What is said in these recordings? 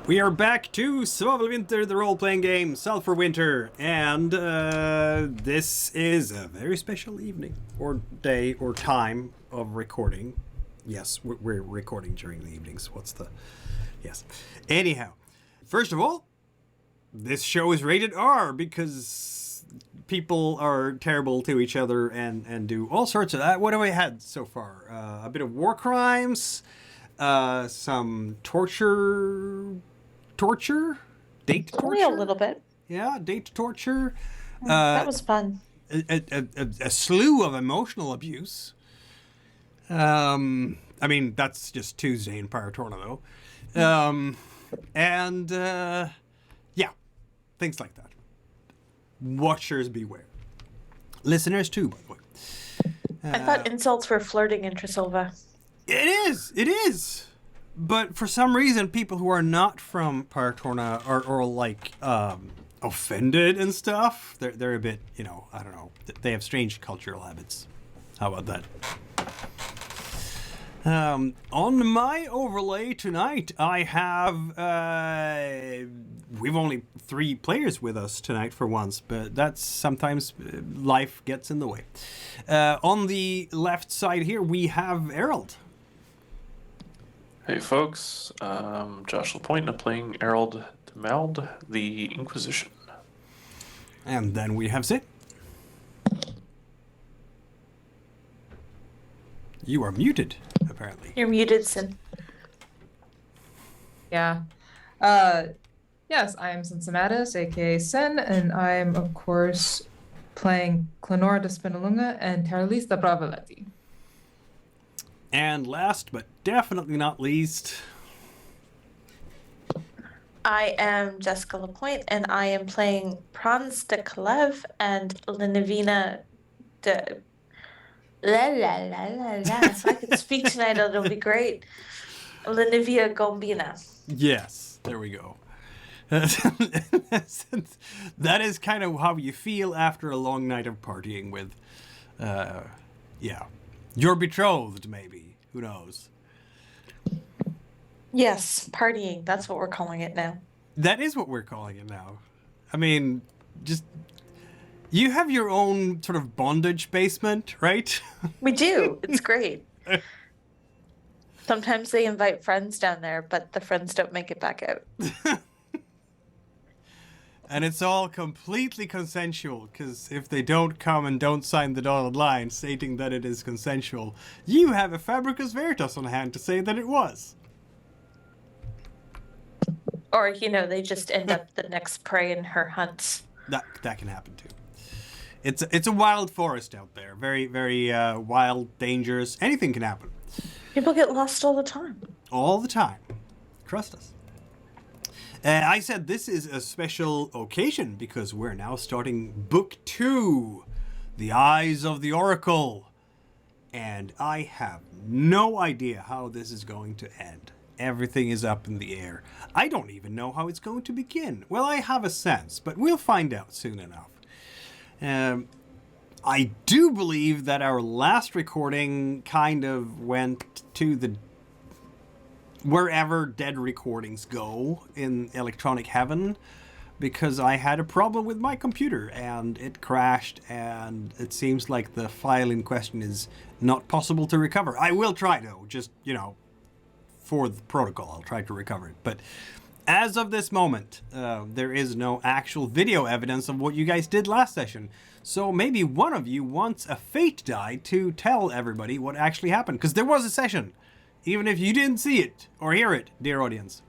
We are back to Svavelvinter, the role-playing game, Sulphur Winter, and this is a very special evening, or day, or time of recording. Yes, we're recording during the evenings. Yes. Anyhow, first of all, this show is rated R because people are terrible to each other and do all sorts of that. What have I had so far? A bit of war crimes, some torture, date torture. Only a little bit. Yeah, date torture. That was fun. A slew of emotional abuse. I mean, that's just Tuesday in Paratorna, though. Yeah, things like that. Watchers beware. Listeners, too, by the way. I thought insults were flirting in Tresilva. It is. But for some reason, people who are not from Paratorna are like, offended and stuff. They're a bit, I don't know. They have strange cultural habits. How about that? On my overlay tonight, I have, we've only 3 players with us tonight for once, but that's sometimes life gets in the way. On the left side here, we have Erald. Hey folks, Josh LaPointe, I'm playing Erald de Mereld, the Inquisition. And then we have Sid. You are muted, apparently. You're muted, Sin. Yeah. Yes, I am Cincinnatus, aka Sen, and I am, of course, playing Klenora da Spinalunga and Taralese da Bravaleti. And last, but definitely not least... I am Jessica LaPointe, and I am playing Praanz da Kaelve and Lenivina de... If I could speak tonight, it'll be great. Lenivia Gombina. Yes, there we go. That is kind of how you feel after a long night of partying with, your betrothed, maybe. Who knows? Yes, partying. That's what we're calling it now. That is what we're calling it now. I mean, just... You have your own sort of bondage basement, right? We do. It's great. Sometimes they invite friends down there, but the friends don't make it back out. And it's all completely consensual, because if they don't come and don't sign the dotted line stating that it is consensual, you have a Fabricus Veritas on hand to say that it was. Or, they just end up the next prey in her hunts. That can happen too. It's a wild forest out there. Very, very wild, dangerous. Anything can happen. People get lost all the time. All the time. Trust us. I said this is a special occasion because we're now starting Book 2, The Eyes of the Oracle. And I have no idea how this is going to end. Everything is up in the air. I don't even know how it's going to begin. Well, I have a sense, but we'll find out soon enough. I do believe that our last recording kind of went to the wherever dead recordings go in electronic heaven, because I had a problem with my computer and it crashed, and it seems like the file in question is not possible to recover. I will try though, just, for the protocol, I'll try to recover it. But as of this moment, there is no actual video evidence of what you guys did last session. So maybe one of you wants a fate die to tell everybody what actually happened. Because there was a session, even if you didn't see it or hear it, dear audience.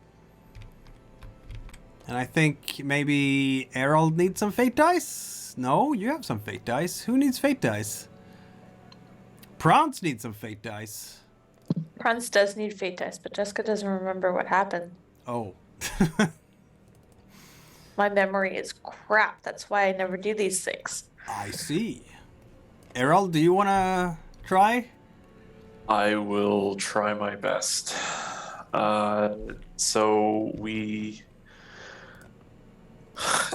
And I think maybe Erald needs some fate dice? No, you have some fate dice. Who needs fate dice? Praanz needs some fate dice. Praanz does need fate dice, but Jessica doesn't remember what happened. Oh. My memory is crap. That's why I never do these things. I see. Erald, do you want to try? I will try my best. So we...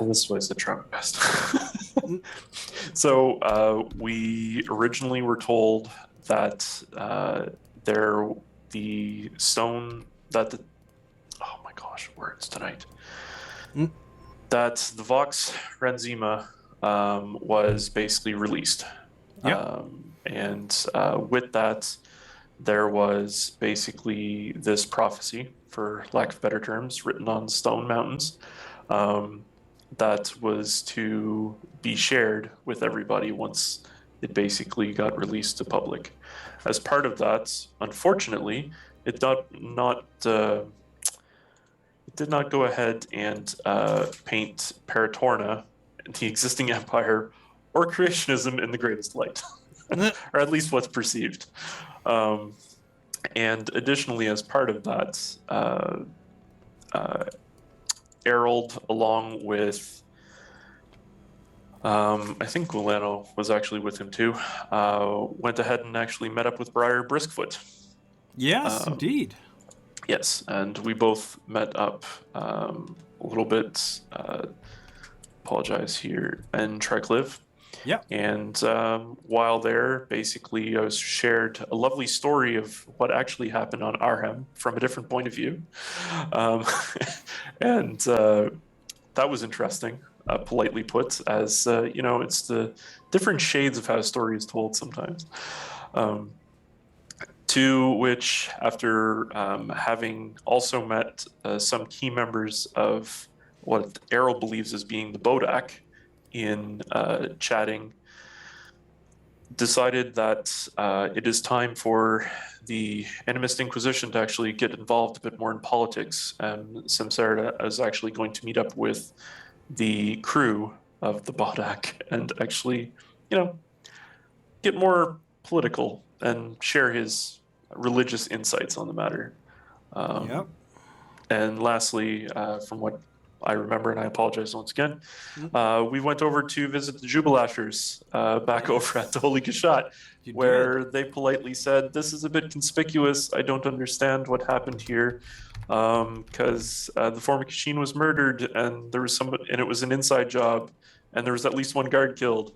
This was to try my best. So we originally were told that the stone that the... Oh my god. gosh, words tonight. Mm. That the Vox Renzima was basically released. Yep. And with that, there was basically this prophecy, for lack of better terms, written on stone mountains, that was to be shared with everybody once it basically got released to public. As part of that, unfortunately, it did not go ahead and paint Paratorna, the existing empire, or creationism in the greatest light, or at least what's perceived. And additionally, as part of that, Erald, along with, I think Gulano was actually with him too, went ahead and actually met up with Briar Briskfoot. Yes, indeed. Yes, and we both met up a little bit, apologize here, in Triclive. Yep. And while there, basically, I was shared a lovely story of what actually happened on Arhem from a different point of view. And that was interesting, politely put, as, it's the different shades of how a story is told sometimes. To which, after having also met some key members of what Errol believes as being the Bodak in chatting, decided that it is time for the Animist Inquisition to actually get involved a bit more in politics. And Samsara is actually going to meet up with the crew of the Bodak and actually, get more political and share his religious insights on the matter. Yep. And lastly, from what I remember, and I apologize once again, we went over to visit the Jubilashers back over at the Holy Kashat, You where they politely said, "This is a bit conspicuous. I don't understand what happened here, because the former Kashin was murdered, and there was somebody, and it was an inside job, and there was at least one guard killed."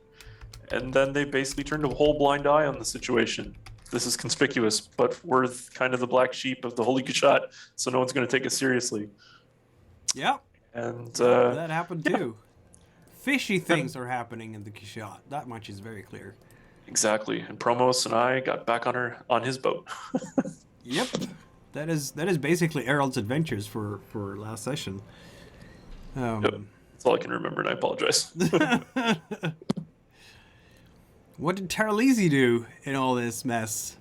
And then they basically turned a whole blind eye on the situation. This is conspicuous, but we're kind of the black sheep of the Holy Kashat, so no one's going to take us seriously. Yep. And That happened too. Fishy things are happening in the Kashat. That much is very clear. Exactly. And Promos and I got back on his boat. Yep. That is basically Erald's adventures for last session. Yep. That's all I can remember, and I apologize. What did Taralese do in all this mess?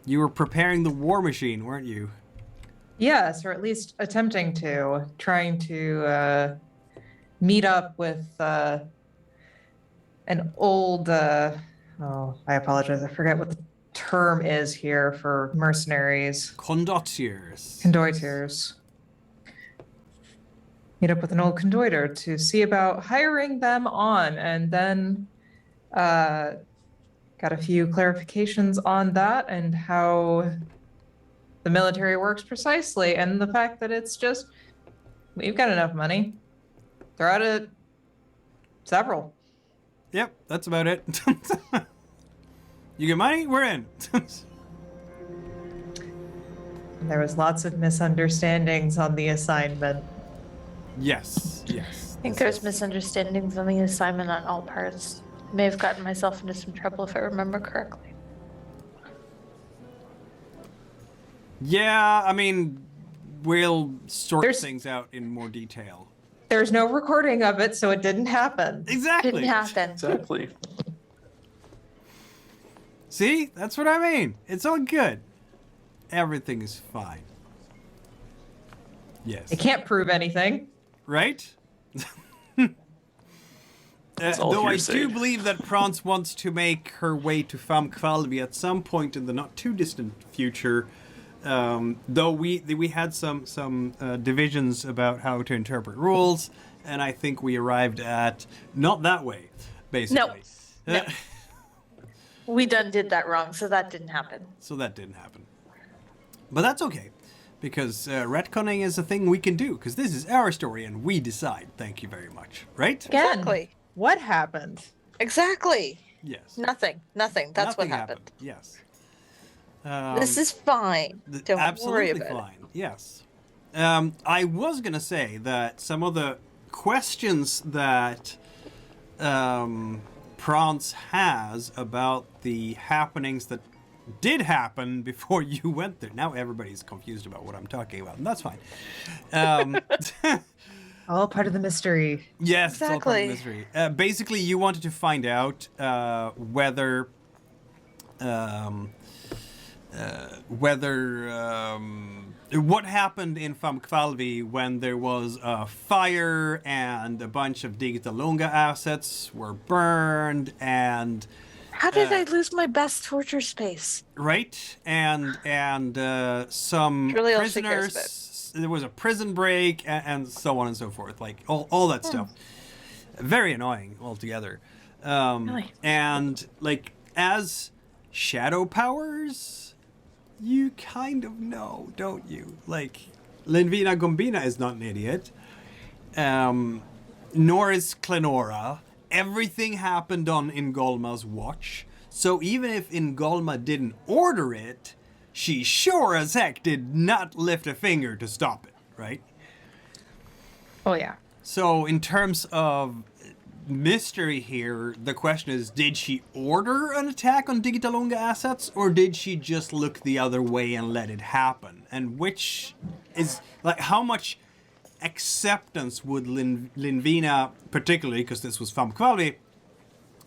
You were preparing the war machine, weren't you? Yes, or at least attempting to, trying to meet up with an old, I apologize, I forget what the term is here for mercenaries. Condotiers. Condoiters. Meet up with an old condoiter to see about hiring them on, and then got a few clarifications on that and how the military works precisely, and the fact that it's just, we've got enough money. They're out of several. Yep, that's about it. You get money, we're in. There was lots of misunderstandings on the assignment. Yes. I think there's misunderstandings on the assignment on all parts. May have gotten myself into some trouble if I remember correctly. Yeah, I mean, we'll sort things out in more detail. There's no recording of it, so it didn't happen. Exactly. Didn't happen. Exactly. See? That's what I mean. It's all good. Everything is fine. Yes. It can't prove anything. Right? all Though I hearsay. do believe that Praanz wants to make her way to Fam Kvalvi at some point in the not too distant future. Though we had some divisions about how to interpret rules, and I think we arrived at not that way, basically. No. We did that wrong, so that didn't happen. So that didn't happen. But that's okay, because retconning is a thing we can do, because this is our story and we decide. Thank you very much. Right? Again, Exactly. what happened? Exactly. Yes. Nothing. That's Nothing what happened. Yes. This is fine. Don't absolutely worry about fine. Yes. I was gonna say that some of the questions that Praanz has about the happenings that did happen before you went there. Now everybody's confused about what I'm talking about, and that's fine. All part of the mystery. Yes, it's all part of the Exactly. mystery. Basically, you wanted to find out whether what happened in Famkvalvi when there was a fire and a bunch of Digitalunga assets were burned and How did I lose my best torture space? right and some Really all she cares prisoners. There was a prison break and so on and so forth. Like all that stuff. Very annoying altogether. Really? And like as shadow powers, you kind of know, don't you? Like Linvina Gombina is not an idiot. Nor is Klenora. Everything happened on Ingolma's watch. So even if Ingolma didn't order it, she sure as heck did not lift a finger to stop it, right? Oh yeah. So in terms of mystery here, the question is, did she order an attack on Digitalunga assets, or did she just look the other way and let it happen? And which is, like, how much acceptance would Linvina, particularly because this was Famkvalvi,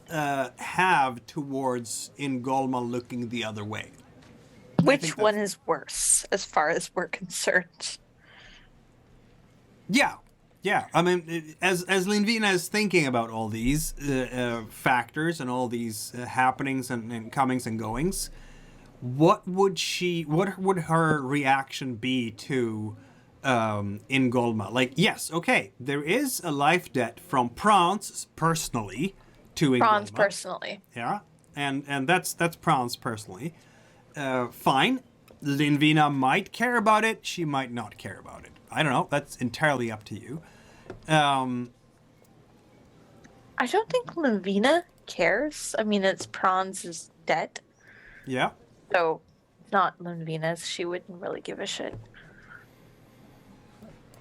have towards Ingolma looking the other way? Which one is worse, as far as we're concerned? Yeah. Yeah, I mean, as Linvina is thinking about all these factors and all these happenings and comings and goings, what would her reaction be to Ingolma? Like, yes, okay, there is a life debt from Praanz personally to Ingolma. Praanz personally. Yeah, and that's Praanz personally. Fine, Linvina might care about it. She might not care about it. I don't know. That's entirely up to you. I don't think Linvina cares. I mean, it's Praanz's debt. Yeah. So, not Linvina's. She wouldn't really give a shit.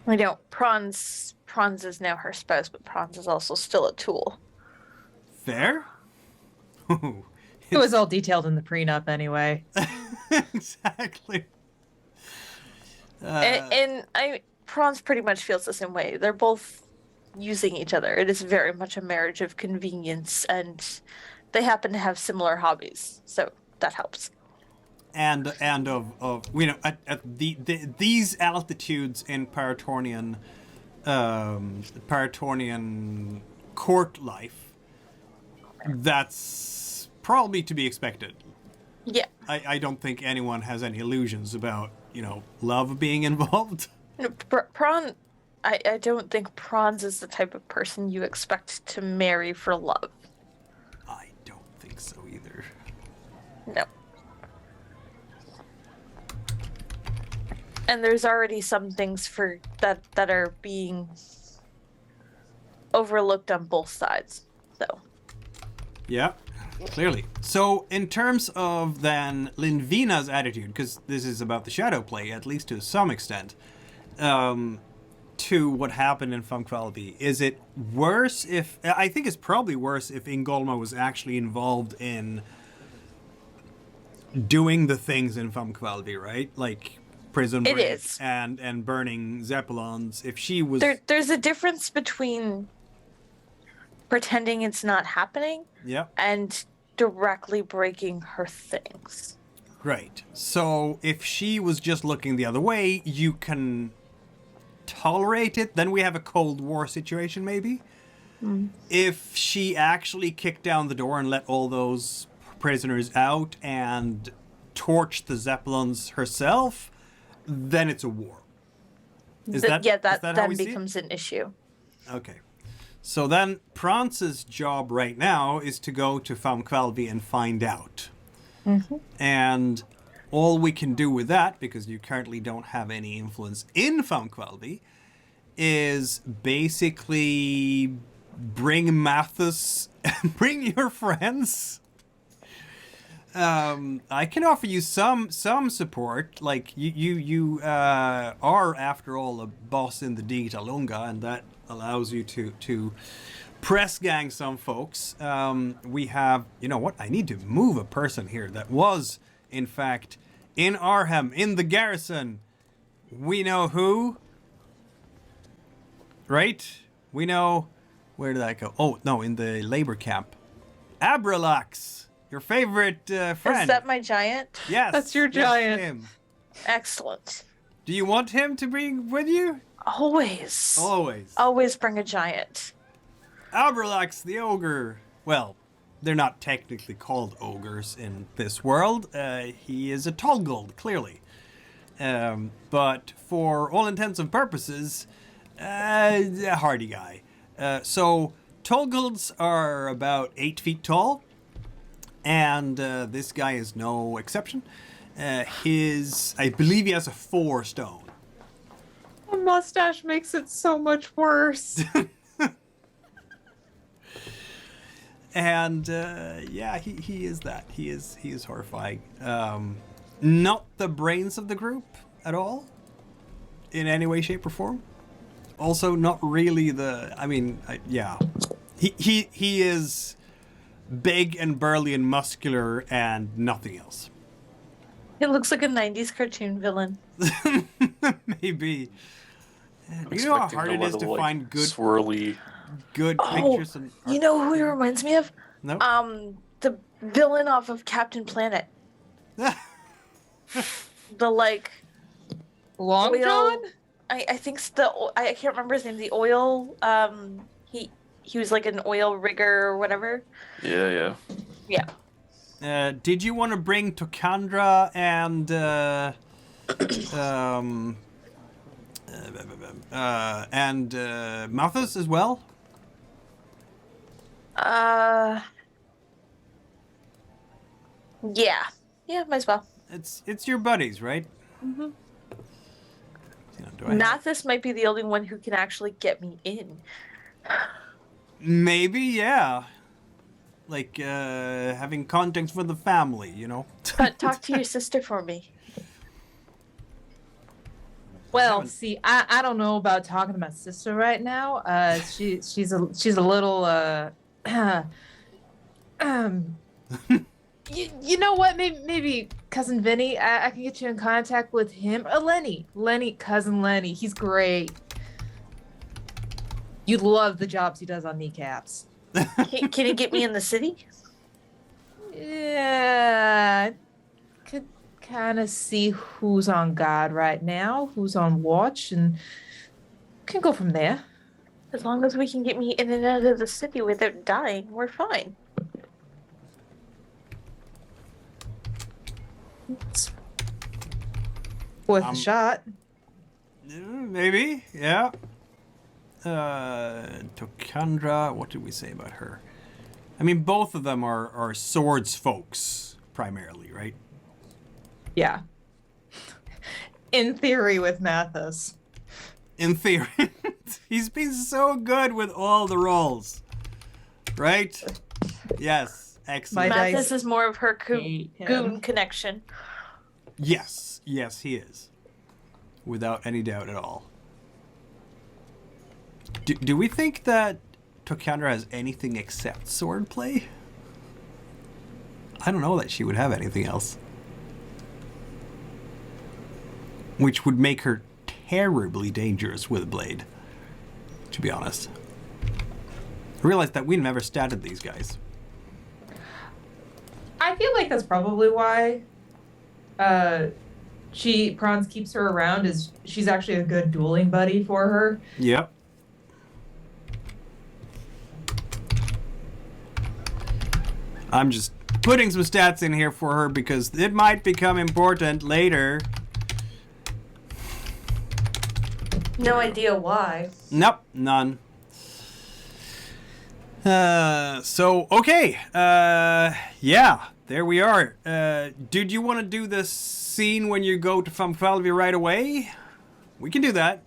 I don't. Praanz is now her spouse, but Praanz is also still a tool. Fair. It was all detailed in the prenup anyway. Exactly. And Praanz pretty much feels the same way. They're both using each other. It is very much a marriage of convenience, and they happen to have similar hobbies, so that helps. And of you know at these altitudes in Paratornian court life, that's probably to be expected. Yeah. I don't think anyone has any illusions about, you know, love being involved. No, I don't think Praanz is the type of person you expect to marry for love. I don't think so either. No. And there's already some things for that are being overlooked on both sides. So. Yeah, clearly. So in terms of then Linvina's attitude, because this is about the shadow play, at least to some extent, to what happened in Famkvalvi, is it worse if... I think it's probably worse if Ingolma was actually involved in doing the things in Famkvalvi, right? Like prison break is. and burning Zeppelins. If she was... There's a difference between pretending it's not happening Yeah. and directly breaking her things. Right. So if she was just looking the other way, you can tolerate it. Then we have a Cold War situation, maybe. If she actually kicked down the door and let all those prisoners out and torched the Zeppelins herself, then it's a war. Is that how then we see it? becomes an issue. Okay. So then Praanz's job right now is to go to Famkvalvi and find out. And all we can do with that, because you currently don't have any influence in Famkvalvi, is basically bring Mathis, bring your friends, I can offer you some support. Like you are after all a boss in the Digitalunga, and that allows you to press gang some folks. We have, you know what? I need to move a person here that was, in fact, in Arnhem, in the garrison. We know who, right? We know, where did that go? Oh, no, in the labor camp. Abralax, your favorite friend. Is that my giant? Yes. That's your giant. Him. Excellent. Do you want him to bring with you? Always. Always. Always bring a giant. Abralax the ogre. Well, they're not technically called ogres in this world. He is a Tolgold, clearly. But for all intents and purposes, a hardy guy. So Tolgolds are about 8 feet tall, and this guy is no exception. I believe he has a 4 stone. A mustache makes it so much worse. And yeah, he is that. He is horrifying. Not the brains of the group at all, in any way, shape, or form. Also, not really the. I mean, yeah, he is big and burly and muscular and nothing else. It looks like a 90s cartoon villain. Maybe. I'm You know how expecting hard a it lot is of, to like, find swirly. good Oh, pictures and you know who he reminds me of? No. The villain off of Captain Planet. The like Long oil. John? I think I can't remember his name. The oil. He was like an oil rigger or whatever. Yeah. Yeah. Did you want to bring Tokandra and Mathis as well? Yeah, might as well. It's your buddies, right? Mm-hmm. You know, do I have- Mathis might be the only one who can actually get me in. Maybe, yeah. Like having contacts with the family, you know. But talk to your sister for me. Well, see, I don't know about talking to my sister right now. She's a little you know what? Maybe cousin Vinny. I can get you in contact with him. Cousin Lenny. He's great. You'd love the jobs he does on kneecaps. Can you get me in the city? Yeah, could kind of see who's on guard right now, who's on watch, and can go from there. As long as we can get me in and out of the city without dying, we're fine. It's worth a shot. Maybe, yeah. Tokandra, what did we say about her? I mean, both of them are swords folks, primarily, right? Yeah. In theory, with Mathis. In theory. He's been so good with all the roles. Right? Yes. Excellent. My Mathis dice is more of her hate him. goon connection. Yes, he is. Without any doubt at all. Do we think that Tokandra has anything except swordplay? I don't know that she would have anything else. Which would make her terribly dangerous with a blade, to be honest. I realize that we never statted these guys. I feel like that's probably why Praanz keeps her around, is she's actually a good dueling buddy for her. Yep. I'm just putting some stats in here for her because it might become important later. No idea why. Nope, none. So, okay. Yeah, there we are. Did you want to do this scene when you go to Famfalvi right away? We can do that.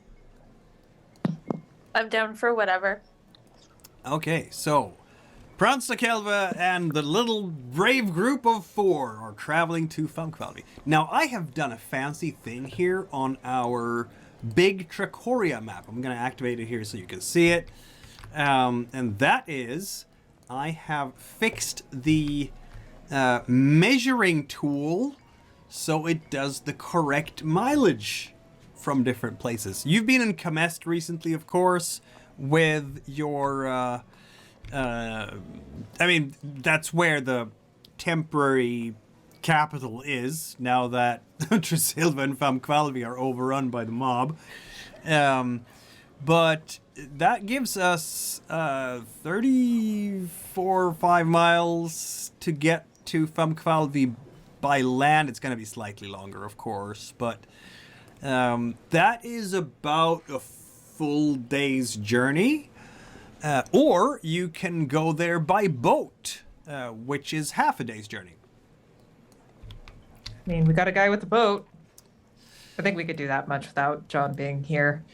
I'm down for whatever. Okay, so Praanz da Kaelve and the little brave group of 4 are traveling to Funkvalvi. Now, I have done a fancy thing here on our big Trakoria map. I'm going to activate it here so you can see it. And that is, I have fixed the measuring tool so it does the correct mileage from different places. You've been in Kamest recently, of course, with your... I mean, that's where the temporary capital is, now that Tresilva and Famqualvi are overrun by the mob. But that gives us 34 or 5 miles to get to Famqualvi by land. It's going to be slightly longer, of course, but that is about a full day's journey. Or you can go there by boat, which is half a day's journey. I mean, we got a guy with a boat. I think we could do that much without John being here.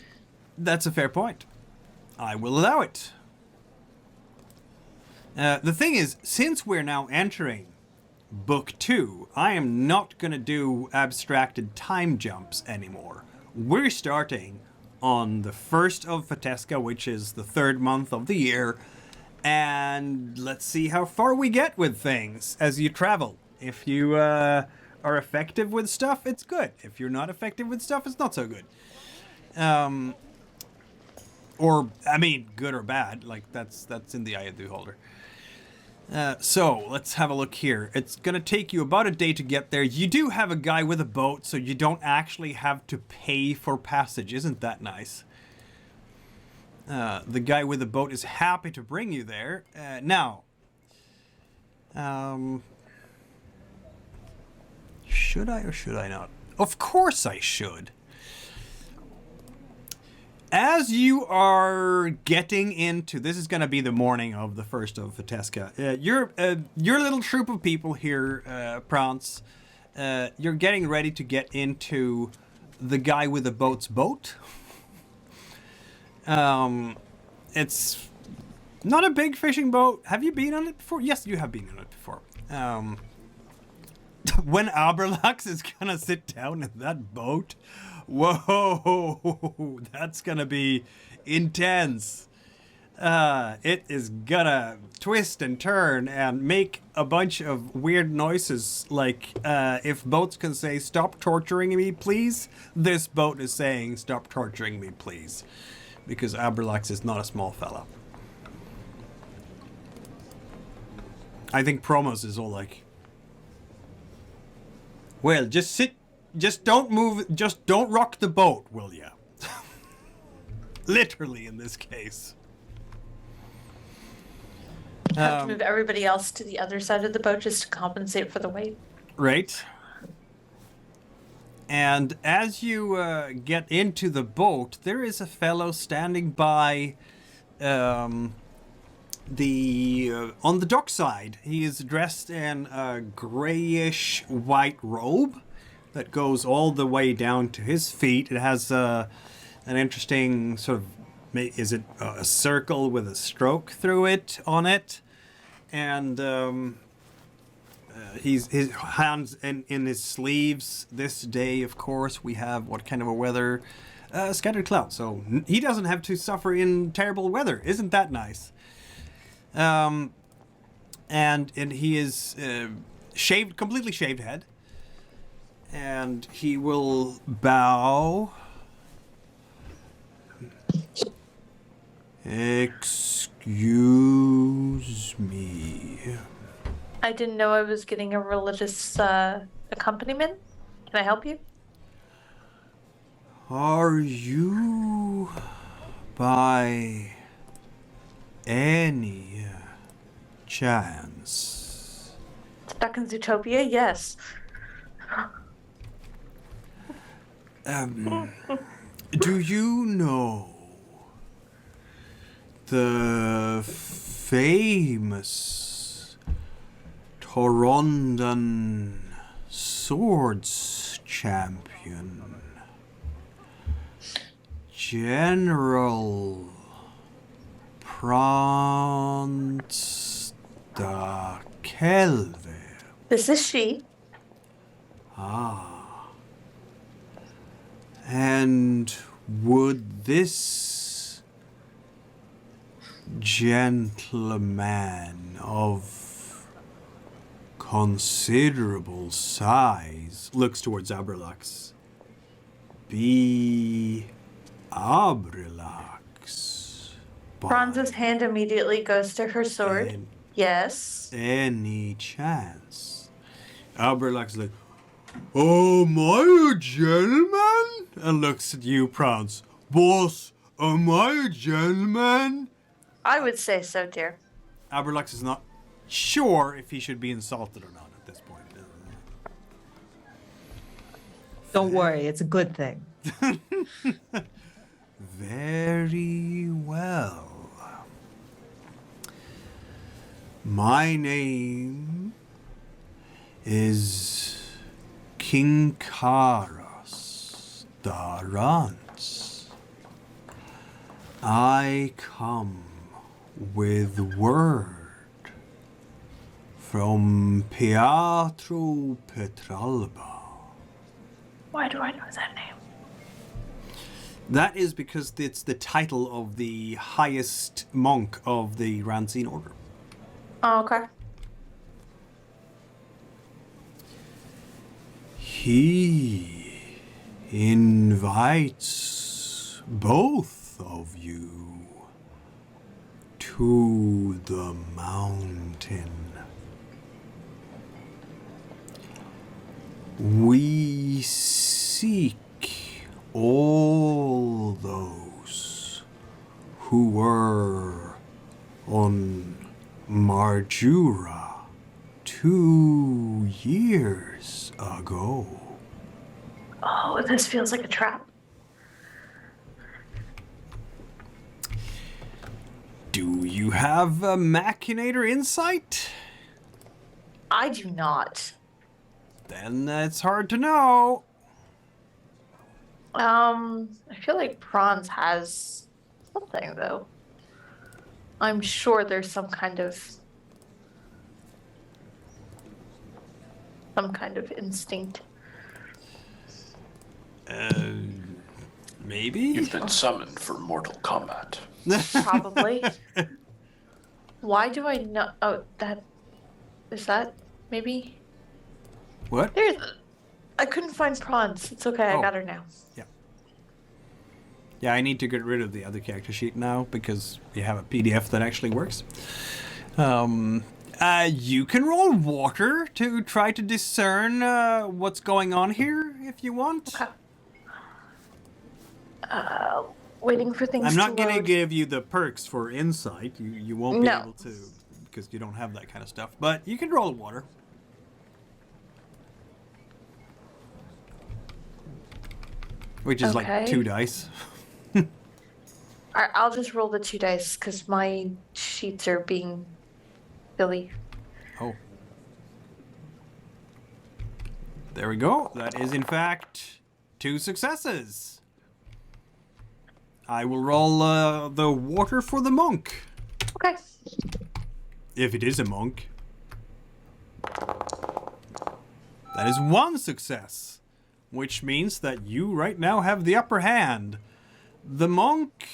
That's a fair point. I will allow it. The thing is, since we're now entering Book 2, I am not going to do abstracted time jumps anymore. We're starting on the 1st of Fateska, which is the 3rd month of the year, and let's see how far we get with things as you travel. If you are effective with stuff, it's good. If you're not effective with stuff, it's not so good. Or, I mean, good or bad, like that's in the eye of the beholder. So, let's have a look here. It's going to take you about a day to get there. You do have a guy with a boat, so you don't actually have to pay for passage. Isn't that nice? The guy with the boat is happy to bring you there. Now, should I or should I not? Of course I should. As you are getting into, this is going to be the morning of the 1st of Fateska. Your little troop of people here, Praanz, you're getting ready to get into the guy with the boat's boat. It's not a big fishing boat. Have you been on it before? Yes, you have been on it before. When Aberlax is going to sit down in that boat... Whoa, that's gonna be intense. It is gonna twist and turn and make a bunch of weird noises. Like, if boats can say, "Stop torturing me, please," this boat is saying, "Stop torturing me, please." Because Aberlax is not a small fella. I think Promos is all like, well, just sit. Just don't move, just don't rock the boat, will ya? Literally, in this case. Have to move everybody else to the other side of the boat just to compensate for the weight. Right. And as you get into the boat, there is a fellow standing by on the dock side. He is dressed in a grayish white robe that goes all the way down to his feet. It has an interesting sort of, is it a circle with a stroke through it on it? And his hands in his sleeves. This day, of course, we have what kind of a weather? Scattered clouds. So he doesn't have to suffer in terrible weather. Isn't that nice? And he is shaved, completely shaved head. And he will bow. Excuse me. I didn't know I was getting a religious accompaniment. Can I help you? Are you by any chance Stuck in Zootopia? Yes. Do you know the famous Torondan swords champion, General Praanz da Kaelve. This is she. Ah. And would this gentleman of considerable size, looks towards Abrelax, be Abrelax? Praanz's hand immediately goes to her sword. And Yes. any chance? Abrelax is like, oh, am I a gentleman? And looks at you, Praanz. Boss, am I a gentleman? I would say so, dear. Abrelax is not sure if he should be insulted or not at this point. Don't worry, it's a good thing. Very well. My name is King Karas da Ranz. I come with word from Pietro Petralba. Why do I know that name? That is because it's the title of the highest monk of the Ranzine order. Oh, okay. He invites both of you to the mountain. We seek all those who were on Marjura 2 years ago. Oh, this feels like a trap. Do you have a Machinator insight? I do not. Then it's hard to know. I feel like Praanz has something, though. I'm sure there's some kind of instinct. Maybe? You've been summoned for mortal combat. Probably. Why do I know? Oh, that is that maybe? What? I couldn't find Praanz. It's okay. Oh. I got her now. Yeah, I need to get rid of the other character sheet now because we have a PDF that actually works. You can roll water to try to discern what's going on here if you want. Okay. Waiting for things. I'm not to going to load. give you the perks for insight. You won't be No. able to because you don't have that kind of stuff. But you can roll water. Which is like Okay. 2 dice. I'll just roll the 2 dice because my sheets are being silly. Oh. There we go. That is, in fact, 2 successes. I will roll the water for the monk. Okay. If it is a monk. That is 1 success. Which means that you right now have the upper hand. The monk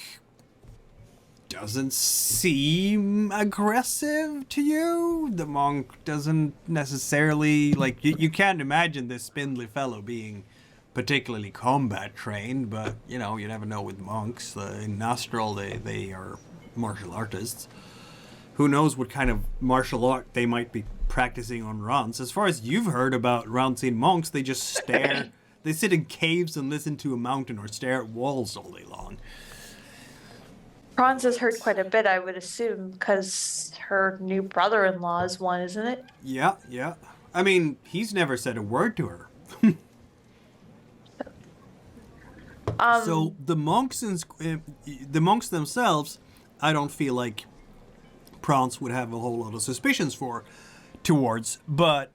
doesn't seem aggressive to you. The monk doesn't necessarily, like, you can't imagine this spindly fellow being particularly combat trained, but, you know, you never know with monks. In Nostral, they are martial artists. Who knows what kind of martial art they might be practicing on Ranz. As far as you've heard about Ranzine monks, they just stare. They sit in caves and listen to a mountain or stare at walls all day long. Praanz has heard quite a bit, I would assume, because her new brother-in-law is one, isn't it? Yeah. I mean, he's never said a word to her. So the monks themselves, I don't feel like Praanz would have a whole lot of suspicions towards, but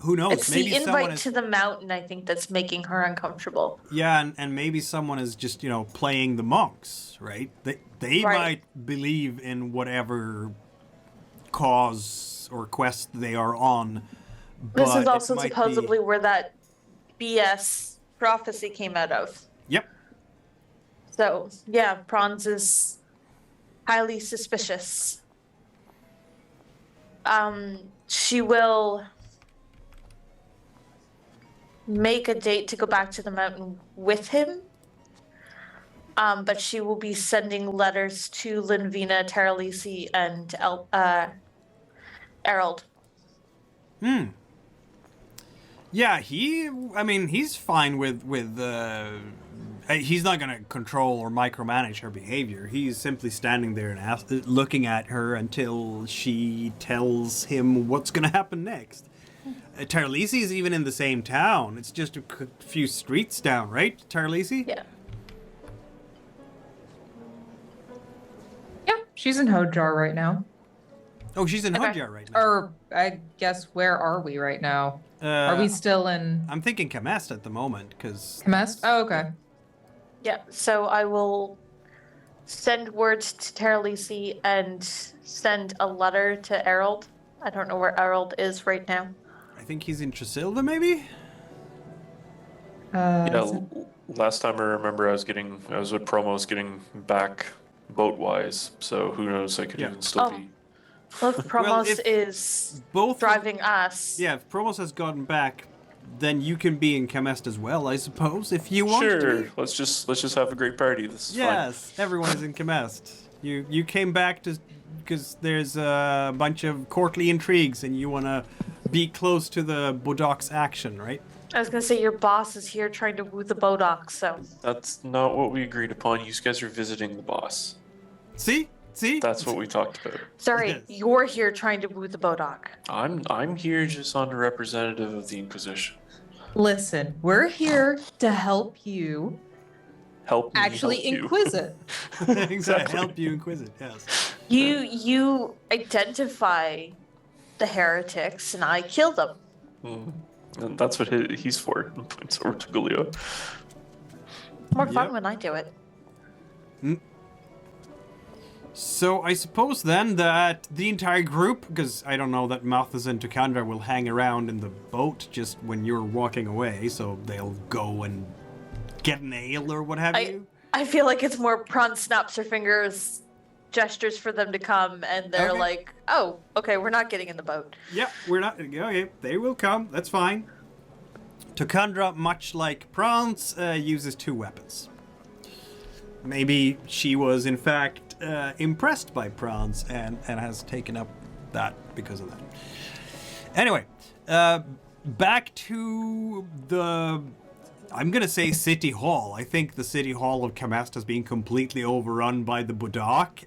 who knows? It's Maybe the someone invite is, to the mountain, I think, that's making her uncomfortable. yeah, and maybe someone is just, you know, playing the monks, right? They Right. might believe in whatever cause or quest they are on. This but is also it might supposedly be... where that BS prophecy came out of. Yep. So, yeah, Praanz is highly suspicious. She will make a date to go back to the mountain with him. But she will be sending letters to Linvina, Taralese, and Erald. Yeah, he's fine with he's not going to control or micromanage her behavior. He's simply standing there and looking at her until she tells him what's going to happen next. Taralese is even in the same town. It's just a few streets down, right, Taralese? Yeah. Yeah, she's in Hojar right now. Oh, she's in Okay. Hojar right now. Or I guess where are we right now? Are we still in I'm thinking Kamest at the moment, because... Kamest? Oh, okay. Yeah, so I will send words to Taralese and send a letter to Erald. I don't know where Erald is right now. I think he's in Tresilva, maybe? Last time I remember I was with Promos getting back boat-wise, so who knows, I could even still be... Well, if Promos if is both driving us. Yeah, if Promos has gotten back, then you can be in Kamest as well, I suppose, if you want to Sure, be. let's just have a great party. This is Yes, everyone is in Kamest. You came back because there's a bunch of courtly intrigues and you want to be close to the Bodok's action, right? I was gonna say your boss is here trying to woo the Bodok, so. fine. That's not what we agreed upon. You guys are visiting the boss. See? That's what we talked about. Sorry, Yes. you're here trying to woo the Bodok. I'm here just on a representative of the Inquisition. Listen, we're here to help you Help me actually help you. inquisit. Exactly. Help you inquisit, yes. You identify the heretics and I kill them. And that's what he's for. Points over to Gulio. More fun Yep. when I do it. So I suppose then that the entire group, because I don't know that Malthus and Tukandra will hang around in the boat just when you're walking away, so they'll go and get an ale or what have you. I feel like it's more Praanz snaps her fingers, gestures for them to come, and they're Okay. like, oh, okay, we're not getting in the boat. Yep, we're not. Okay, they will come. That's fine. Tukandra, much like Praanz, uses 2 weapons. Maybe she was, in fact, impressed by Praanz and has taken up that because of that. Anyway, back to the... I'm going to say City Hall. I think the City Hall of Kamest is being completely overrun by the Bodok.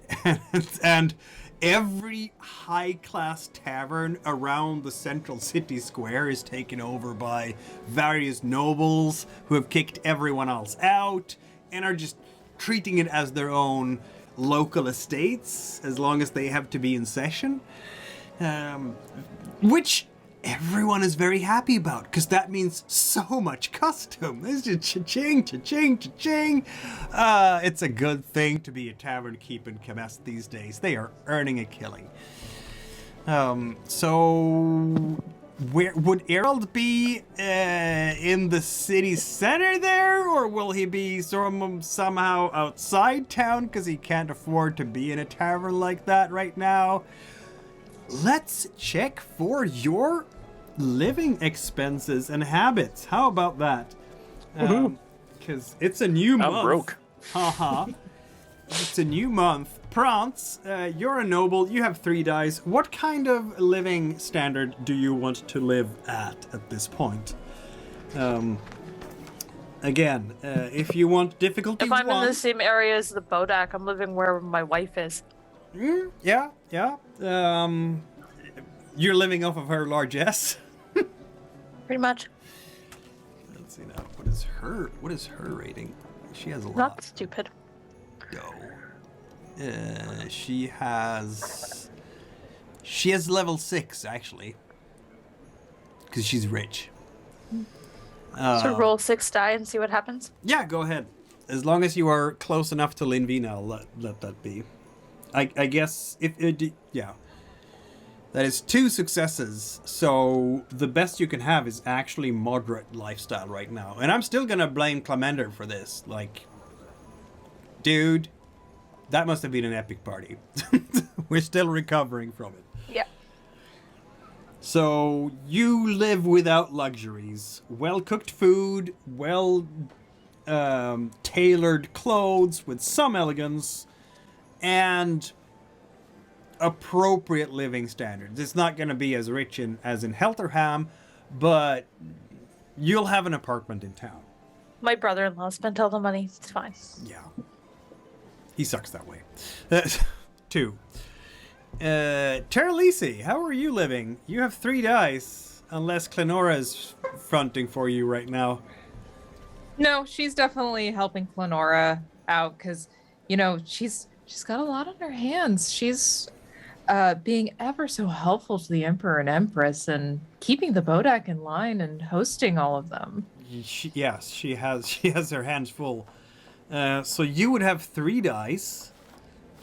And every high-class tavern around the central city square is taken over by various nobles who have kicked everyone else out and are just treating it as their own local estates as long as they have to be in session. Which everyone is very happy about, because that means so much custom. It's just cha-ching, cha-ching, cha-ching. It's a good thing to be a tavern keep in Kamest these days. They are earning a killing. So where would Erald be in the city center there, or will he be somehow outside town because he can't afford to be in a tavern like that right now? Let's check for your living expenses and habits. How about that? Because it's a new month. I'm broke. Haha. It's a new month. Praanz, you're a noble. You have 3 dice. What kind of living standard do you want to live at this point? Again, if you want difficulty If I'm in 1... the same area as the Bodak, I'm living where my wife is. Yeah. You're living off of her largesse. Pretty much. Let's see now. What is her rating? She has a lot. Not stupid. Go. She has level 6 actually, because she's rich. So roll 6 die and see what happens. Yeah, go ahead. As long as you are close enough to Linvina, I'll let that be. I guess if it, yeah. That is 2 successes, so the best you can have is actually moderate lifestyle right now. And I'm still gonna blame Clemender for this. Like, dude, that must have been an epic party. We're still recovering from it. Yeah. So, you live without luxuries. Well-cooked food, tailored clothes with some elegance, and appropriate living standards. It's not going to be as rich as in Helterham, but you'll have an apartment in town. My brother-in-law spent all the money. It's fine. Yeah. He sucks that way. 2. Taralese, how are you living? You have 3 dice, unless Klenora is fronting for you right now. No, she's definitely helping Klenora out because, you know, she's got a lot on her hands. She's being ever so helpful to the Emperor and Empress and keeping the Bodak in line and hosting all of them. Yes, she has her hands full. So you would have 3 dice,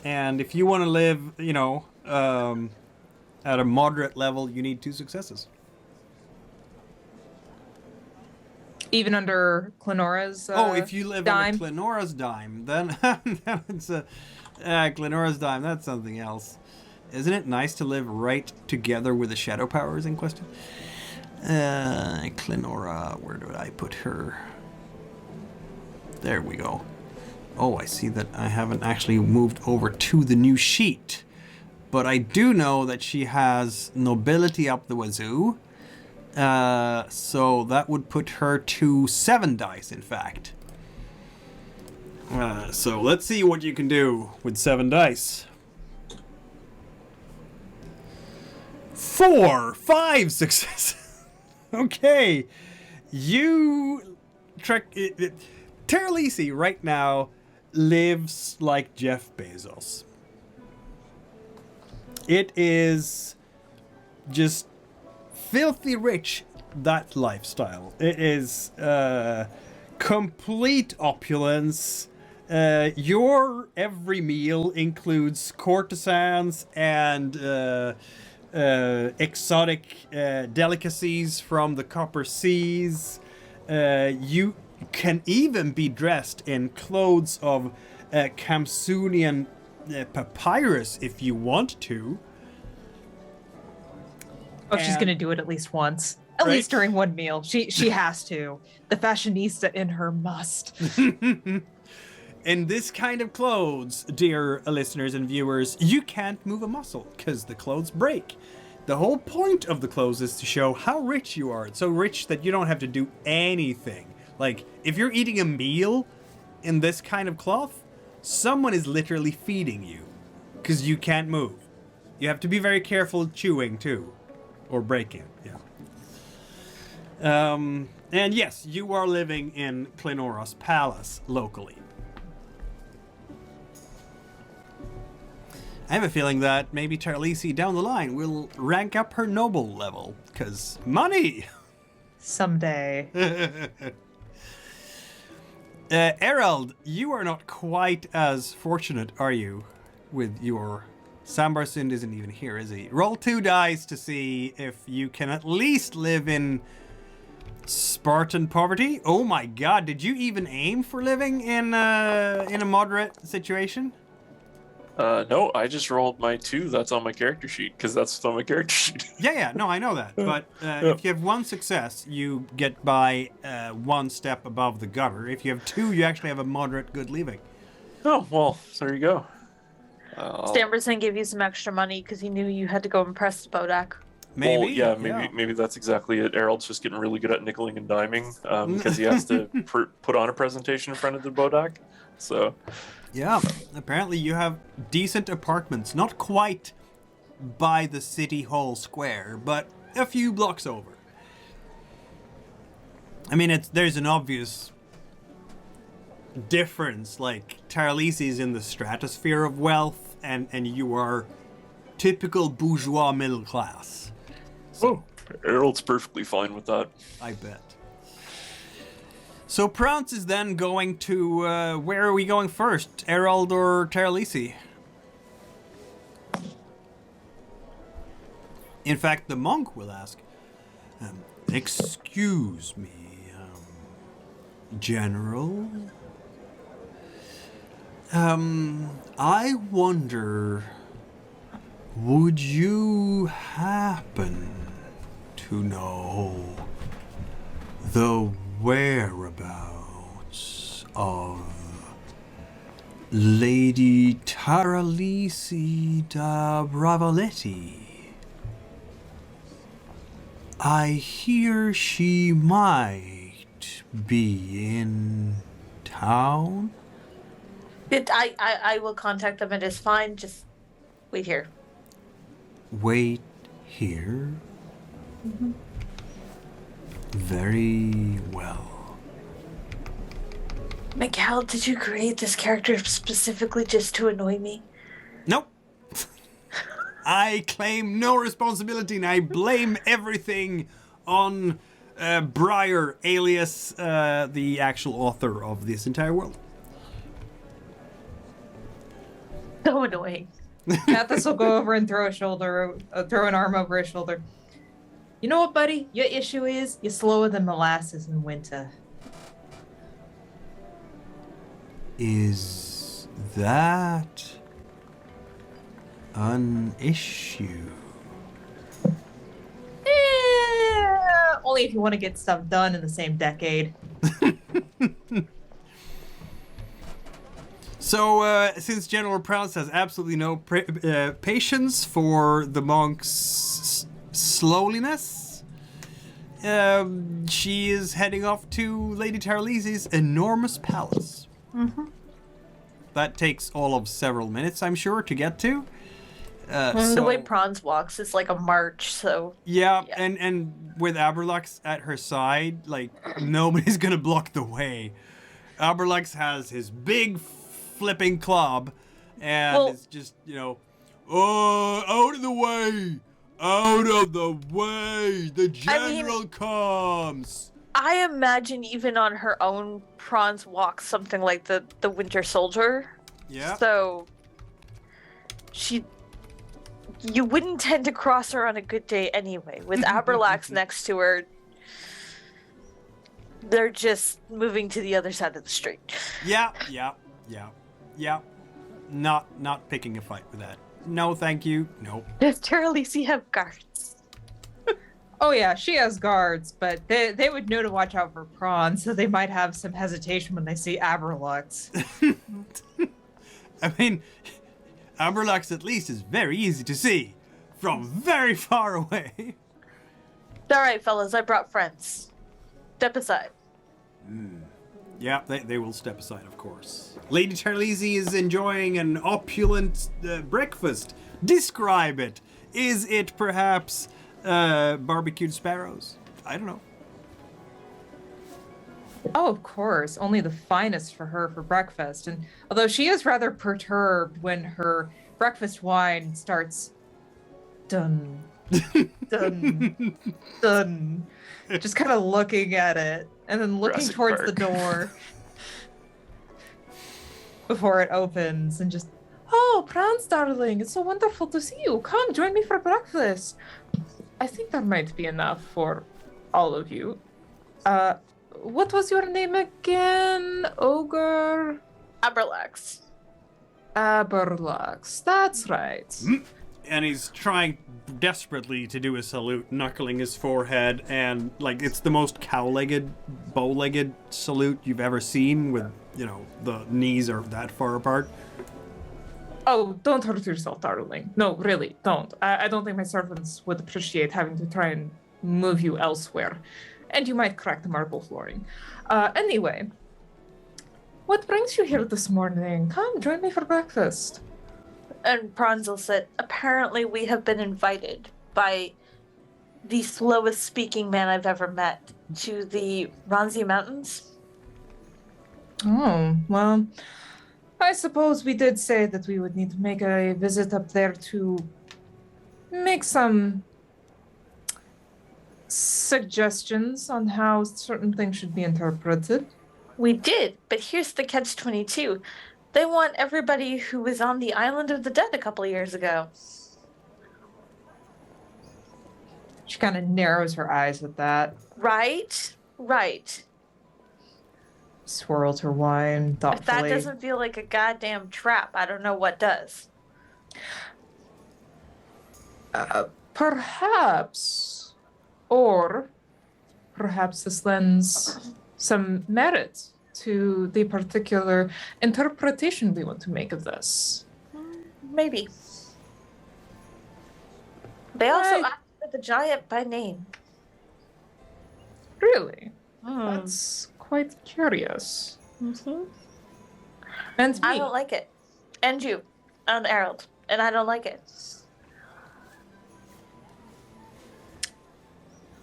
and if you want to live, you know, at a moderate level, you need 2 successes. Even under Klenora's if you live dime? under Klenora's dime, then it's Klenora's dime. That's something else. Isn't it nice to live right together with the shadow powers in question? Klenora, where did I put her? There we go. Oh, I see that I haven't actually moved over to the new sheet. But I do know that she has nobility up the wazoo. So that would put her to 7 dice, in fact. So let's see what you can do with 7 dice. 4, 5 successes. Okay. Taralese right now lives like Jeff Bezos. It is just filthy rich, that lifestyle. It is complete opulence. Your every meal includes courtesans and exotic delicacies from the Copper Seas. You can even be dressed in clothes of Kamsunian papyrus if you want to. Oh, she's gonna do it at least once. At least during one meal. She has to. The fashionista in her must. In this kind of clothes, dear listeners and viewers, you can't move a muscle because the clothes break. The whole point of the clothes is to show how rich you are. It's so rich that you don't have to do anything. Like, if you're eating a meal in this kind of cloth, someone is literally feeding you because you can't move. You have to be very careful chewing too, or breaking, yeah. And yes, you are living in Klenora's palace locally. I have a feeling that maybe Taralese down the line will rank up her noble level, because money! Someday. Erald, you are not quite as fortunate, are you, with your... Sambarsund isn't even here, is he? Roll 2 dice to see if you can at least live in Spartan poverty. Oh my god, did you even aim for living in a moderate situation? No, I just rolled my 2 that's on my character sheet, because that's what's on my character sheet. Yeah, no, I know that. But if you have 1 success, you get by 1 step above the gutter. If you have 2, you actually have a moderate good living. Oh, well, there you go. Stamberson gave you some extra money because he knew you had to go impress the Bodak. Maybe. Well, maybe that's exactly it. Erald's just getting really good at nickeling and diming because he has to put on a presentation in front of the Bodak. So... Yeah, apparently you have decent apartments. Not quite by the city hall square, but a few blocks over. I mean, there's an obvious difference. Like, Taralese is in the stratosphere of wealth, and you are typical bourgeois middle class. So, Erald's perfectly fine with that. I bet. So Praanz is then going to, where are we going first? Erald or Taralese? In fact, the monk will ask, excuse me, General? I wonder, would you happen to know the whereabouts of Lady Taralese da Bravaleti? I hear she might be in town. I will contact them. It is fine. Just wait here. Wait here? Very well. Miguel, did you create this character specifically just to annoy me? Nope. I claim no responsibility and I blame everything on Briar, alias the actual author of this entire world. So annoying. Mathis will go over and throw an arm over his shoulder. You know what, buddy? Your issue is you're slower than molasses in winter. Is that an issue? Only if you want to get stuff done in the same decade. So, since General Praanz has absolutely no patience for the monk's slowliness, she is heading off to Lady Taralese's enormous palace. That takes all of several minutes, I'm sure, to get to. The way Praanz walks is like a march, so... Yeah, and with Aberlux at her side, like, nobody's gonna block the way. Aberlux has his big flipping club, and it's just, oh, out of the way! Out of the way! The general comes! I imagine even on her own, Praanz walks something like the Winter Soldier. Yeah. So, you wouldn't tend to cross her on a good day anyway. With Aberlax next to her, they're just moving to the other side of the street. Yeah. Not picking a fight with that. No, thank you. Nope. Does Taralese have guards? Oh yeah, she has guards, but they would know to watch out for Prawn, so they might have some hesitation when they see Aberlux. I mean, Aberlux at least is very easy to see from very far away. All right, fellas, I brought friends. Step aside. Yeah, they will step aside, of course. Lady Taralese is enjoying an opulent breakfast. Describe it. Is it perhaps barbecued sparrows? I don't know. Oh, of course. Only the finest for her for breakfast. And although she is rather perturbed when her breakfast wine starts dun, dun, dun, just kind of looking at it and then looking Jurassic towards Park. the door before it opens and just, oh, Praanz, darling, it's so wonderful to see you. Come, join me for breakfast. I think that might be enough for all of you. What was your name again? Ogre? Aberlax. Aberlux. That's right. And he's trying desperately to do a salute, knuckling his forehead, and like it's the most cow-legged, bow-legged salute you've ever seen with, the knees are that far apart. Oh, don't hurt yourself, darling. No, really, don't. I don't think my servants would appreciate having to try and move you elsewhere. And you might crack the marble flooring. Anyway, what brings you here this morning? Come, join me for breakfast. And Praanz will sit. Apparently, we have been invited by the slowest speaking man I've ever met to the Ranzi Mountains. Oh, well, I suppose we did say that we would need to make a visit up there to make some suggestions on how certain things should be interpreted. We did, but here's the catch-22. They want everybody who was on the Island of the Dead a couple of years ago. She kind of narrows her eyes at that, Right? Right. swirls her wine If that thoughtfully. doesn't feel like a goddamn trap, I don't know what does. Perhaps, or perhaps this lends some merit to the particular interpretation we want to make of this. Maybe. They also Right. asked for the giant by name. Really? Hmm. That's quite curious. Mhm. And I me. don't like it. And you. And Erald. And I don't like it.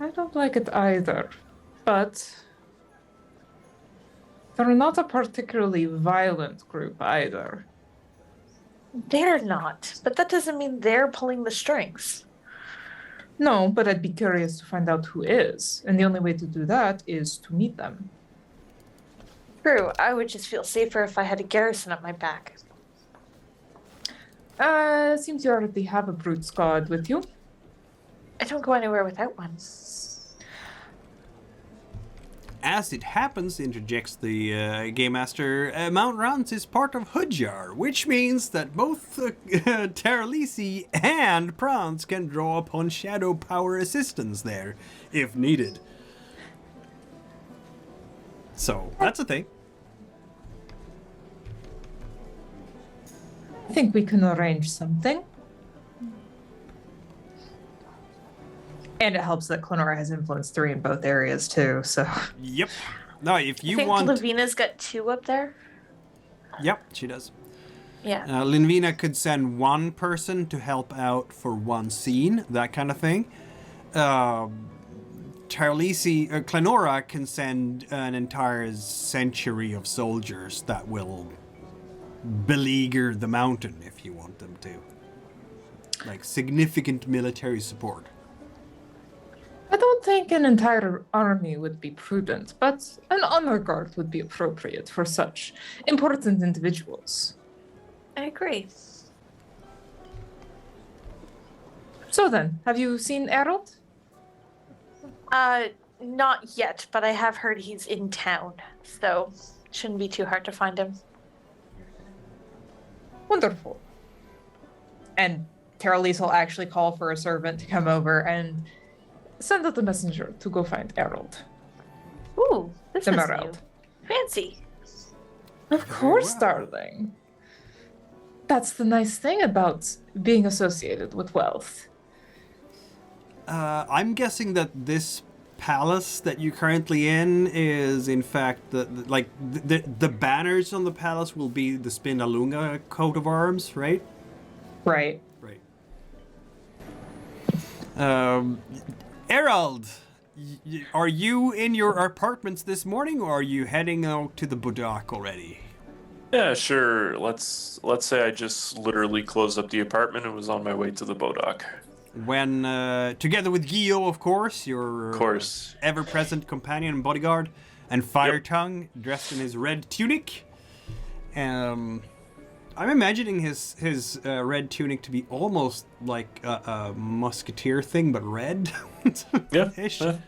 I don't like it either, but they're not a particularly violent group either. They're not. But that doesn't mean they're pulling the strings. No, but I'd be curious to find out who is, and the only way to do that is to meet them. True. I would just feel safer if I had a garrison at my back. Seems you already have a brute squad with you. I don't go anywhere without one. As it happens, interjects the Game Master, Mount Ranz is part of Hudjar, which means that both Taralese and Praanz can draw upon shadow power assistance there, if needed. So, that's a thing. I think we can arrange something. And it helps that Klenora has influence 3 in both areas too, so. Yep. No, if I you think want... Lavina's got 2 up there. Yep, she does. Yeah. Linvina could send one person to help out for one scene, that kind of thing. Klenora can send an entire century of soldiers that will beleaguer the mountain if you want them to. Like significant military support. I don't think an entire army would be prudent, but an honor guard would be appropriate for such important individuals. I agree. So then, have you seen Erald? Not yet, but I have heard he's in town, so shouldn't be too hard to find him. Wonderful. And Taralese will actually call for a servant to come over and send out a messenger to go find Erald. Ooh, this The is Mereld. new. Fancy. Of course, wow. darling. That's the nice thing about being associated with wealth. I'm guessing that this palace that you're currently in is, in fact, the banners on the palace will be the Spinalunga coat of arms, right? Right. Right. Erald, are you in your apartments this morning, or are you heading out to the Bodak already? Yeah, sure. Let's say I just literally closed up the apartment and was on my way to the Bodak. When, together with Gio, of course, your Of course. ever-present companion and bodyguard, and Fire Tongue, dressed in his red tunic. I'm imagining his red tunic to be almost like a musketeer thing, but red. Yeah. Ish. Yeah.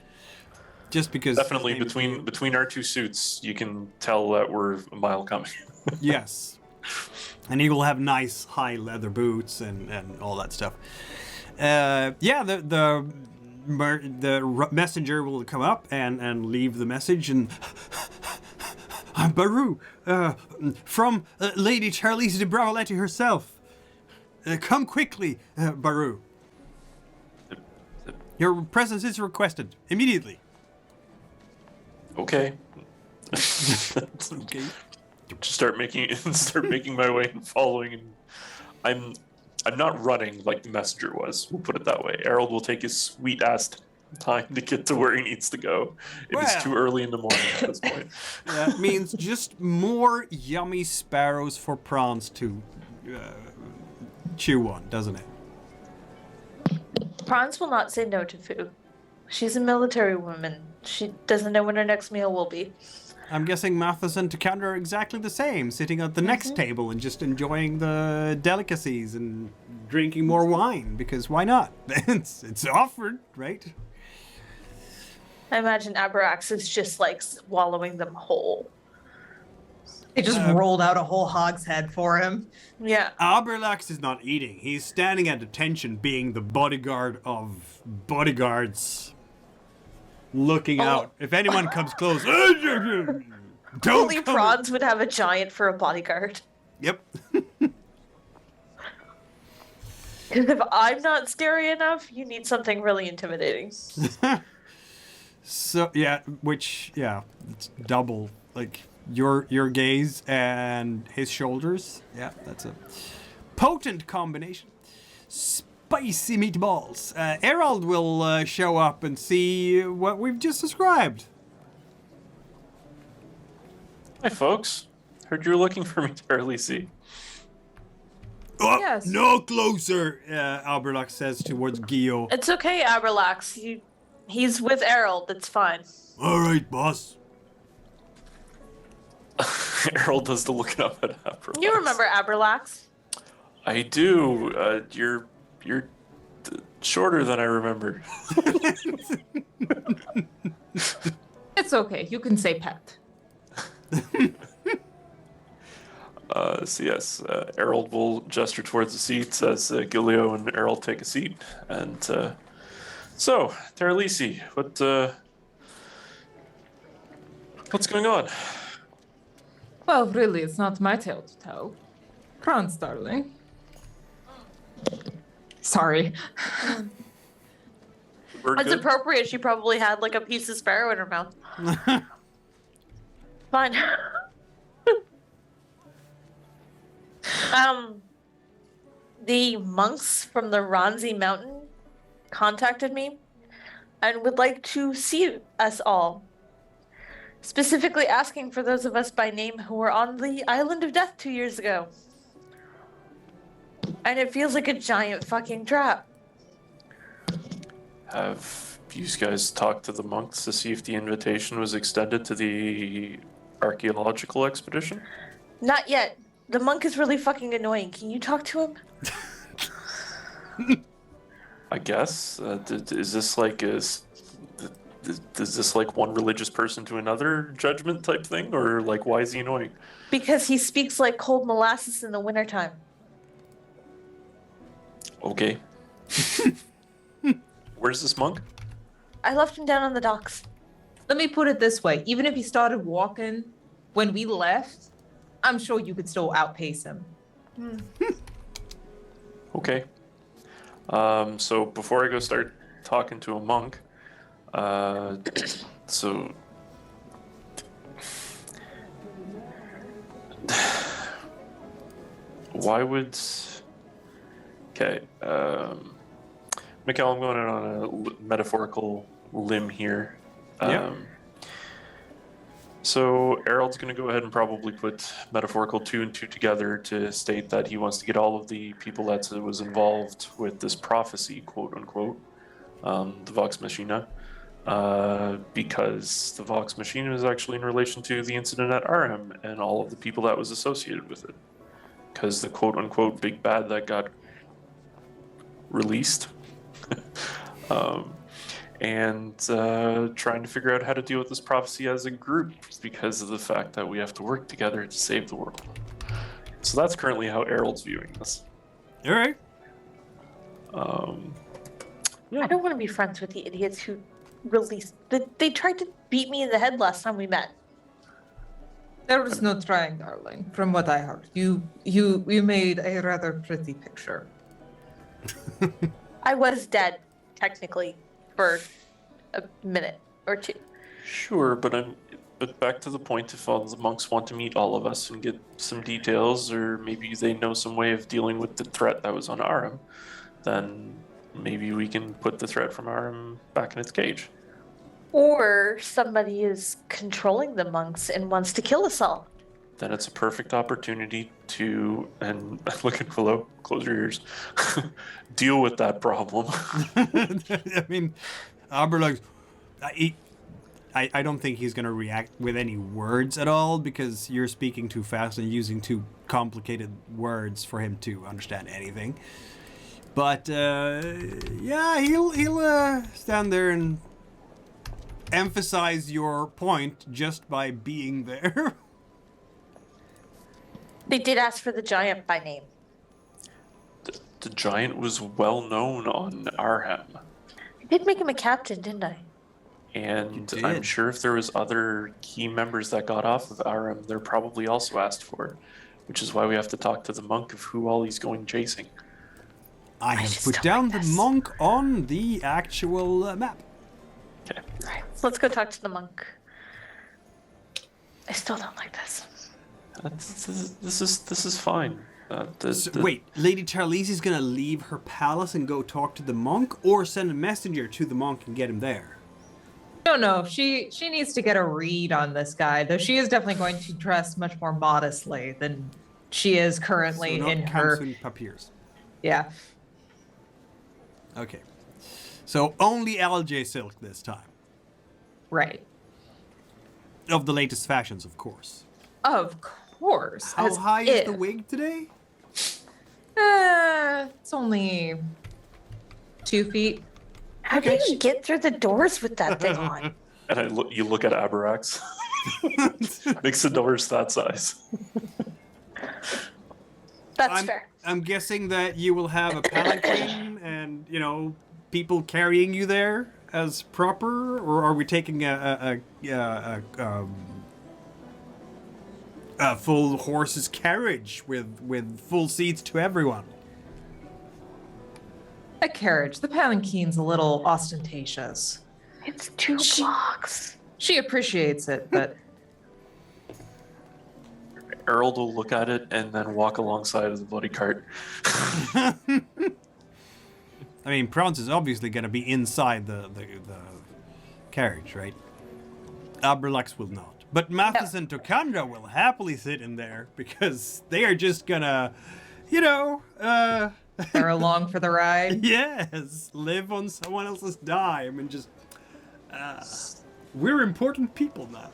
Just because Definitely they would be- between our 2 suits, you can tell that we're a mile coming. Yes. And he will have nice high leather boots and all that stuff. The messenger will come up and leave the message, and I'm Barú, from Lady Taralese da Bravaleti herself. Come quickly, Barú. Your presence is requested immediately. Okay. Okay. Just start making my way and following, and I'm not running like the messenger was. We'll put it that way. Erald will take his sweet ass time to get to where he needs to go. It's Well. too early in the morning at this point. That means just more yummy sparrows for Praanz to chew on, doesn't it? Praanz will not say no to food. She's a military woman. She doesn't know when her next meal will be. I'm guessing Mathis and Takander are exactly the same, sitting at the next table and just enjoying the delicacies and drinking more wine, because why not? It's offered, right? I imagine Abrax is just like swallowing them whole. They just rolled out a whole hogshead for him. Yeah. Aberlax is not eating. He's standing at attention, being the bodyguard of bodyguards. Looking out. If anyone comes close, don't Only come. Praanz would have a giant for a bodyguard. Yep. Because if I'm not scary enough, you need something really intimidating. So it's double. Like your gaze and his shoulders. Yeah, that's a potent combination. Spicy meatballs. Erald will show up and see what we've just described. Hi, folks. Heard you were looking for me, Taralese. Oh, Yes. no closer, Alberlax says towards Gio. It's okay, Aberlax. He's with Erald. It's fine. All right, boss. Errol does the looking up at Empress. You remember Aberlax? I do. You're shorter than I remember. It's okay. You can say pet. So yes, Errol will gesture towards the seats as Gilio and Errol take a seat. And so, Taralese, what's going on? Well, really, it's not my tale to tell. Praanz, darling. Sorry. We're It's good? appropriate. She probably had like a piece of sparrow in her mouth. Fine. The monks from the Ranzi mountain contacted me and would like to see us all. Specifically asking for those of us by name who were on the Island of Death 2 years ago. And it feels like a giant fucking trap. Have you guys talked to the monks to see if the invitation was extended to the archaeological expedition? Not yet. The monk is really fucking annoying. Can you talk to him? I guess. Is this like is this like one religious person to another judgment type thing, or like why is he annoying? Because he speaks like cold molasses in the wintertime. Okay. Where's this monk? I left him down on the docks. Let me put it this way. Even if he started walking when we left, I'm sure you could still outpace him. Okay. So before I go start talking to a monk, so why would? Okay, Mikhail, I'm going out on a metaphorical limb here. Yeah. So Erald's going to go ahead and probably put metaphorical 2 and 2 together to state that he wants to get all of the people that was involved with this prophecy, quote unquote, the Vox Machina, because the Vox Machina is actually in relation to the incident at RM and all of the people that was associated with it. Because the quote unquote big bad that got released. And trying to figure out how to deal with this prophecy as a group because of the fact that we have to work together to save the world. So that's currently how Erald's viewing this. All right. I don't want to be friends with the idiots who released. They tried to beat me in the head last time we met. There was no trying, darling. From what I heard, you made a rather pretty picture. I was dead, technically, for a minute or two. Sure, but back to the point, if all the monks want to meet all of us and get some details, or maybe they know some way of dealing with the threat that was on Aram, then maybe we can put the threat from Aram back in its cage. Or somebody is controlling the monks and wants to kill us all. Then it's a perfect opportunity to, and looking below, close your ears, deal with that problem. I mean, Aberlax, I don't think he's going to react with any words at all because you're speaking too fast and using too complicated words for him to understand anything. But yeah, he'll stand there and emphasize your point just by being there. They did ask for the giant by name. The giant was well known on Arhem. I did make him a captain, didn't I? And You I'm did. sure if there was other key members that got off of Arhem, they're probably also asked for, which is why we have to talk to the monk of who all he's going chasing. I have just put don't down like the this. monk on the actual map. Okay. Right. So let's go talk to the monk. I still don't like this. This is fine. Wait, Lady Taralese is gonna leave her palace and go talk to the monk, or send a messenger to the monk and get him there? No, she needs to get a read on this guy, though she is definitely going to dress much more modestly than she is currently So not in her. Kamsun Papiers. Yeah. Okay. So only LJ silk this time. Right. Of the latest fashions, of course. Of course. How as high is the if. wig today? It's only 2 feet. How do you get through the doors with that thing on? And you look at Aberax. Makes the doors that size. That's fair. I'm guessing that you will have a palanquin and, people carrying you there as proper, or are we taking a full horse's carriage with full seats to everyone? A carriage. The palanquin's a little ostentatious. It's 2 blocks. She appreciates it, but Erald will look at it and then walk alongside of the bloody cart. I mean, Praanz is obviously going to be inside the carriage, right? Abrelax will not. But Mathis and Tokandra will happily sit in there because they are just gonna, they're along for the ride. yes, live on someone else's dime and just, we're important people now.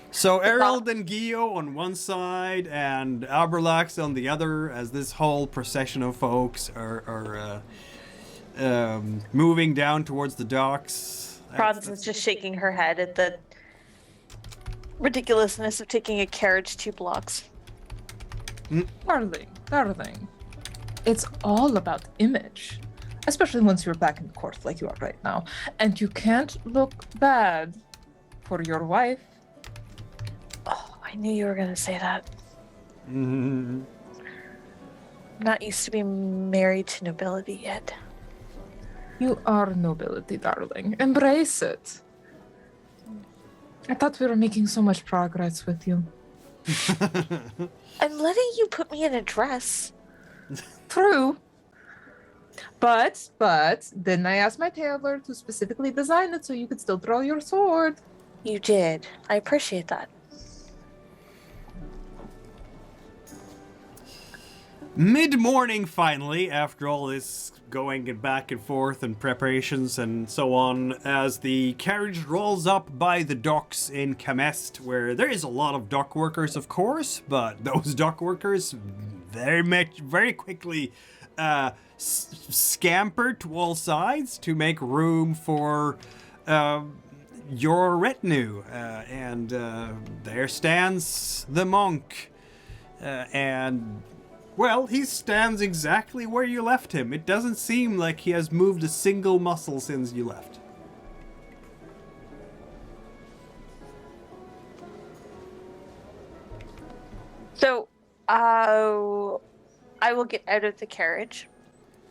So Erald and Gio on one side and Abrelax on the other, as this whole procession of folks are moving down towards the docks. Praanz is just shaking her head at the ridiculousness of taking a carriage 2 blocks. Darling. It's all about image. Especially once you're back in the court like you are right now. And you can't look bad for your wife. Oh, I knew you were going to say that. I'm not used to being married to nobility yet. You are nobility, darling. Embrace it. I thought we were making so much progress with you. I'm letting you put me in a dress. True. But didn't I ask my tailor to specifically design it so you could still draw your sword? You did. I appreciate that. Mid-morning, finally, after all this going back and forth and preparations and so on, as the carriage rolls up by the docks in Kamest, where there is a lot of dock workers, of course, but those dock workers very quickly scamper to all sides to make room for your retinue. And there stands the monk. Well, he stands exactly where you left him. It doesn't seem like he has moved a single muscle since you left. So, I will get out of the carriage,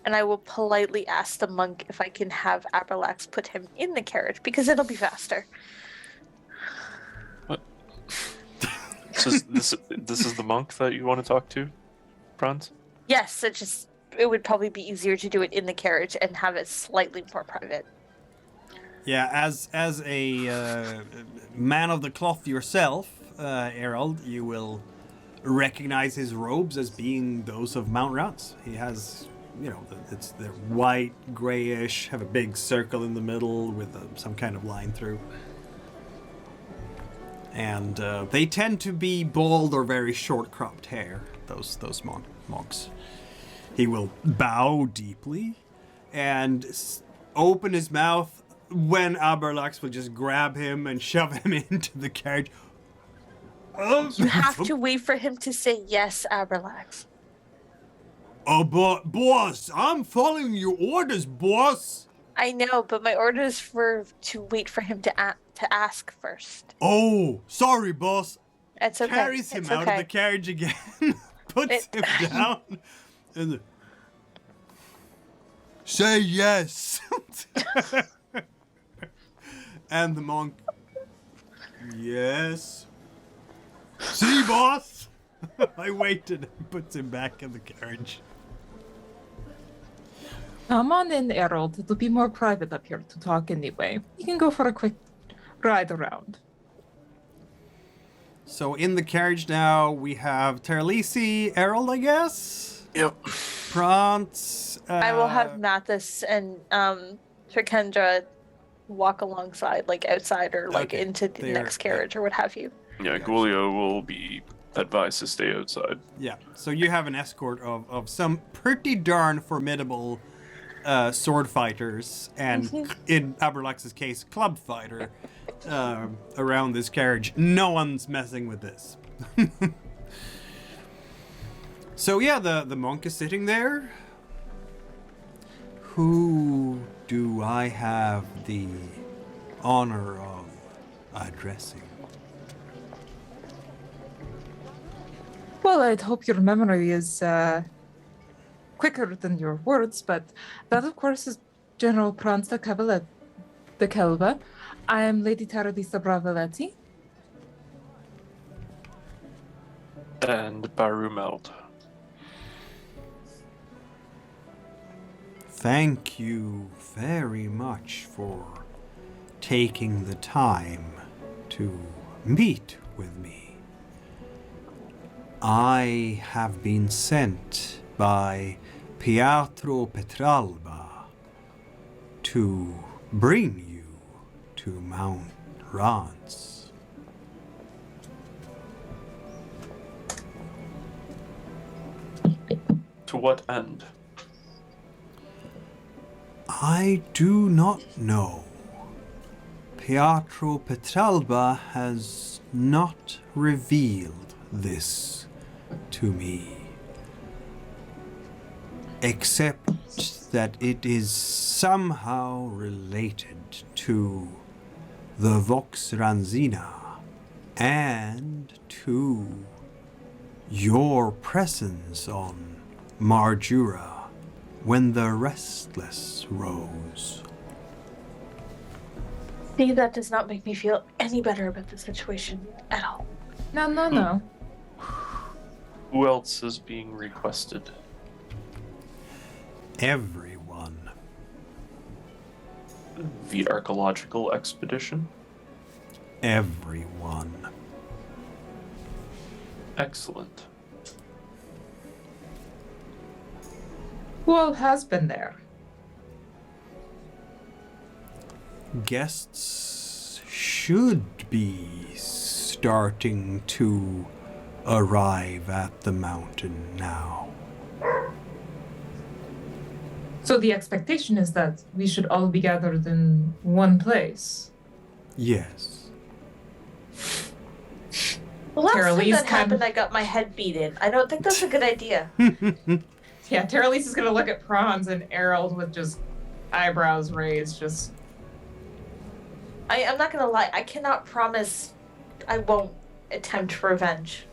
and I will politely ask the monk if I can have Abrelax put him in the carriage, because it'll be faster. What? This is the monk that you want to talk to, Praanz? Yes, it would probably be easier to do it in the carriage and have it slightly more private. Yeah, as a man of the cloth yourself, Erald, you will recognize his robes as being those of Mount Ranz. He has they're white, grayish, have a big circle in the middle with some kind of line through. And they tend to be bald or very short cropped hair, those monks. He will bow deeply and open his mouth when Aberlax will just grab him and shove him into the carriage. You have to wait for him to say yes, Aberlax. Oh, but boss, I'm following your orders, boss. I know, but my order is to wait for him to ask first. Oh, sorry, boss. It's okay. Carries him out of the carriage again, puts him down, and say yes. And the monk, yes. See, boss? I waited and puts him back in the carriage. Come on in, Erald. It'll be more private up here to talk anyway. You can go for a quick ride around. So in the carriage now, we have Taralese, Erald, I guess? Yep. Praanz. I will have Mathis and Trakendra walk alongside, like outside or like into the next carriage or what have you. Yeah, Gulio will be advised to stay outside. Yeah, so you have an escort of some pretty darn formidable sword fighters, and in Aberlax's case, club fighter, around this carriage. No one's messing with this. So yeah, the monk is sitting there. Who do I have the honor of addressing? Well, I'd hope your memory is quicker than your words, but that, of course, is General Praanz da Kaelve. I am Lady Taralese da Bravaleti. And Barú Mereld. Thank you very much for taking the time to meet with me. I have been sent by Pietro Petralba to bring you to Mount Ranz. To what end? I do not know. Pietro Petralba has not revealed this to me, except that it is somehow related to the Vox Ranzina and to your presence on Marjura when the Restless rose. See, that does not make me feel any better about the situation at all. No. Who else is being requested? Everyone. The archaeological expedition? Everyone. Excellent. Who all has been there? Guests should be starting to arrive at the mountain now. So the expectation is that we should all be gathered in one place. Yes. The last time Taralese that happened, I got my head beat in. I don't think that's a good idea. Yeah, Taralese is gonna look at Praanz and Erald with just eyebrows raised, just... I'm not gonna lie, I cannot promise I won't attempt revenge.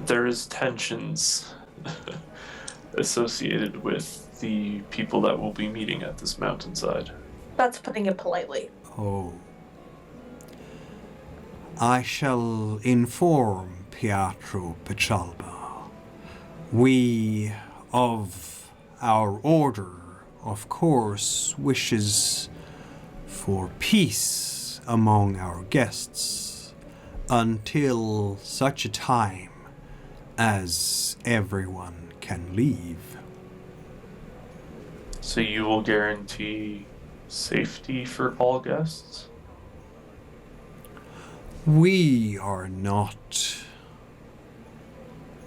There is tensions associated with the people that will be meeting at this mountainside. That's putting it politely. Oh. I shall inform Pietro Petralba. We of our order, of course, wishes for peace among our guests until such a time as everyone can leave. So you will guarantee safety for all guests? We are not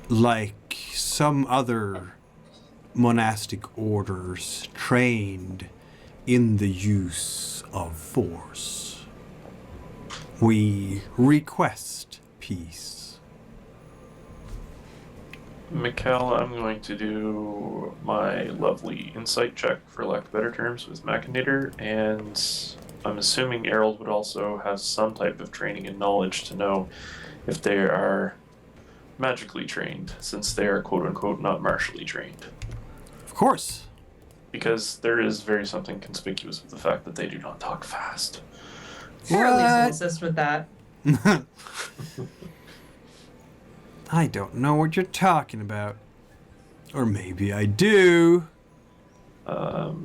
like some other monastic orders trained in the use of force. We request peace. Mikhail, I'm going to do my lovely insight check, for lack of better terms, with Machinator, and I'm assuming Erald would also have some type of training and knowledge to know if they are magically trained, since they are quote-unquote not martially trained. Of course. Because there is very something conspicuous with the fact that they do not talk fast. Erald will assist with that. I don't know what you're talking about. Or maybe I do.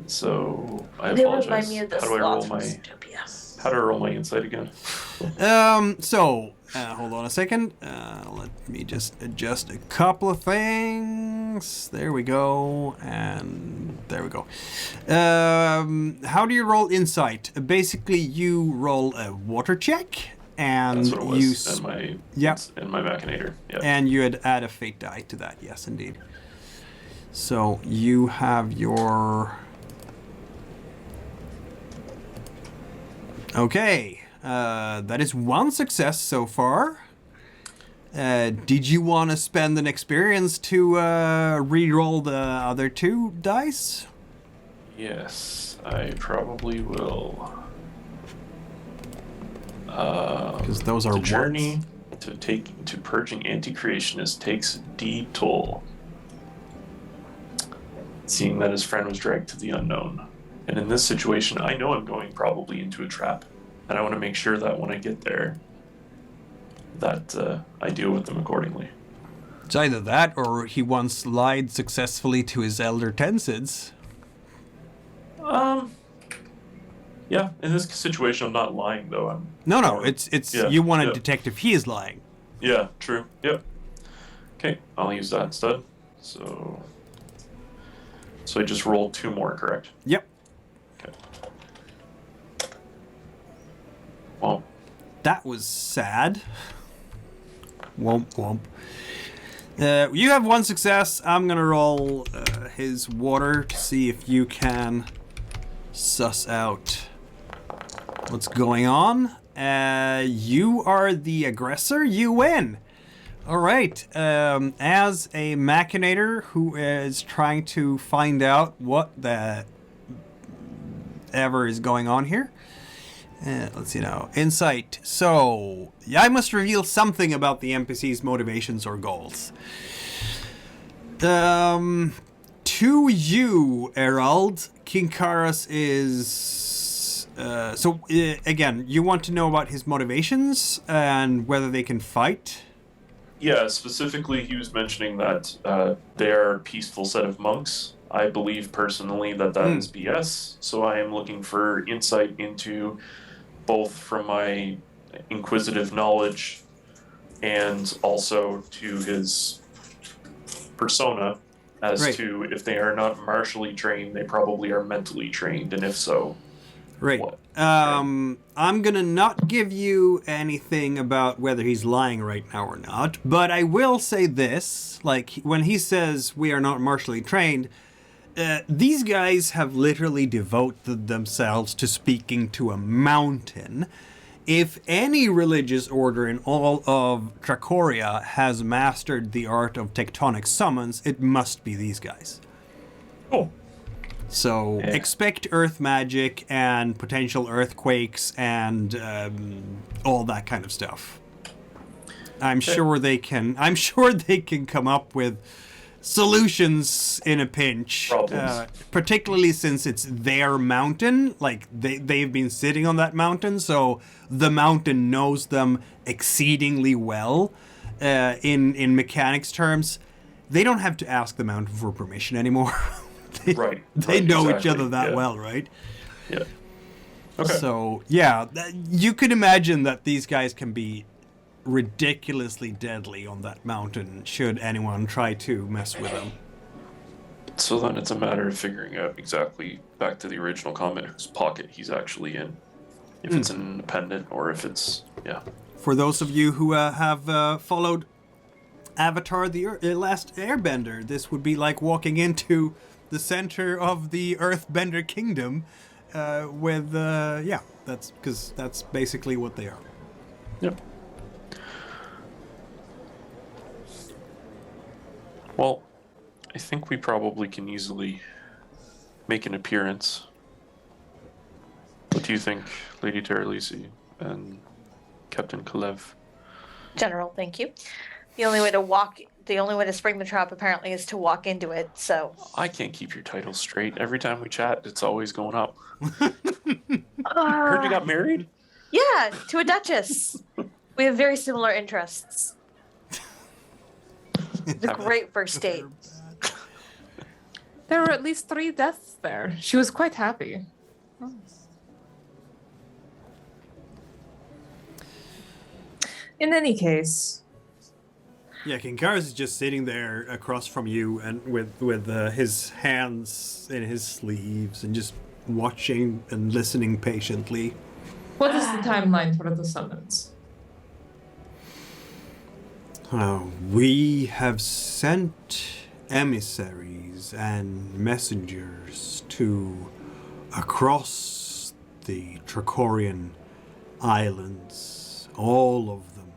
So I They apologize. remind me of the How do I roll sloth from my Zootopia. How do I roll my insight again? Hold on a second. Let me just adjust a couple of things. There we go. And there we go. How do you roll insight? Basically, you roll a water check. And That's what it was you in my Machinator. Yeah. and you'd add a fate die to that. Yes, indeed. So you have your... Okay. That is one success so far. Did you want to spend an experience to re-roll the other two dice? Yes, I probably will. Because those are the journey ones. to purging anti-creationist takes D toll. Seeing that his friend was dragged to the unknown. And in this situation, I know I'm going probably into a trap. And I want to make sure that when I get there, that I deal with them accordingly. It's either that or he once lied successfully to his elder Tensids. Yeah, in this situation, I'm not lying, though. No, it's you want to yeah. detect if he is lying. Yeah, true. Yep. Okay, I'll use that instead. So I just rolled 2 more, correct? Yep. Okay. Well, That was sad. Womp womp. You have one success. I'm gonna roll his water to see if you can suss out what's going on. You are the aggressor. You win. All right. As a machinator who is trying to find out what the ever is going on here. Let's see now. Insight. So, I must reveal something about the NPC's motivations or goals. To you, Erald, Kinkaras is... again, you want to know about his motivations and whether they can fight? yeah, specifically, he was mentioning that they are a peaceful set of monks. I believe personally that is BS, so I am looking for insight into both from my inquisitive knowledge and also to his persona as Right. to if they are not martially trained, they probably are mentally trained, and if so, Right. what? I'm gonna not give you anything about whether he's lying right now or not, but I will say this, like, when he says we are not martially trained, these guys have literally devoted themselves to speaking to a mountain. If any religious order in all of Trakoria has mastered the art of tectonic summons, it must be these guys. Oh. So Yeah. expect earth magic and potential earthquakes and all that kind of stuff. I'm sure they can come up with solutions in a pinch. Problems. Particularly since it's their mountain. Like they've been sitting on that mountain, so the mountain knows them exceedingly well. In mechanics terms, they don't have to ask the mountain for permission anymore. Right. They right, know each exactly, other that yeah. well, right? Yeah. Okay. So, yeah, you could imagine that these guys can be ridiculously deadly on that mountain should anyone try to mess with them. So then it's a matter of figuring out exactly, back to the original comment, whose pocket he's actually in. If it's an independent or if it's, yeah. For those of you who have followed Avatar the Last Airbender, this would be like walking into the center of the Earthbender Kingdom with, that's basically what they are. Yep. Well, I think we probably can easily make an appearance. What do you think, Lady Taralese and Captain Kaelve? General, thank you. The only way to spring the trap apparently is to walk into it, so. I can't keep your title straight. Every time we chat, it's always going up. Heard you got married? Yeah, to a duchess. We have very similar interests. It's a great first date. There were at least 3 deaths there. She was quite happy. In any case. Yeah, Kinkaris is just sitting there across from you and with his hands in his sleeves and just watching and listening patiently. What is the timeline for the summons? We have sent emissaries and messengers across the Trakorian Islands, all of them,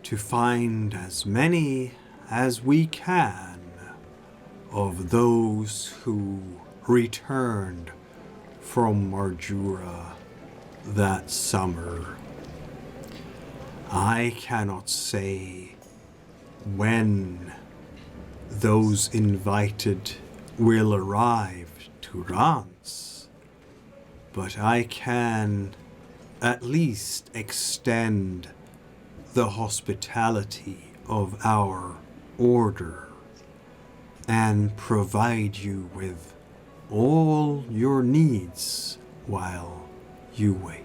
to find as many as we can of those who returned from Marjura that summer. I cannot say when those invited will arrive to Ranz, but I can at least extend the hospitality of our order and provide you with all your needs while you wait.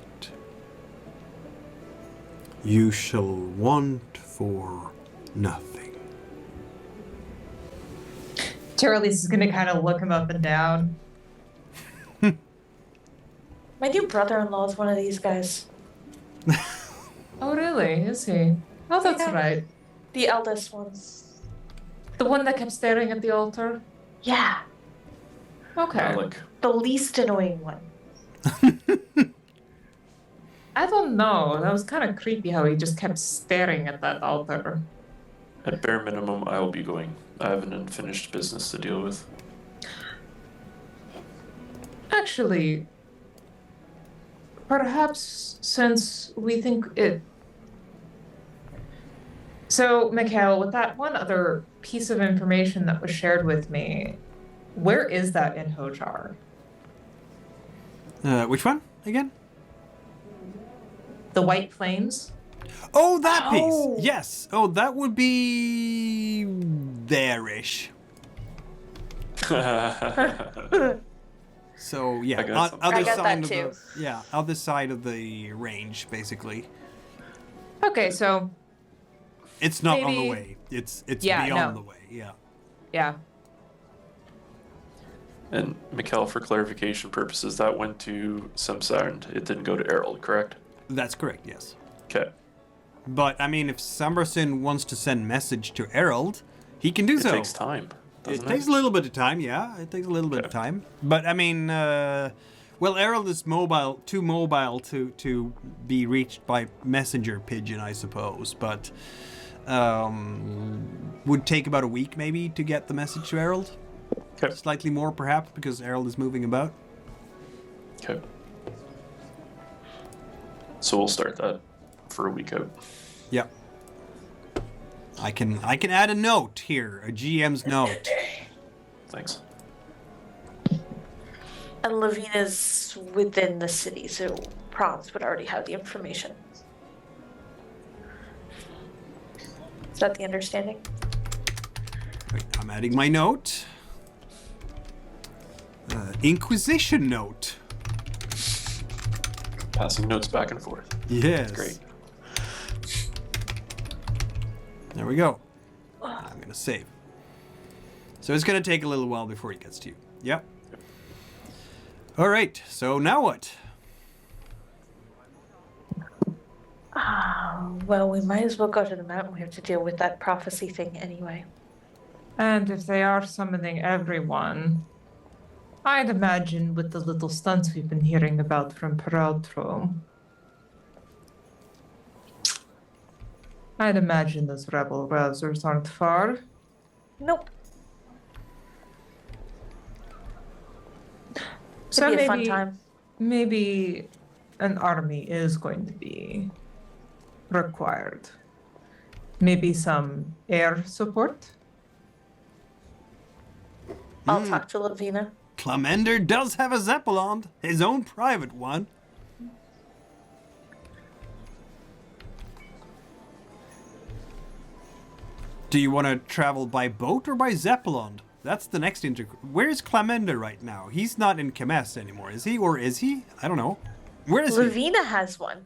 You shall want for nothing. Taralese is going to kind of look him up and down. My new brother-in-law is one of these guys. Oh, really? Is he? Oh, that's Yeah. right. The eldest one. The one that kept staring at the altar? Yeah, Okay. Alec. the least annoying one. I don't know. That was kind of creepy how he just kept staring at that altar. At bare minimum, I'll be going. I have an unfinished business to deal with. Actually, perhaps since we think it... So, Mikhail, with that one other piece of information that was shared with me, where is that in Hojar? Which one again? The White Flames? Oh, that Oh. piece. Yes. Oh, that would be there-ish. So yeah, I got some. other I got side that of too. other side of the range, basically. Okay, so, It's not on the Maybe- way. It's Yeah, beyond no. the way. Yeah. yeah. And Mikkel, for clarification purposes, that went to Samsarnd. It didn't go to Erald, correct? That's correct. Yes. Okay. But I mean, if Samberson wants to send message to Erald, he can do It so. takes time, It doesn't takes a little bit of time, yeah. It takes a little bit of Okay. time. But I mean, well, Erald is too mobile to be reached by messenger pigeon, I suppose. But would take about a week maybe to get the message to Erald. Okay. Slightly more, perhaps, because Erald is moving about. Okay. So we'll start that for a week out. Yeah. I can add a note here, a GM's note. Thanks. And Lavina's within the city, so Praanz would already have the information. Is that the understanding? Wait, I'm adding my note. Inquisition note. Passing notes back and forth. Yes. Great. There we go. I'm going to save. So it's going to take a little while before he gets to you. Yep. All right. So now what? Well, we might as well go to the mountain. We have to deal with that prophecy thing anyway. And if they are summoning everyone, I'd imagine with the little stunts we've been hearing about from Mereld, I'd imagine those rebel rousers aren't far. Nope. So It'd be a fun time. maybe an army is going to be required. Maybe some air support. I'll talk to Lavina. Clemender does have a Zeppelin, his own private one. Do you want to travel by boat or by Zeppelin? That's the next Where's Clemender right now? He's not in Kemest anymore, is he? Or is he? I don't know. Where is he? Lavina has one.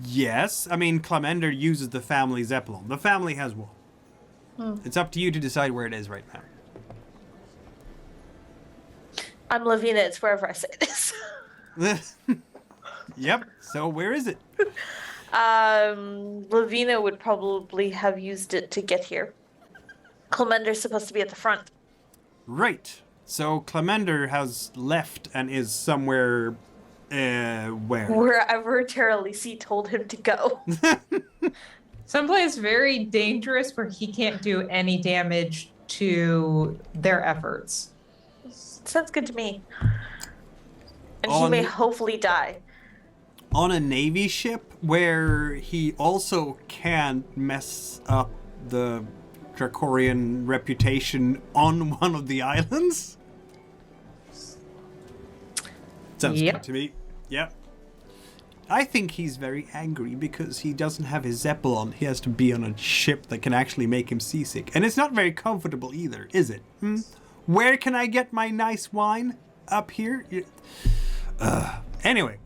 Yes. I mean, Clemender uses the family Zeppelin. The family has one. It's up to you to decide where it is right now. I'm Lavina. It's wherever I say this. Yep. So where is it? Lavina would probably have used it to get here. Clemender's supposed to be at the front. Right. So Clemender has left and is somewhere. Where? Wherever Taralese told him to go. Someplace very dangerous where he can't do any damage to their efforts. Sounds good to me. And he may hopefully die. On a Navy ship where he also can't mess up the Trakorian reputation on one of the islands? Sounds good to me. Yep. I think he's very angry because he doesn't have his Zeppelin. He has to be on a ship that can actually make him seasick. And it's not very comfortable either, is it? Where can I get my nice wine? Up here? Anyway.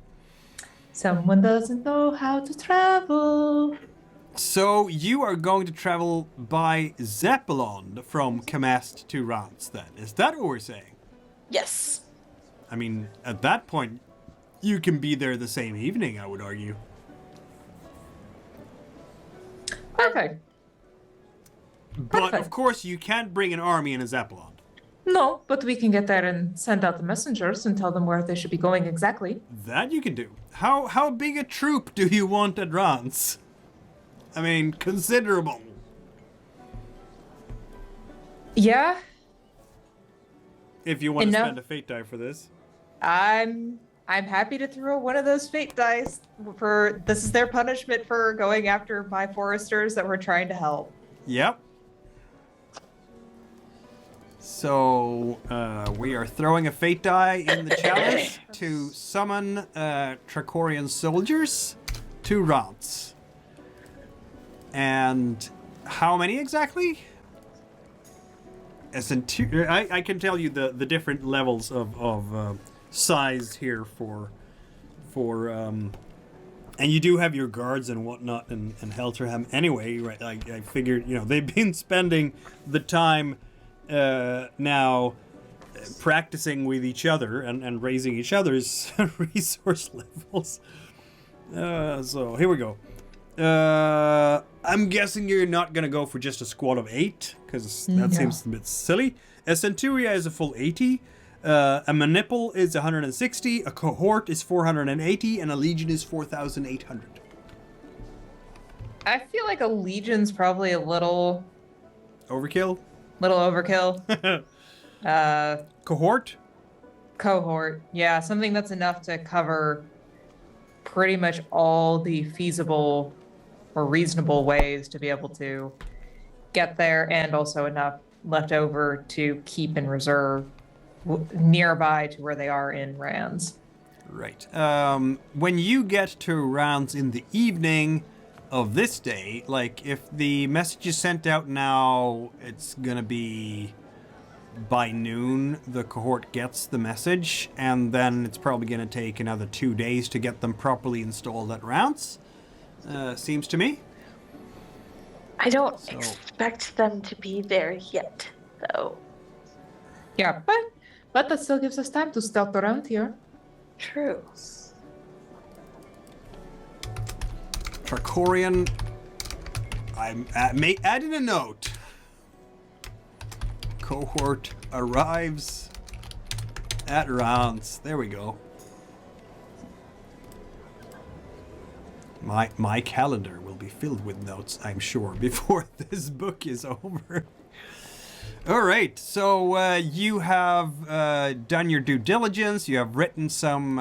Someone doesn't know how to travel. So you are going to travel by Zeppelin from Kemest to Ranz then. Is that what we're saying? Yes. I mean, at that point, you can be there the same evening, I would argue. Perfect. But of course, you can't bring an army in a Zeppelin. No, but we can get there and send out the messengers and tell them where they should be going exactly. That you can do. How big a troop do you want at Ranz? I mean, considerable. Yeah. If you want to spend a fate die for this. I'm happy to throw one of those fate dice for this is their punishment for going after my foresters that we're trying to help. Yep. So we are throwing a fate die in the chalice to summon Trakorian soldiers to Ranz. And how many exactly? I can tell you the different levels of size here for and you do have your guards and whatnot in Helterham anyway, right? I figured, they've been spending the time now practicing with each other and raising each other's resource levels. So here we go. I'm guessing you're not gonna go for just a squad of 8 because that seems a bit silly. A Centuria is a full 80. A Manipul is 160. A Cohort is 480, and a Legion is 4,800. I feel like a legion's probably a little Overkill. Overkill. Cohort. Yeah, something that's enough to cover pretty much all the feasible or reasonable ways to be able to get there, and also enough left over to keep in reserve nearby to where they are in Ranz. Right. When you get to Ranz in the evening of this day, like if the message is sent out now, it's gonna be by noon the cohort gets the message, and then it's probably gonna take another 2 days to get them properly installed at Ranz. Seems to me. I don't So- expect them to be there yet, though. Yeah, but that still gives us time to stealth around here. True. Trakorian. I'm adding a note. Cohort arrives at Ranz. There we go. My calendar will be filled with notes, I'm sure, before this book is over. All right, so you have done your due diligence. You have written some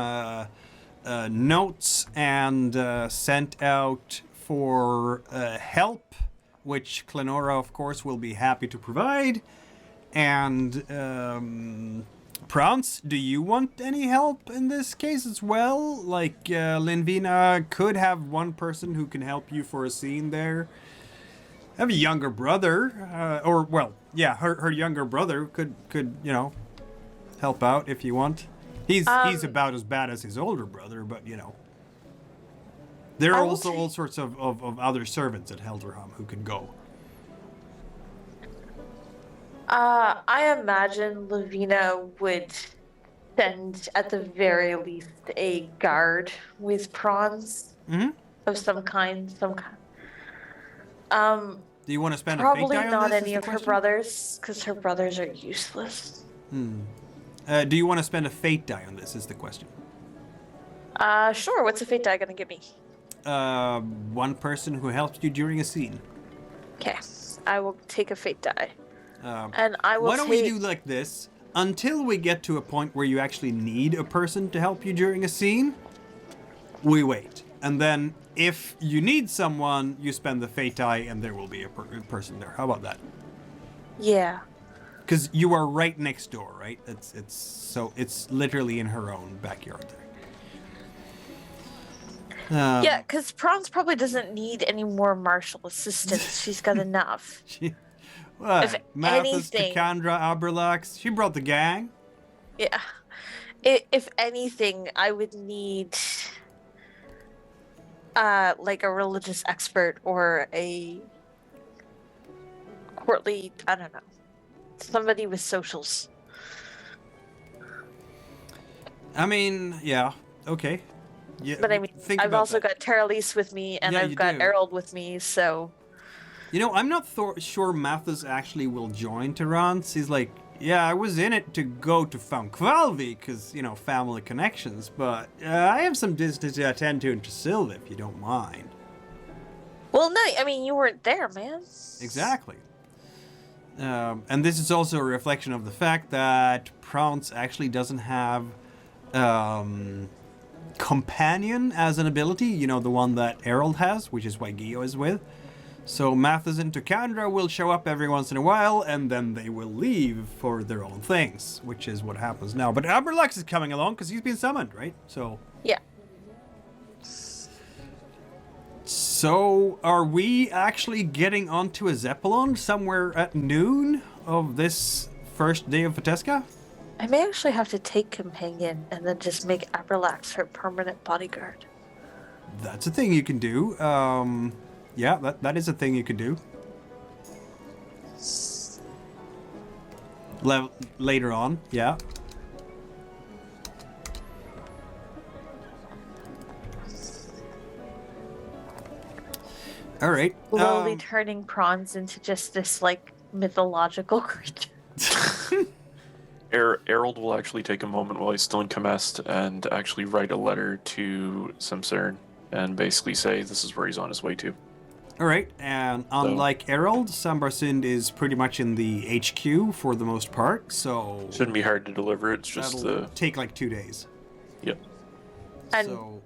notes and sent out for help, which Klenora, of course, will be happy to provide. And Praanz, do you want any help in this case as well? Like, Linvina could have one person who can help you for a scene there. I have a younger brother, her younger brother could help out if you want. He's about as bad as his older brother, but there are also all sorts of other servants at Helderham who can go. I imagine Lavina would send, at the very least, a guard with prawns of some kind. Do you want to spend a fate Probably die on not this? any is the of her question? brothers, because her brothers are useless. Do you want to spend a fate die on this? Is the question. Sure. What's a fate die gonna give me? One person who helps you during a scene. Okay, I will take a fate die, and I will. Why don't we do like this? Until we get to a point where you actually need a person to help you during a scene, we wait. And then if you need someone, you spend the fate die and there will be a person there. How about that? Yeah. Because you are right next door, right? It's literally in her own backyard there. Yeah, because Praanz probably doesn't need any more martial assistance. She's got enough. What? If Mathis, anything- Takandra, Aberlax. She brought the gang. Yeah. If anything, I would need like a religious expert or a courtly, I don't know, somebody with socials. I mean, yeah, okay. Yeah, But I mean, think I've about also that. got Taralese with me, and Yeah, I've you got do. Erald with me, so I'm not sure Mathis actually will join Ranz. He's like, yeah, I was in it to go to Fankvalvi because, family connections, but I have some business to attend to in Trasilva, if you don't mind. well, no, I mean, you weren't there, man. Exactly. And this is also a reflection of the fact that Praanz actually doesn't have companion as an ability, the one that Erald has, which is why Gio is with. So Mathis and Takandra will show up every once in a while, and then they will leave for their own things, which is what happens now. But Aberlax is coming along because he's been summoned, right? So. Yeah. So, are we actually getting onto a Zeppelin somewhere at noon of this first day of Vitesca? I may actually have to take Companion and then just make Aberlax her permanent bodyguard. That's a thing you can do. Yeah, that is a thing you could do. Later on, yeah. All right. Slowly turning Praanz into just this, like, mythological creature. Erald will actually take a moment while he's still in Kamest and actually write a letter to Samcern and basically say this is where he's on his way to. All right, and unlike Erald, Sambarsund is pretty much in the HQ for the most part, so Shouldn't be hard to deliver. It's just that'll take like 2 days. Yep. And- So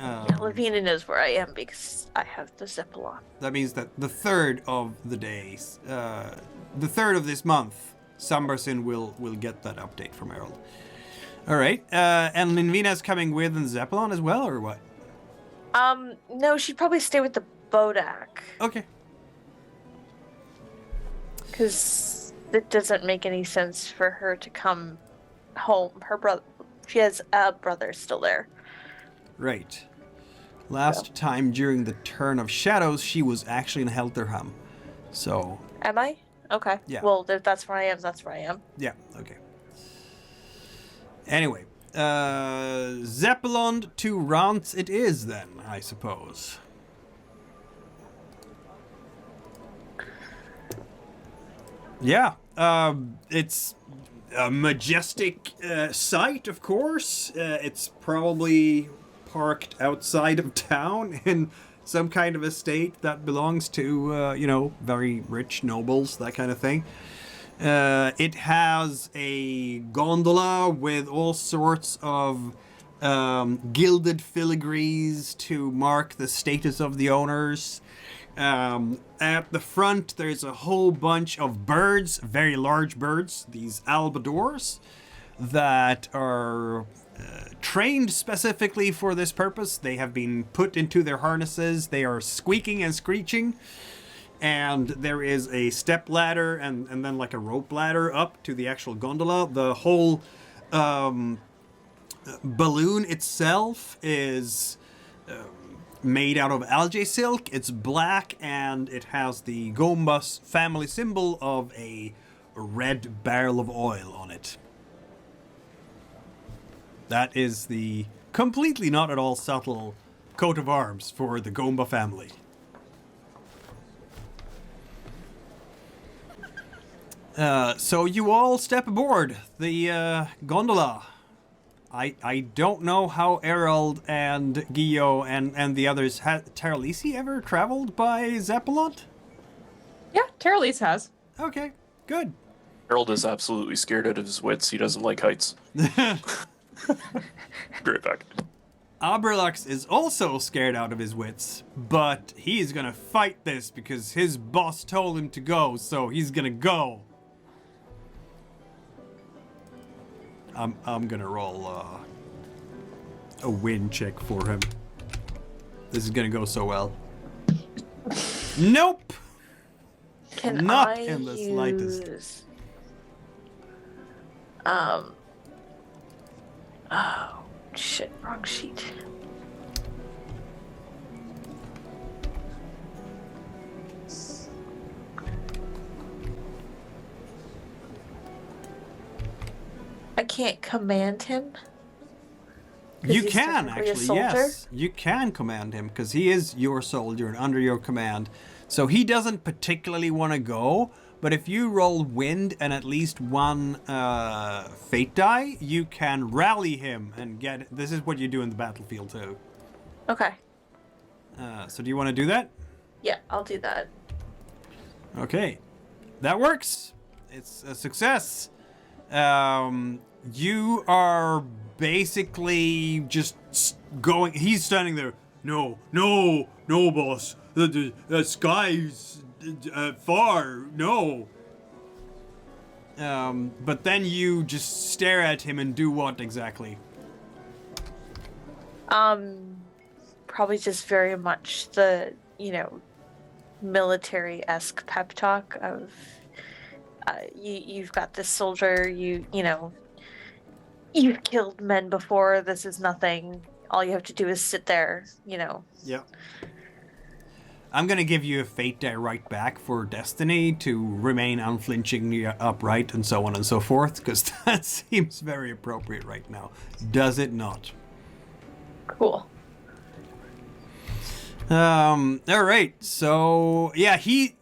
Yeah, Lavina knows where I am because I have the Zeppelin. that means that the third of the days, the third of this month, Sambarsund will get that update from Erald. All right, and Linvina's coming with in Zeppelin as well, or what? No, she'd probably stay with the Bodak. Okay. Because it doesn't make any sense for her to come home. Her brother, she has a brother still there. Right. Last time during the Turn of Shadows, she was actually in Helterham. So, Am I? Okay. Yeah. Well, if that's where I am, that's where I am. yeah, okay. Anyway, Zeppelin to Ranz it is then, I suppose. Yeah, it's a majestic sight, of course. It's probably parked outside of town in some kind of estate that belongs to, very rich nobles, that kind of thing. It has a gondola with all sorts of gilded filigrees to mark the status of the owners. At the front, there's a whole bunch of birds, very large birds, these albadors, that are trained specifically for this purpose. They have been put into their harnesses. They are squeaking and screeching. And there is a step ladder and then like a rope ladder up to the actual gondola. The whole balloon itself is made out of algae silk. It's black and it has the Gombas family symbol of a red barrel of oil on it. That is the completely not at all subtle coat of arms for the Gomba family. So you all step aboard the gondola. I don't know how Erald and Gio and the others had Taralese ever traveled by Zeppelin? Yeah, Taralese has. Okay, good. Erald is absolutely scared out of his wits. He doesn't like heights. Be right back. Abrelux is also scared out of his wits, but he's gonna fight this because his boss told him to go, so he's gonna go. I'm gonna roll a win check for him. This is gonna go so well. Nope! Can Not I in the use... slightest. Oh, shit, wrong sheet. I can't command him? 'Cause You he's can technically a actually, soldier? yes. You can command him because he is your soldier and under your command. So he doesn't particularly want to go, but if you roll wind and at least one fate die, you can rally him and get. This is what you do in the battlefield too. Okay. So do you want to do that? Yeah, I'll do that. Okay, that works. It's a success. You are basically just going. He's standing there. No, boss. The sky's far. No. But then you just stare at him and do what exactly? Probably just very much the, military-esque pep talk of, you've got this soldier, you've killed men before, this is nothing, all you have to do is sit there, Yeah. I'm gonna give you a fate die right back for destiny to remain unflinchingly upright and so on and so forth, because that seems very appropriate right now. Does it not? Cool. Alright, so yeah, he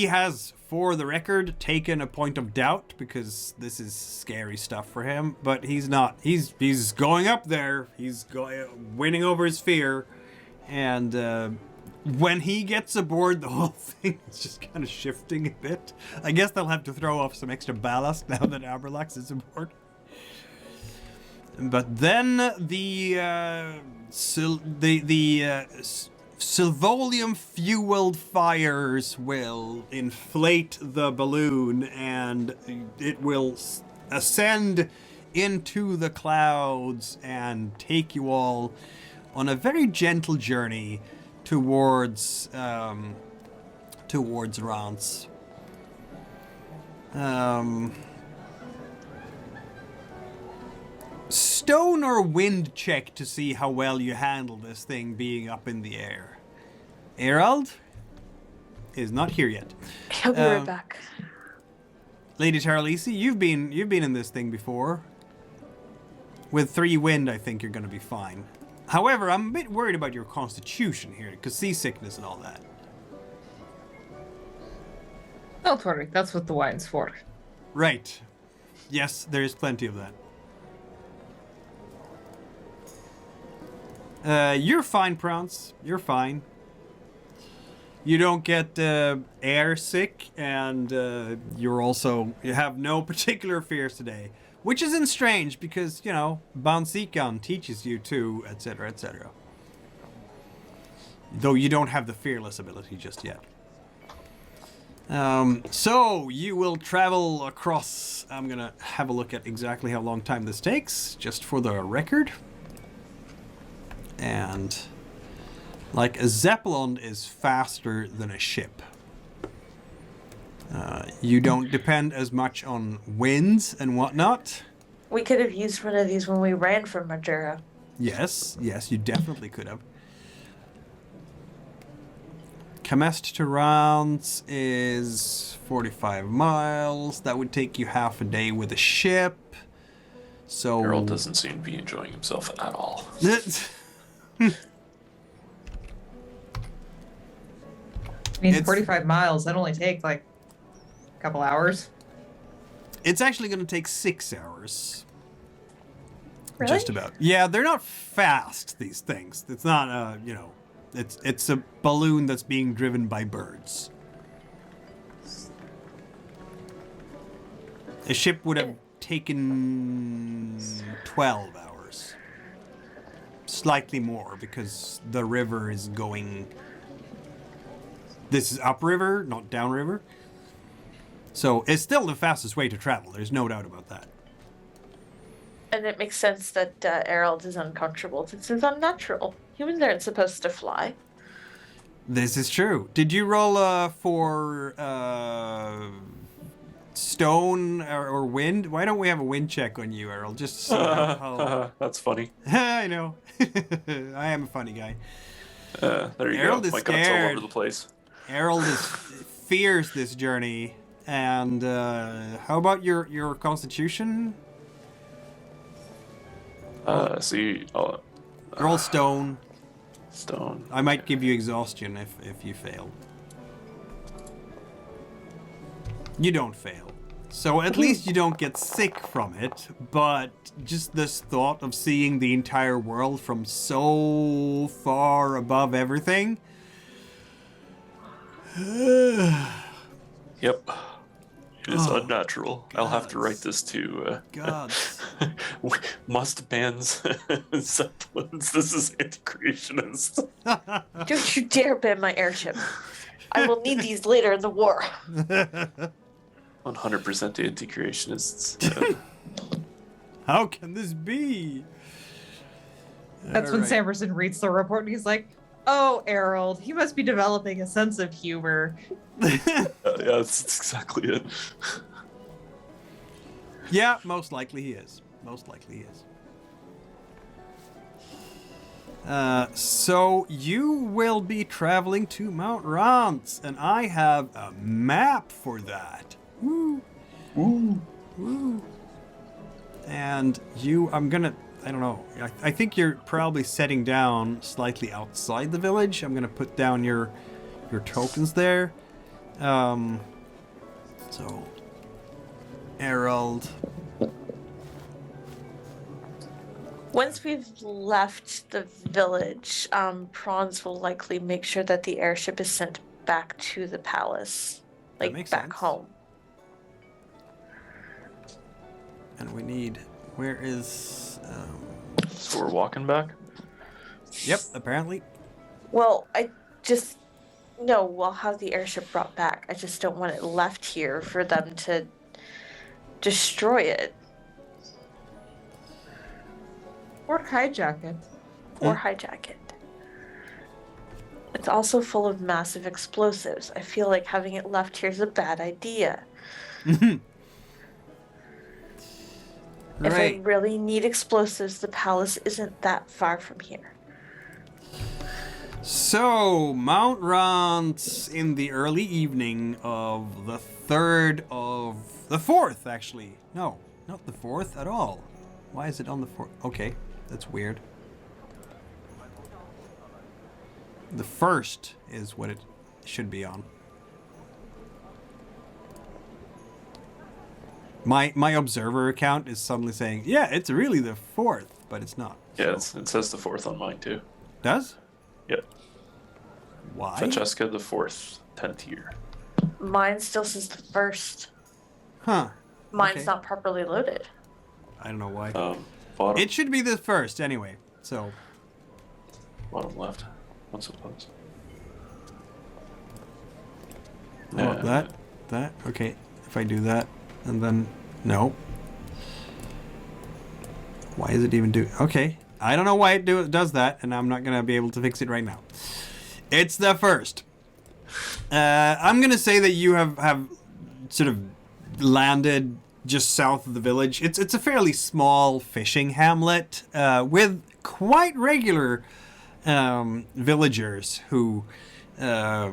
has, for the record, taken a point of doubt because this is scary stuff for him, but he's not. He's going up there. He's winning over his fear, and when he gets aboard, the whole thing is just kind of shifting a bit. I guess they'll have to throw off some extra ballast now that Aberlax is aboard. But then the Silvolium-fueled fires will inflate the balloon, and it will ascend into the clouds and take you all on a very gentle journey towards Ranz. stone or wind check to see how well you handle this thing being up in the air. Erald is not here yet. He'll be right back. Lady Taralese, you've been in this thing before. With 3 wind, I think you're going to be fine. However, I'm a bit worried about your constitution here, because seasickness and all that. Don't worry, that's what the wine's for. Right. Yes, there is plenty of that. You're fine, Praanz. You're fine. You don't get air sick, and you have no particular fears today. Which isn't strange, because, you know, Bansikan teaches you to, etc., etc. Though you don't have the fearless ability just yet. So, you will travel across... I'm gonna have a look at exactly how long time this takes, just for the record. And... like, a Zeppelin is faster than a ship. You don't depend as much on winds and whatnot. We could have used one of these when we ran from Majura. Yes, you definitely could have. Kamest to Ranz is 45 miles. That would take you half a day with a ship. So... Erald doesn't seem to be enjoying himself at all. I mean, It's- 45 miles, that'd only take like a couple hours. It's actually going to take 6 hours. Really? Just about. Yeah, they're not fast, these things. It's not, it's a balloon that's being driven by birds. A ship would have taken 12 hours. Slightly more, because the river is going... This is upriver, not downriver. So it's still the fastest way to travel. There's no doubt about that. And it makes sense that Erald is uncomfortable. This is unnatural. Humans aren't supposed to fly. This is true. Did you roll for stone or wind? Why don't we have a wind check on you, Erald? Just to see how... That's funny. I know. I am a funny guy. There you Erald go. is My guts all scared. over the place. Erald fears this journey. And how about your constitution? Roll stone. Stone. I might give you exhaustion if you fail. You don't fail. So at least you don't get sick from it, but just this thought of seeing the entire world from so far above everything. Yep. It is unnatural. God. I'll have to write this to God. must bans Zeppelins. This is anti-creationist. Don't you dare ban my airship. I will need these later in the war. 100% anti-creationists. How can this be? That's when Alright. Sanderson reads the report and he's like, "Oh, Erald, he must be developing a sense of humor." Yeah, that's exactly it. Yeah, most likely he is. Most likely he is. So you will be traveling to Mount Ranz, and I have a map for that. Woo. Ooh. Woo. And I don't know. I think you're probably setting down slightly outside the village. I'm gonna put down your tokens there. So Erald. Once we've left the village, Praanz will likely make sure that the airship is sent back to the palace. That Like, makes back sense. home. And we need... Where is... So we're walking back? Yep, apparently. Well, No, we'll have the airship brought back. I just don't want it left here for them to destroy it Or hijack it. or hijack it. It's also full of massive explosives. I feel like having it left here is a bad idea. If I Right. really need explosives, the palace isn't that far from here. So, Mount Ranz in the early evening of the 4th, actually. No, not the 4th at all. Why is it on the 4th? Okay, that's weird. The 1st is what it should be on. My observer account is suddenly saying, yeah, it's really the 4th, but it's not. Yeah, it says the 4th on mine too. Does? Yeah. Why? Francesca the 4th, 10th year. Mine still says the 1st. Huh. Mine's Okay. not properly loaded. I don't know why. Bottom, It should be the 1st anyway, so... bottom left. What's it suppose? Oh, that, okay. If I do that, and then, no. Why is it even do, okay. I don't know why it does that, and I'm not gonna be able to fix it right now. It's the 1st. I'm gonna say that you have sort of landed just south of the village. It's a fairly small fishing hamlet, with quite regular, villagers who, the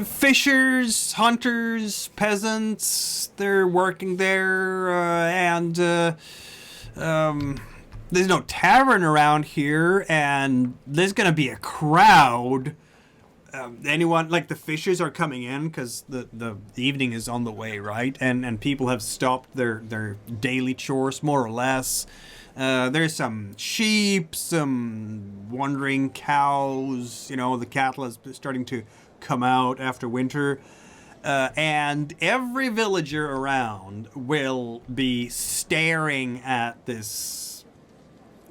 fishers, hunters, peasants, they're working there, and there's no tavern around here, and there's gonna be a crowd. Anyone, like the fishers are coming in because the evening is on the way, right? And people have stopped their daily chores, more or less. There's some sheep, some wandering cows, the cattle is starting to come out after winter. And every villager around will be staring at this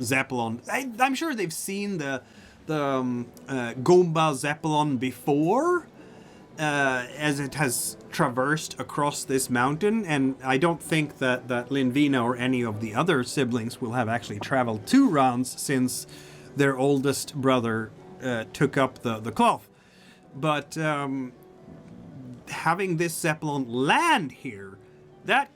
Zeppelin. I'm sure they've seen the Goba Zeppelin before, as it has traversed across this mountain, and I don't think that Linvina or any of the other siblings will have actually traveled to Ranz since their oldest brother took up the cloth. But having this Zeppelin land here, that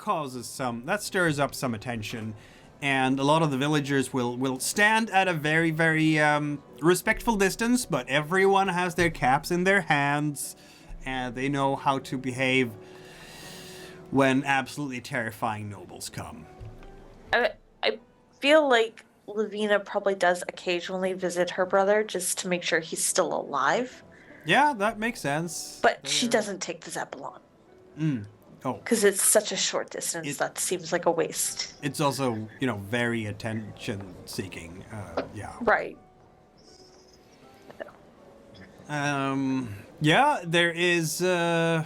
stirs up some attention, and a lot of the villagers will stand at a very, very respectful distance, but everyone has their caps in their hands, and they know how to behave when absolutely terrifying nobles come. I feel like Lavina probably does occasionally visit her brother just to make sure he's still alive, Yeah, that makes sense. but she doesn't take the Zeppelin. Oh, Because it's such a short distance, that seems like a waste. it's also, very attention-seeking. Yeah. Right. Yeah, there is, up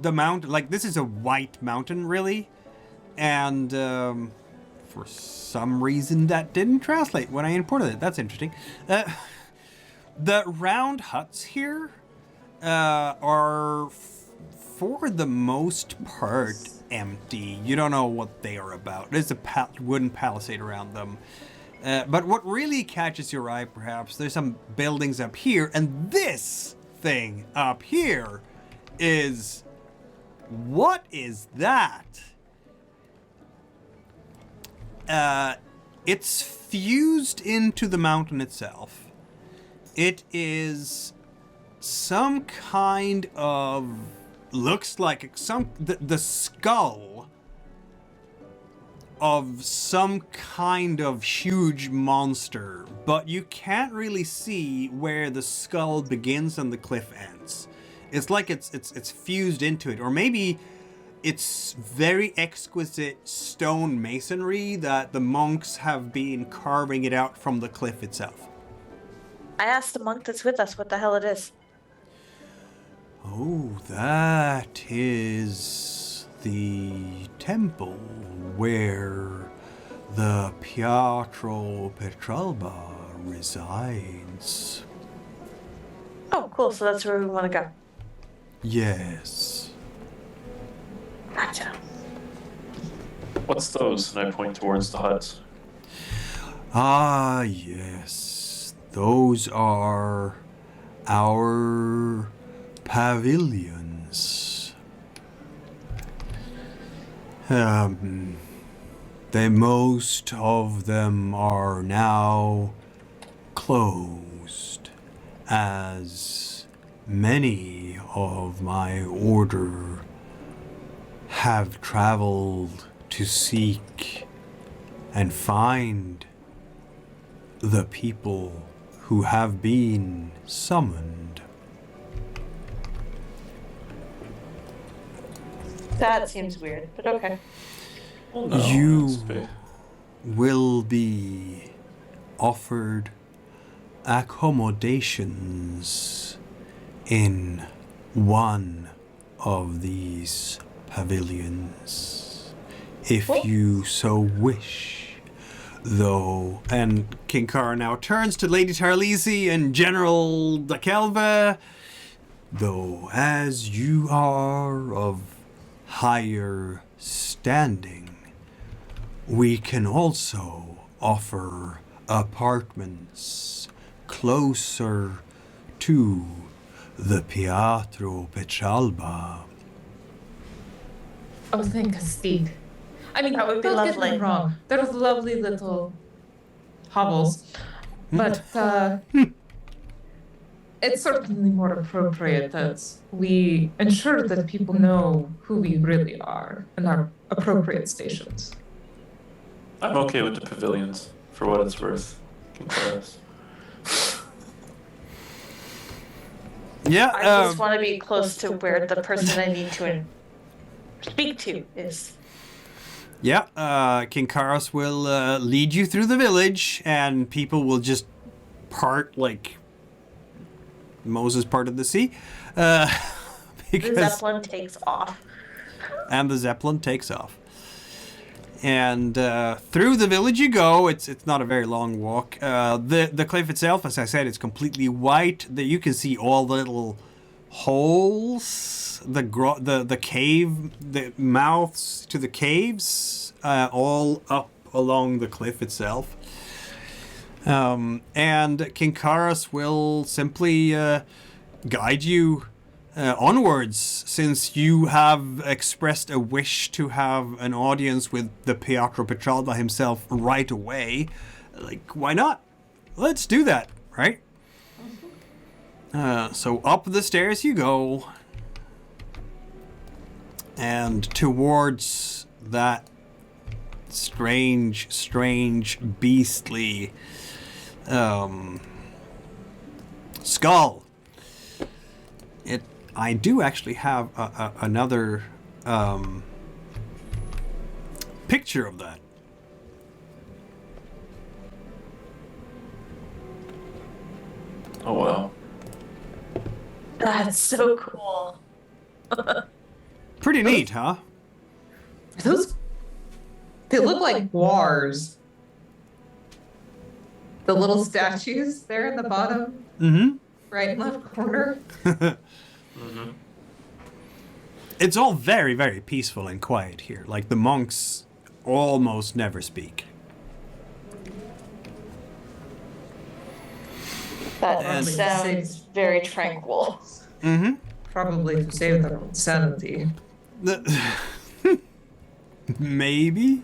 the mountain, like, this is a white mountain, really, and, for some reason that didn't translate when I imported it. That's interesting. The round huts here, are, for the most part, empty. You don't know what they are about. There's a wooden palisade around them. But what really catches your eye, perhaps, there's some buildings up here, and this thing up here is... What is that? It's fused into the mountain itself. It is some kind of... Looks like the skull of some kind of huge monster, but you can't really see where the skull begins and the cliff ends. It's like it's fused into it, or maybe it's very exquisite stone masonry that the monks have been carving it out from the cliff itself. I asked the monk that's with us what the hell it is. Oh, that is the temple where the Pietro Petralba resides. Oh, cool. So that's where we want to go. Yes. Gotcha. What's those? And I point towards the huts. Ah, yes. Those are our pavilions. Most of them are now closed, as many of my order have traveled to seek and find the people who have been summoned. That seems weird, but okay. Well, no, You it's big. will be offered accommodations in one of these pavilions, if you so wish. Though, and Kinkara now turns to Lady Taralese and General da Kaelve. Though, as you are of higher standing, we can also offer apartments closer to the Teatro Pechalba. Oh, thank Castile. I mean, That would be don't get me lovely. wrong. They're lovely little hovels, but it's certainly more appropriate that we ensure that people know who we really are and our appropriate stations. I'm okay with the pavilions, for what it's worth. Concurs. Yeah, I just want to be close to where the person I need to speak to is. yeah. King Karos will lead you through the village, and people will just part like Moses parted the sea. The Because Zeppelin takes off. and the Zeppelin takes off. And through the village you go. It's not a very long walk. The cliff itself, as I said, it's completely white. That you can see all the little holes, the cave, the mouths to the caves, all up along the cliff itself. And Kinkaros will simply guide you onwards, since you have expressed a wish to have an audience with the Pietro Petralba himself right away. Like, why not? Let's do that, right? So up the stairs you go, and towards that strange, beastly skull. I do actually have another picture of that. Oh, wow. That's so cool. Pretty neat, huh? Those, they look like wars. The little statues there in the bottom, Mm-hmm. right and left corner. Mm-hmm. It's all very, very peaceful and quiet here. Like, the monks almost never speak. That And- sounds very tranquil. Mm-hmm. Probably to save their own sanity. Maybe.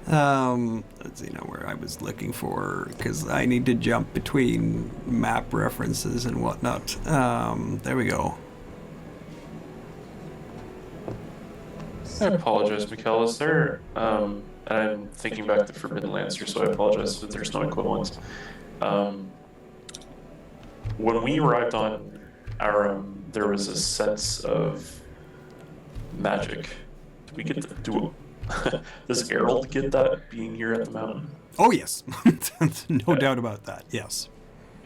Let's see now where I was looking for, because I need to jump between map references and whatnot. There we go. I apologize, Mikhail. Is there, and I'm thinking back to Forbidden Lands here, so I apologize if there's no equivalent. When we arrived on Aram, there was a sense of magic. Did we get to do does Erald get that being here at the mountain? Oh yes, no doubt about that. Yes,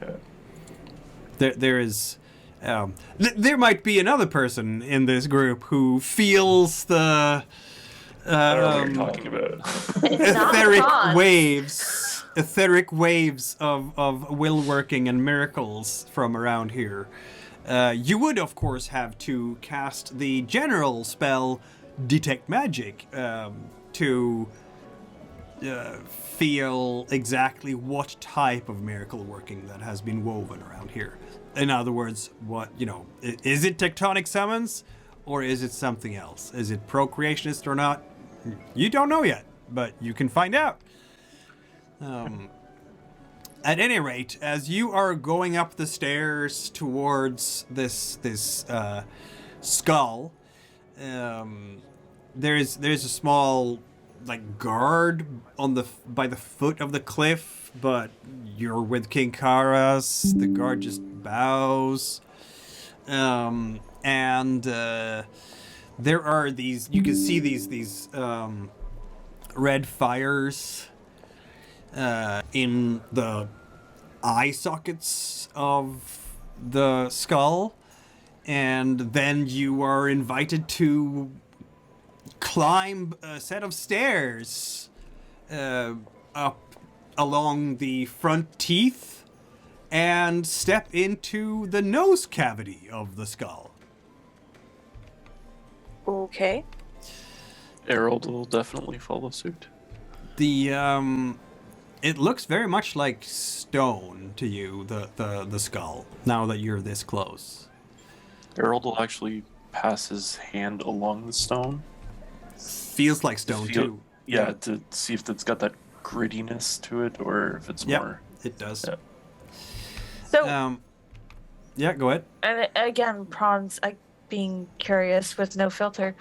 Okay. there is. There might be another person in this group who feels the I don't know what you're talking about. It's not etheric Praanz. waves of will working and miracles from around here. You would, of course, have to cast the general spell Detect Magic to feel exactly what type of miracle working that has been woven around here. In other words, what, is it tectonic summons? or is it something else? Is it procreationist or not? You don't know yet, but you can find out. At any rate, as you are going up the stairs towards this skull, there's a small guard by the foot of the cliff, but you're with King Karas. The guard just bows, and there are these. You can see these red fires in the eye sockets of the skull, and then you are invited to climb a set of stairs up along the front teeth and step into the nose cavity of the skull. Okay. Erald will definitely follow suit. It looks very much like stone to you, the skull, now that you're this close. Erald will actually pass his hand along the stone. Feels like stone too. Yeah, to see if it's got that grittiness to it, or if it's more. It does. Yeah. So, yeah, go ahead. and again, Praanz, being curious with no filter,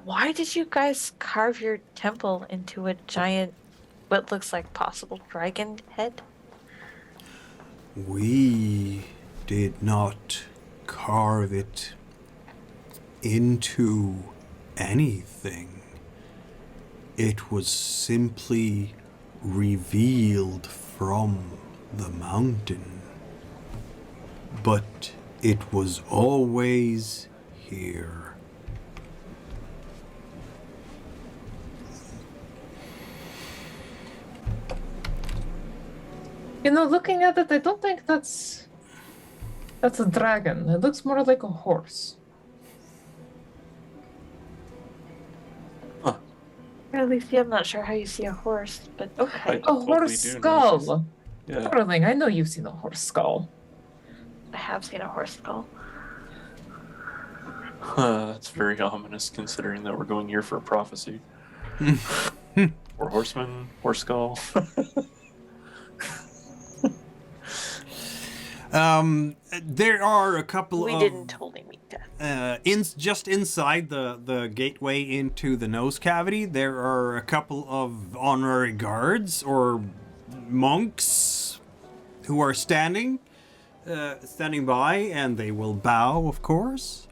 why did you guys carve your temple into a giant, what looks like possible dragon head? We did not carve it into anything. It was simply revealed from the mountain. But it was always here. Looking at it, I don't think that's a dragon. It looks more like a horse. At least, I'm not sure how you see a horse, but okay. A Totally horse do know skull. Yeah. Darling, I know you've seen a horse skull. I have seen a horse skull. That's very ominous, considering that we're going here for a prophecy. Or horseman, horse skull. There are a couple We of... didn't totally meet that. Just inside the gateway into the nose cavity, there are a couple of honorary guards or monks who are standing by, and they will bow, of course.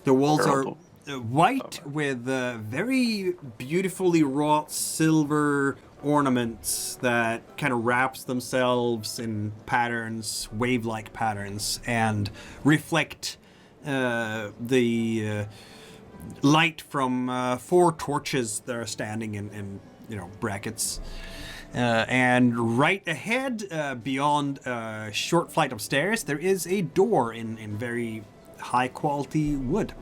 The walls are white with very beautifully wrought silver ornaments that kind of wraps themselves in patterns, wave-like patterns, and reflect the light from 4 torches that are standing in brackets. And right ahead, beyond a short flight of stairs, there is a door in very high-quality wood.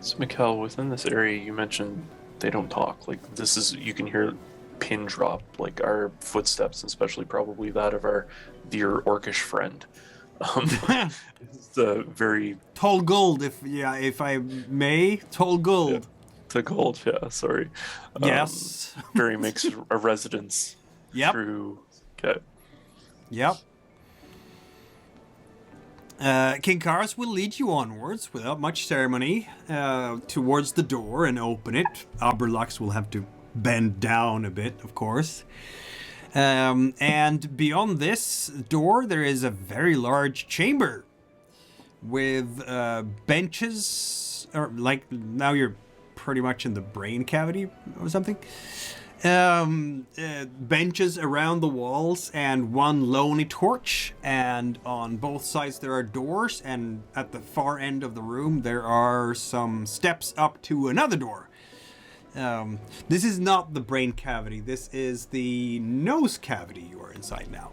So, Mikhail, within this area, you mentioned they don't talk. Like, this is, you can hear pin drop, like our footsteps, especially probably that of our dear orcish friend. It's a very... Tall gold, if I may. Tall gold. Yeah. The gold, yeah, sorry. Yes. Very makes a residence. Yep. Through... Okay. Yep. King Karas will lead you onwards without much ceremony towards the door and open it. Aberlux will have to bend down a bit, of course. And beyond this door, there is a very large chamber with benches, or like now you're pretty much in the brain cavity or something. Benches around the walls and one lonely torch, and on both sides there are doors, and at the far end of the room there are some steps up to another door. This is not the brain cavity, this is the nose cavity you are inside now.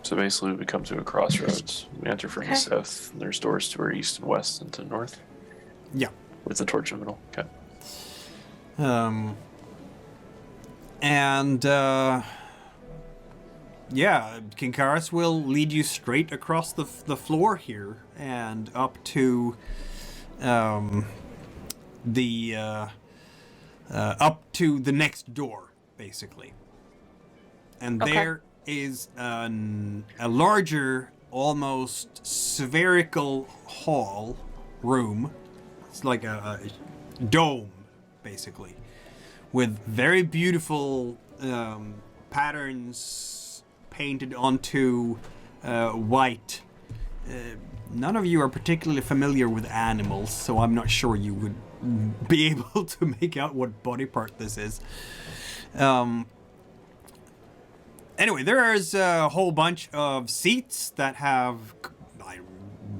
So basically we come to a crossroads. We enter from the south, and there's doors to our east and west and to north. Yeah. With the torch in the middle. Okay. yeah, Kinkaris will lead you straight across the floor here and up to up to the next door, basically. And Okay. there is a larger, almost spherical hall room. It's like a dome, basically, with very beautiful patterns painted onto white. None of you are particularly familiar with animals, so I'm not sure you would be able to make out what body part this is. Anyway, there's a whole bunch of seats that have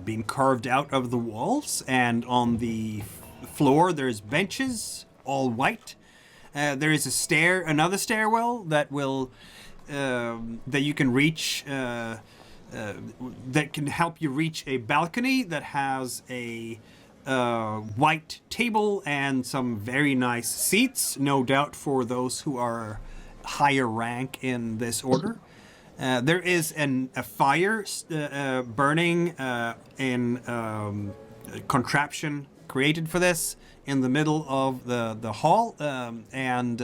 been carved out of the walls, and on the floor there's benches, all white. There is another stairwell that will that you can reach. That can help you reach a balcony that has a white table and some very nice seats, no doubt for those who are higher rank in this order. There is a fire burning in a contraption created for this in the middle of the hall, and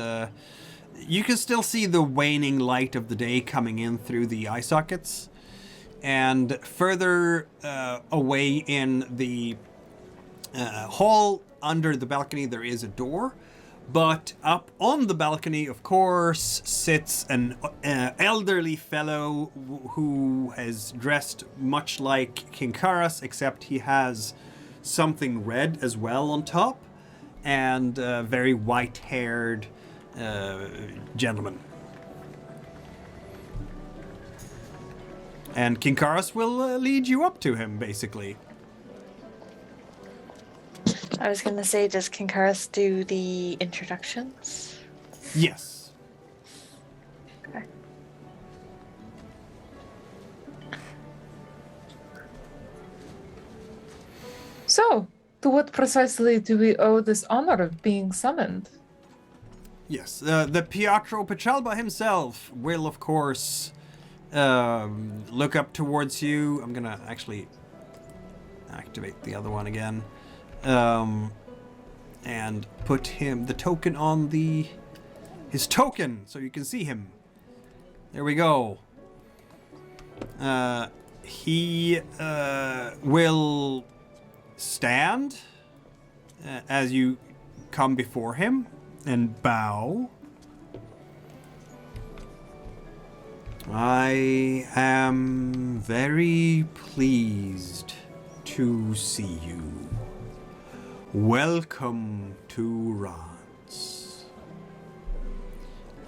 you can still see the waning light of the day coming in through the eye sockets. And further away in the hall under the balcony there is a door. But up on the balcony, of course, sits an elderly fellow who is dressed much like Kinkaris, except he has something red as well on top, and a very white-haired gentleman. And Kinkaris will lead you up to him, basically. I was gonna say, does Kinkaris do the introductions? Yes. Okay. So, to what precisely do we owe this honor of being summoned? Yes. The Pietro Pachalba himself will, of course, look up towards you. I'm gonna actually activate the other one again. And put the token on his token so you can see him. There we go. He will stand as you come before him and bow. I am very pleased to see you. Welcome to Ranz.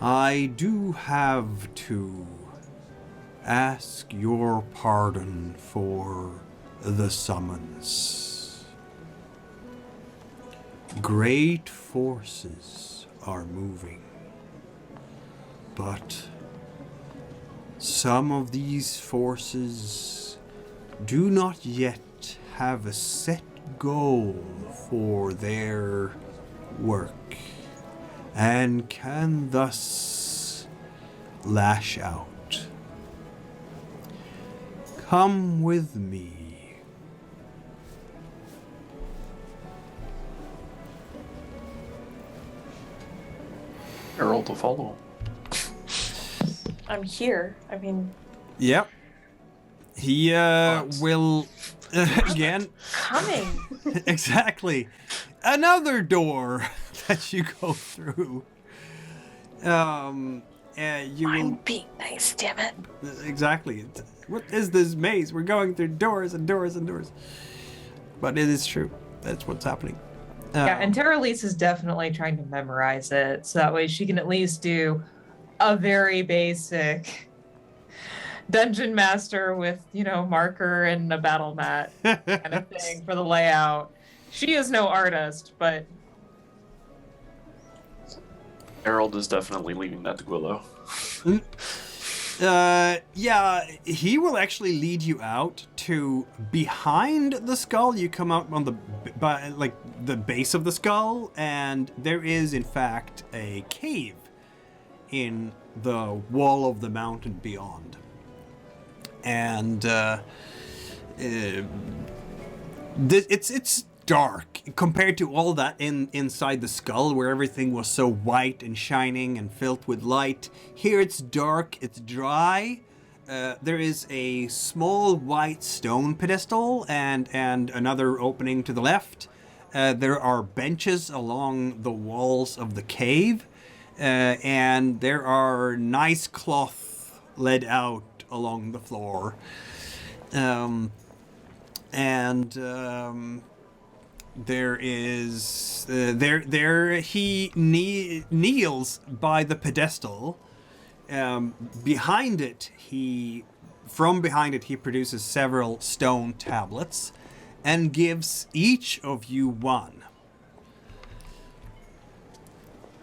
I do have to ask your pardon for the summons. Great forces are moving, but some of these forces do not yet have a set goal for their work and can thus lash out. Come with me. Erald to follow. I'm here. I mean, Yep. He will again. coming. Exactly. Another door that you go through. You I'm will being nice, damn it. exactly. What is this maze? We're going through doors and doors and doors. But it is true. That's what's happening. Yeah, and Taralese is definitely trying to memorize it, so that way she can at least do a very basic dungeon master with, marker and a battle mat kind of thing for the layout. She is no artist, but Erald is definitely leaving that to Gwillow. Yeah, he will actually lead you out to behind the skull. You come out on the base of the skull, and there is in fact a cave in the wall of the mountain beyond. And it's dark compared to all that inside the skull, where everything was so white and shining and filled with light. Here it's dark, it's dry. There is a small white stone pedestal and another opening to the left. There are benches along the walls of the cave, and there are nice cloth laid out along the floor. There is there he kneels by the pedestal. Behind it he produces several stone tablets and gives each of you one.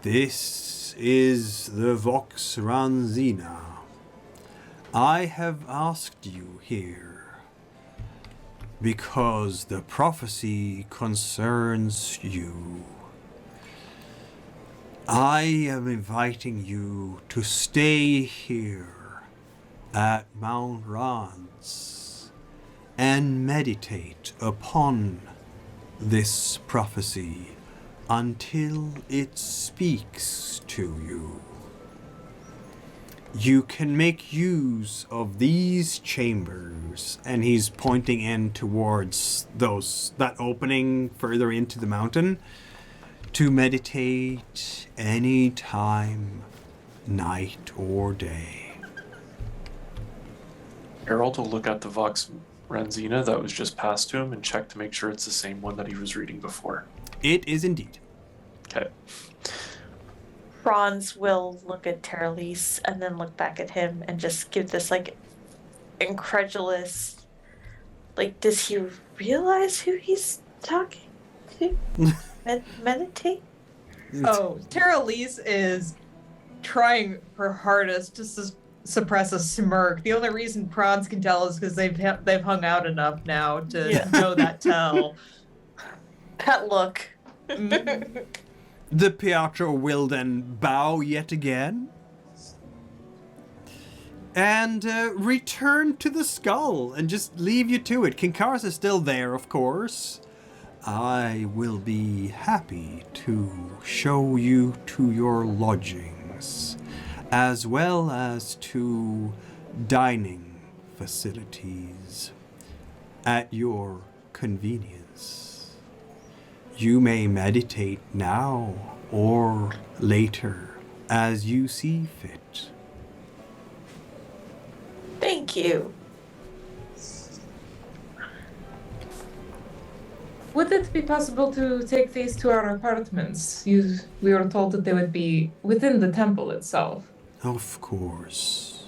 This is the Vox Ranzina. I have asked you here because the prophecy concerns you. I am inviting you to stay here at Mount Ranz and meditate upon this prophecy until it speaks to you. You can make use of these chambers, and he's pointing in towards that opening further into the mountain, to meditate any time, night or day. Erald will look at the Vox Ranzina that was just passed to him and check to make sure it's the same one that he was reading before. It is indeed. Okay. Praanz will look at Taralese and then look back at him and just give this incredulous, does he realize who he's talking to? Meditate? Oh, Taralese is trying her hardest to suppress a smirk. The only reason Praanz can tell is because they've hung out enough now to know that tell. That look. The Pietro will then bow yet again and return to the skull and just leave you to it. Kinkaris is still there, of course. I will be happy to show you to your lodgings, as well as to dining facilities at your convenience. You may meditate now or later as you see fit. Thank you. Would it be possible to take these to our apartments? We were told that they would be within the temple itself. Of course.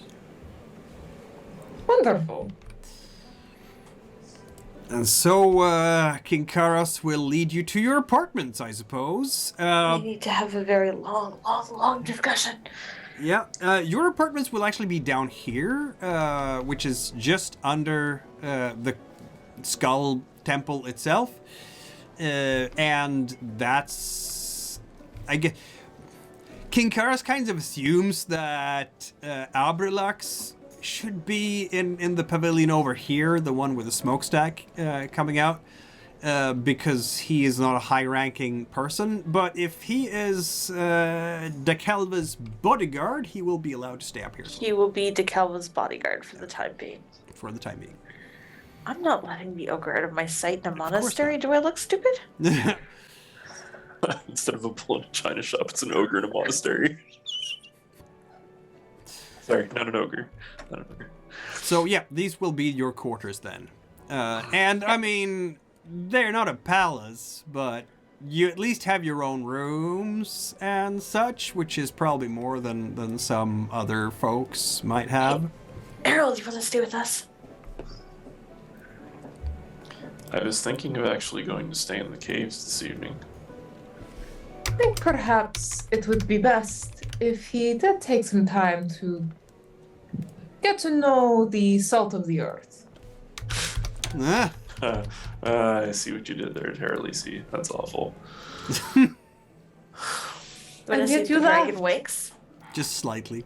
Wonderful. And so, Kinkaris will lead you to your apartments, I suppose. We need to have a very long discussion. Yeah, your apartments will actually be down here, which is just under the Skull Temple itself. And that's... I guess... Kinkaris kind of assumes that Abrilax should be in the pavilion over here, the one with the smokestack coming out, because he is not a high-ranking person. But if he is da Kaelve's bodyguard, he will be allowed to stay up here. He will be da Kaelve's bodyguard for the time being. For the time being. I'm not letting the ogre out of my sight in a monastery. Do I look stupid? Instead of a bull in a china shop, it's an ogre in a monastery. Sorry, not an ogre. So yeah, these will be your quarters then. And I mean, they're not a palace, but you at least have your own rooms and such, which is probably more than some other folks might have. Erald, you want to stay with us? I was thinking of actually going to stay in the caves this evening. I think perhaps it would be best if he did take some time to get to know the salt of the earth. Ah. I see what you did there, Taralese. That's awful. Want to see if the dragon wakes? Just slightly.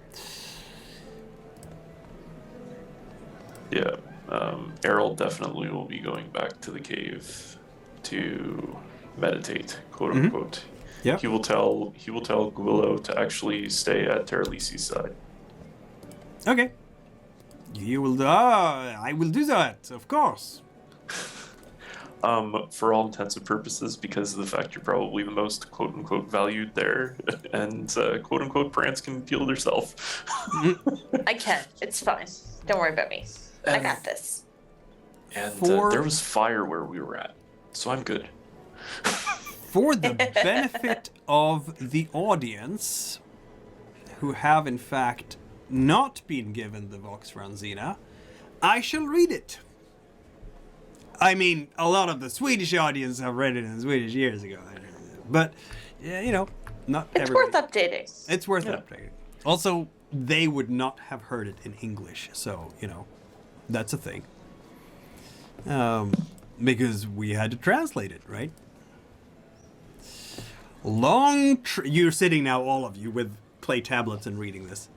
Yeah. Erald definitely will be going back to the cave to meditate, quote unquote. Yeah. He will tell Gulo to actually stay at Taralese's side. Okay. You will. I will do that, of course. For all intents and purposes, because of the fact you're probably the most quote unquote valued there, and quote unquote Praanz can deal herself. I can. It's fine. Don't worry about me. I got this. And For- there was fire where we were at, so I'm good. For the benefit of the audience, who have in fact not been given the Vox Ranzina, I shall read it. I mean, a lot of the Swedish audience have read it in Swedish years ago, but yeah, you know, not It's everybody. worth updating. It's worth updating. Also, they would not have heard it in English, so you know, that's a thing. Because we had to translate it, right? You're sitting now, all of you, with clay tablets and reading this.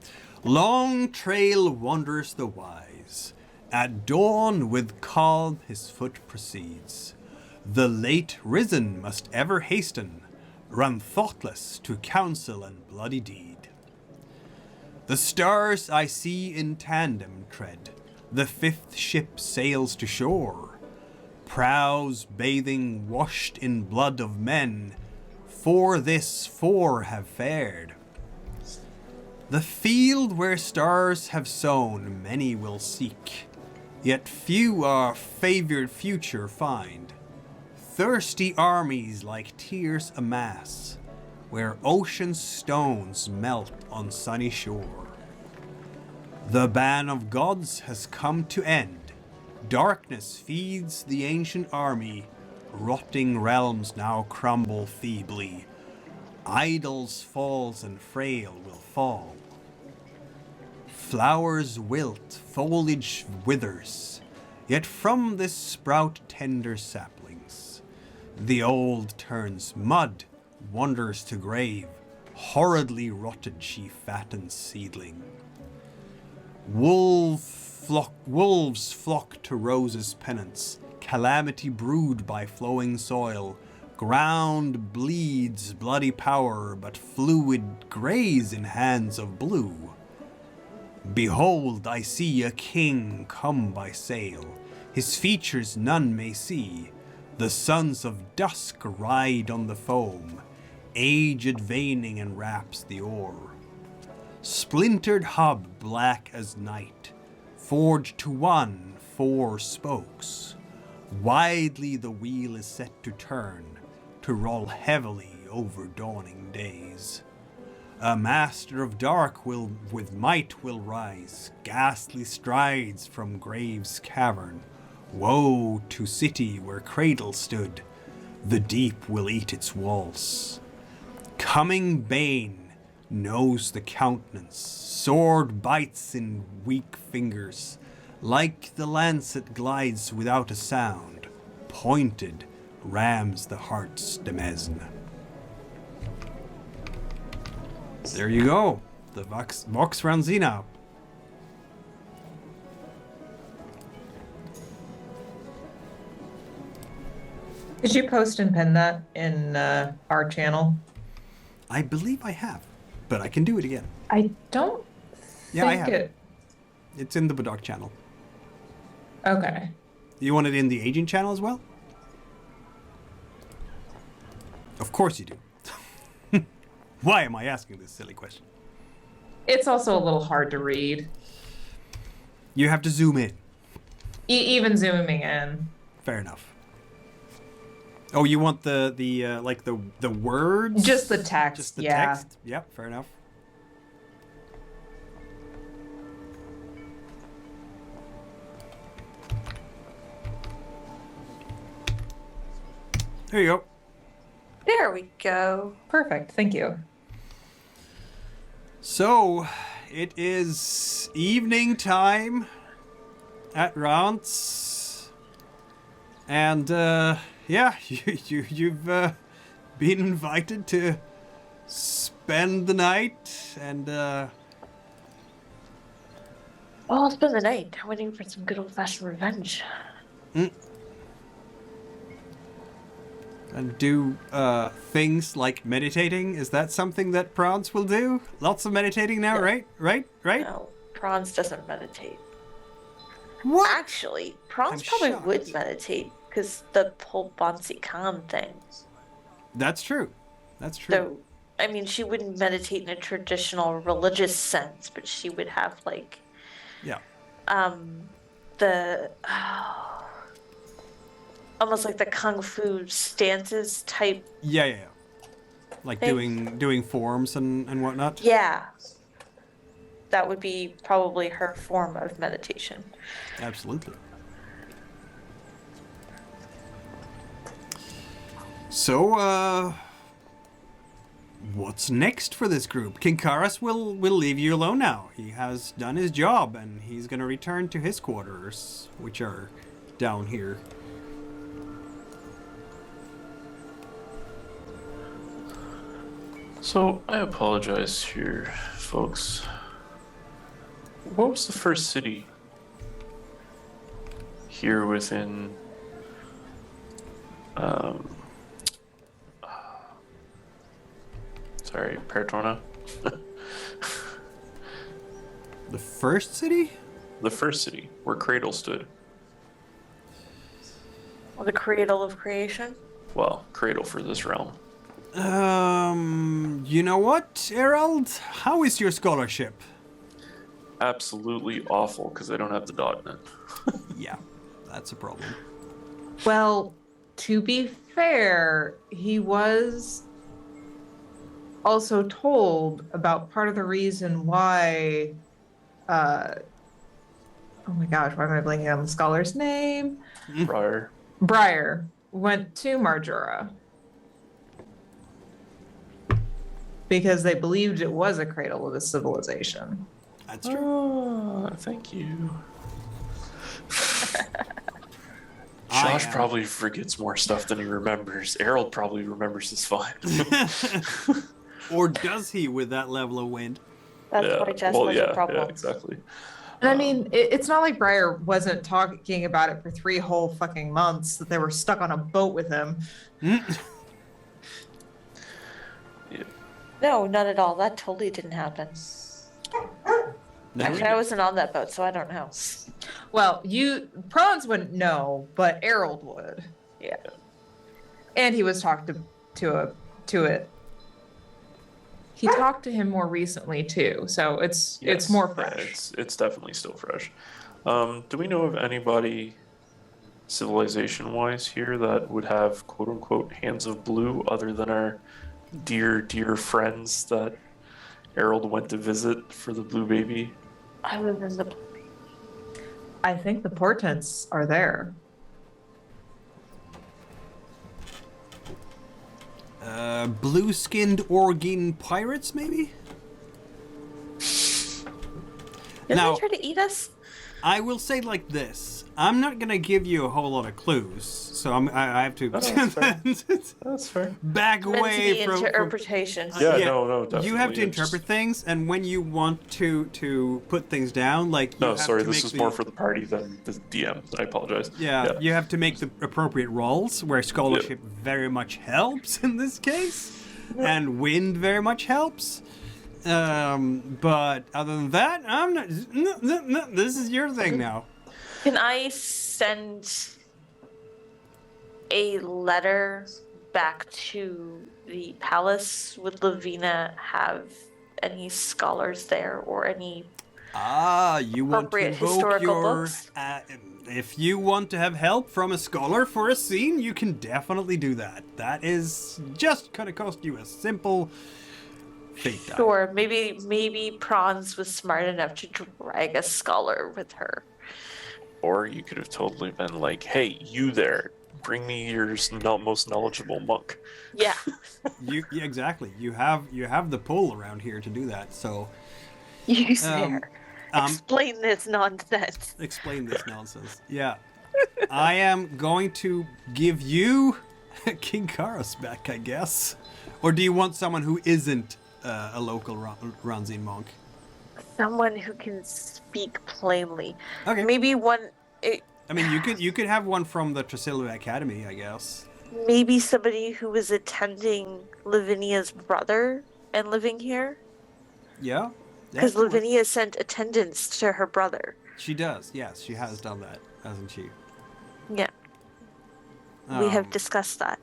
Long trail wanders the wise. At dawn with calm his foot proceeds. The late risen must ever hasten, run thoughtless to counsel and bloody deed. The stars I see in tandem tread. The fifth ship sails to shore. Prows bathing washed in blood of men. For this four have fared. The field where stars have sown many will seek, yet few our favored future find. Thirsty armies like tears amass, where ocean stones melt on sunny shore. The ban of gods has come to end. Darkness feeds the ancient army. Rotting realms now crumble feebly. Idols falls and frail will fall. Flowers wilt, foliage withers, yet from this sprout tender saplings. The old turns mud, wanders to grave, horridly rotted she fattens seedling. Wolves flock to Rose's penance, calamity brewed by flowing soil. Ground bleeds bloody power, but fluid graze in hands of blue. Behold, I see a king come by sail. His features none may see. The sons of dusk ride on the foam. Aged veining enwraps the oar. Splintered hub black as night, forged to one, 4 spokes. Widely the wheel is set to turn, to roll heavily over dawning days. A master of dark with might will rise, ghastly strides from grave's cavern. Woe to city where cradle stood, the deep will eat its walls. Coming bane knows the countenance, sword bites in weak fingers. Like the lancet glides without a sound, pointed rams the heart's demesne. There you go, the Vox Ranzina. Did you post and pin that in our channel? I believe I have, but I can do it again. I don't Yeah, I think have. it. It's in the Budok channel. Okay. You want it in the agent channel as well? Of course you do. Why am I asking this silly question? It's also a little hard to read. You have to zoom in. Even zooming in. Fair enough. Oh, you want the words? Just the text, Just the yeah. text? Yep, fair enough. There you go. There we go. Perfect. Thank you. So, it is evening time at Ranz. And, yeah, you've been invited to spend the night and Oh, I'll spend the night waiting for some good old-fashioned revenge. And do things like meditating? Is that something that Praanz will do? Lots of meditating now, Yeah. right? No, Praanz doesn't meditate. What? Actually, Praanz I'm probably shocked. would meditate, because the whole Bonsi Khan thing. That's true. That's true. So, I mean, she wouldn't meditate in a traditional religious sense, but she would have, like, Yeah. the almost like the kung fu stances type. Yeah. Like Thing. doing forms and whatnot. Yeah, that would be probably her form of meditation. Absolutely. So, what's next for this group? Kinkaras will leave you alone now. He has done his job, and he's gonna return to his quarters, which are down here. So, I apologize here, folks. What was the first city here within sorry, Pertona? The first city? The first city where Cradle stood. Or the cradle of creation. Well, Cradle for this realm. You know what, Erald? How is your scholarship? Absolutely awful because I don't have the dot in it. Yeah, that's a problem. Well, to be fair, he was also told about part of the reason why. Oh my gosh, why am I blanking on the scholar's name? Prior. Briar went to Marjora because they believed it was a cradle of a civilization. That's true. Oh, thank you. I Josh am- probably forgets more stuff than he remembers. Erald probably remembers this fine. Or does he with that level of wind? That's why Jess was a problem. Yeah, exactly. And I mean, it's not like Briar wasn't talking about it for 3 whole fucking months, that they were stuck on a boat with him. No, not at all. That totally didn't happen. Actually, I wasn't on that boat, so I don't know. Well, Praanz wouldn't know, but Erald would. Yeah. And he was talked to it. He talked to him more recently too, so it's more fresh. It's definitely still fresh. Do we know of anybody civilization-wise here that would have quote-unquote hands of blue other than our dear friends that Erald went to visit for the blue baby? Other than the I think the portents are there. Blue-skinned Orgin pirates, maybe? Didn't Now- they try to eat us? I will say like this. I'm not gonna give you a whole lot of clues, so I have to That's fair. back Meant to away be from. interpretation. Yeah, no, definitely. You have to It's- interpret things, and when you want to put things down, like you No, have sorry, to this make is the- more for the party than the DM. I apologize. Yeah, you have to make the appropriate rolls, where scholarship very much helps in this case, and wind very much helps. But other than that, I'm not. No, this is your thing now. Can I send a letter back to the palace? Would Lavina have any scholars there or any? You want to Appropriate invoke historical your. books? If you want to have help from a scholar for a scene, you can definitely do that. That is just gonna cost you a simple fate die. Sure, maybe Praanz was smart enough to drag a scholar with her. Or you could have totally been like, "Hey, you there? Bring me your most knowledgeable monk." Yeah. Yeah, exactly. You have the pull around here to do that. So You there. um, Explain this nonsense. explain this nonsense. Yeah, I am going to give you King Karos back, I guess. Or do you want someone who isn't a local Ranzin monk? someone who can speak plainly. Okay. Maybe I mean, you could have one from the Trakoria Academy, I guess. maybe somebody who was attending Lavinia's brother and living here. Yeah. Because that could work. Lavinia sent attendance to her brother. She does. Yes, she has done that, hasn't she? Yeah. We have Um, discussed that.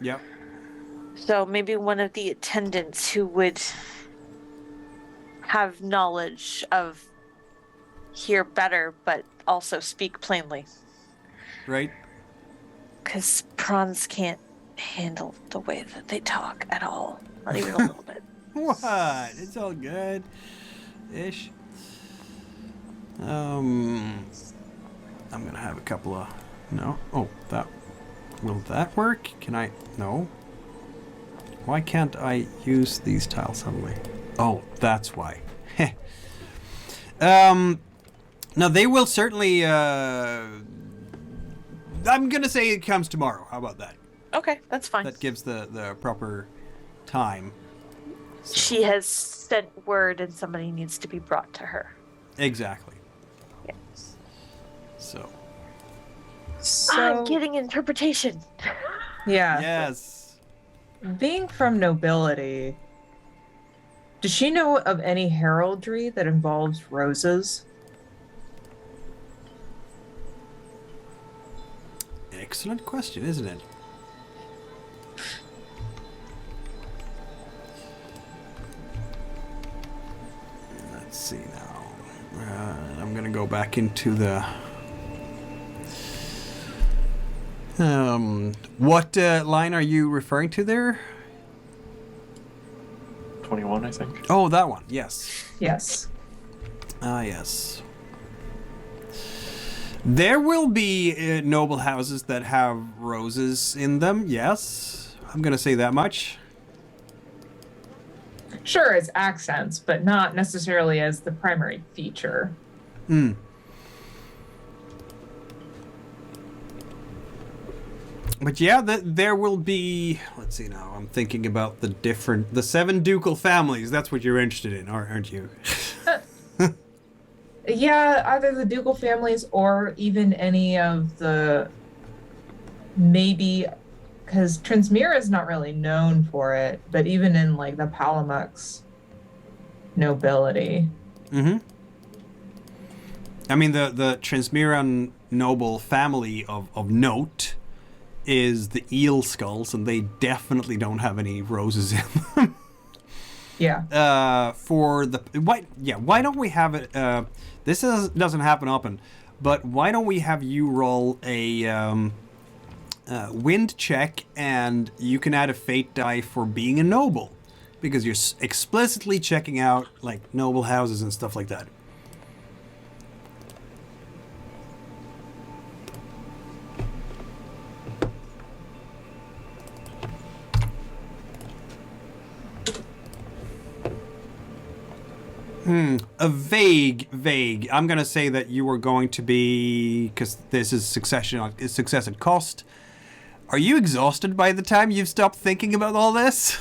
Yep. So maybe one of the attendants who would have knowledge of hear better, but also speak plainly. Right. Because prawns can't handle the way that they talk at all. Not even a little bit. What? It's all good. Ish. I'm gonna have a couple of... No? Oh, that... Will that work? Can I... No. Why can't I use these tiles suddenly? Oh, that's why. Now they will certainly, I'm gonna say it comes tomorrow. How about that? Okay, that's fine. That gives the proper time. She has sent word and somebody needs to be brought to her. Exactly. Yes. So. I'm getting interpretation. Yeah. Yes. Being from nobility, does she know of any heraldry that involves roses? Excellent question, isn't it? Let's see now. I'm gonna go back into the. What line are you referring to there? 21, I think. Oh, that one. Yes. Yes. Ah, yes. There will be noble houses that have roses in them. Yes, I'm gonna say that much. Sure, as accents, but not necessarily as the primary feature. Hmm. But yeah, there will be. Let's see now. I'm thinking about the 7 ducal families. That's what you're interested in, aren't you? Yeah, either the ducal families or even any of the maybe, because Transmira is not really known for it, but even in like the Palamux nobility. Mm-hmm. I mean, the Transmiran noble family of note is the eel skulls, and they definitely don't have any roses in them. Yeah. For the why don't we have it? This doesn't happen often, but why don't we have you roll a wind check, and you can add a fate die for being a noble, because you're explicitly checking out like noble houses and stuff like that. A vague. I'm gonna say that you are going to be, because this is success at cost. Are you exhausted by the time you've stopped thinking about all this?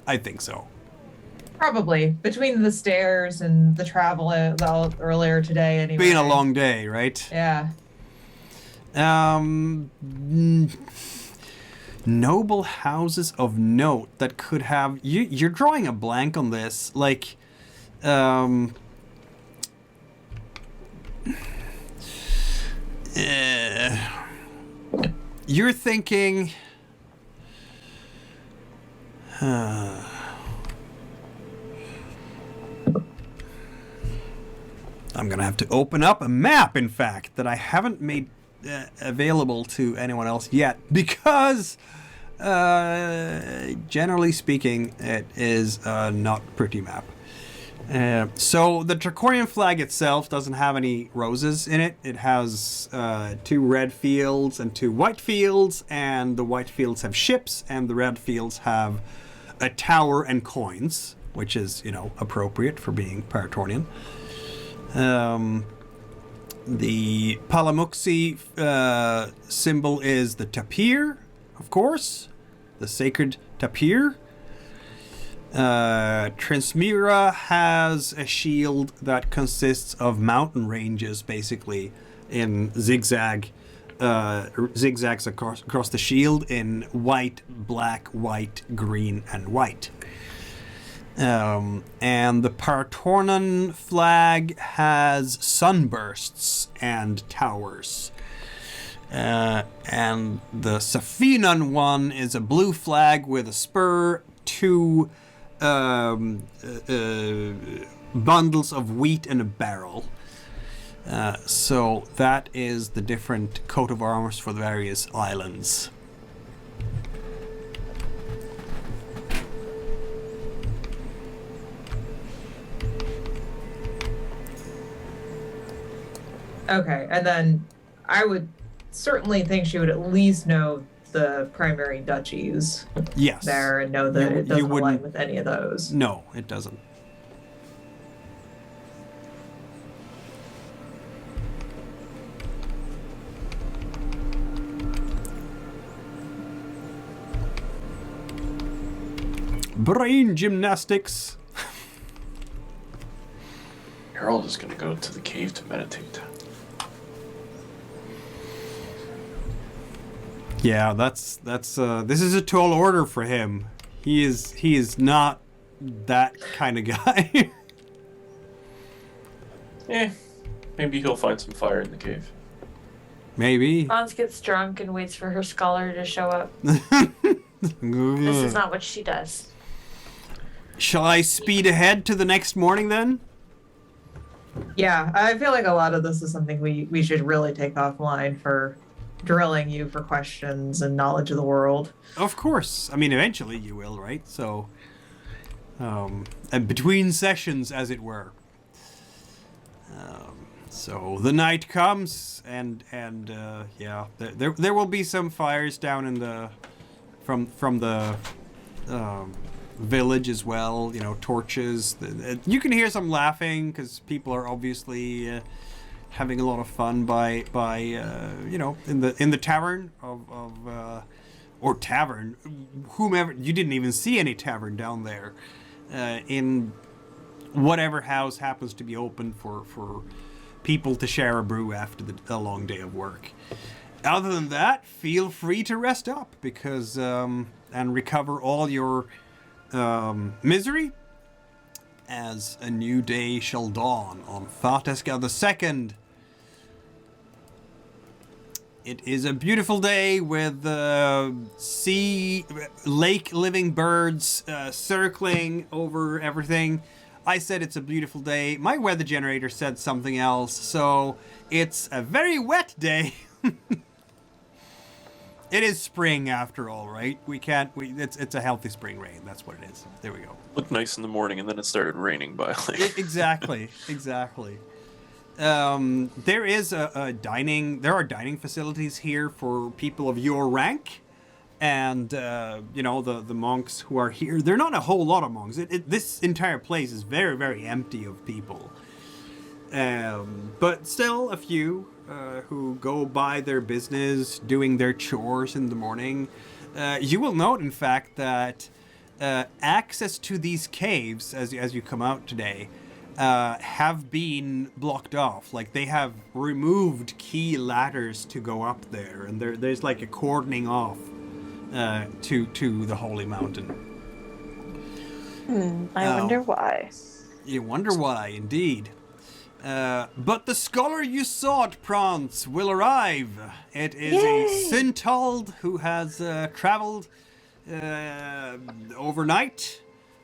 I think so. Probably. Between the stairs and the travel earlier today anyway. Being a long day, right? Yeah. Noble houses of note that could have you're drawing a blank on this, like you're thinking I'm gonna have to open up a map, in fact, that I haven't made available to anyone else yet, because generally speaking, it is not a pretty map. So the Trakorian flag itself doesn't have any roses in it. It has 2 red fields and 2 white fields, and the white fields have ships, and the red fields have a tower and coins, which is, appropriate for being Paratornian. The Palamuxi symbol is the tapir, of course, the sacred tapir. Transmira has a shield that consists of mountain ranges, basically, in zigzags across the shield in white, black, white, green, and white. And the Paratornan flag has sunbursts and towers. And the Safinan one is a blue flag with a spur, 2 bundles of wheat, and a barrel. So that is the different coat of arms for the various islands. Okay, and then I would certainly think she would at least know the primary duchies Yes. there and know that it doesn't align wouldn't- with any of those. No, it doesn't. Brain gymnastics. Erald is going to go to the cave to meditate. Yeah, that's this is a tall order for him. He is not that kind of guy. Maybe he'll find some fire in the cave. Maybe. Praanz gets drunk and waits for her scholar to show up. This is not what she does. Shall I speed ahead to the next morning then? Yeah, I feel like a lot of this is something we should really take offline for drilling you for questions and knowledge of the world. Of course. I mean, eventually you will, right? So, and between sessions, as it were. So the night comes, and yeah, there will be some fires down in the from the village as well. You know, torches. You can hear some laughing because people are obviously having a lot of fun by you know, in the tavern or tavern, whomever. You didn't even see any tavern down there. In whatever house happens to be open for people to share a brew after a long day of work. Other than that, feel free to rest up because and recover all your misery as a new day shall dawn on Farteska II. It is a beautiful day with lake-living birds circling over everything. I said it's a beautiful day. My weather generator said something else, so it's a very wet day. It is spring after all, right? It's a healthy spring rain. That's what it is. There we go. Looked nice in the morning, and then it started raining by like. Exactly. There are dining facilities here for people of your rank, and you know, the monks who are here. They're not a whole lot of monks. This entire place is very, very empty of people, but still a few who go by their business, doing their chores in the morning. You will note, in fact, that access to these caves as you come out today have been blocked off. Like, they have removed key ladders to go up there, and there's like a cordoning off to the holy mountain. I wonder why. You wonder why, indeed. But the scholar you sought, Praanz, will arrive. It is a Syntald who has traveled overnight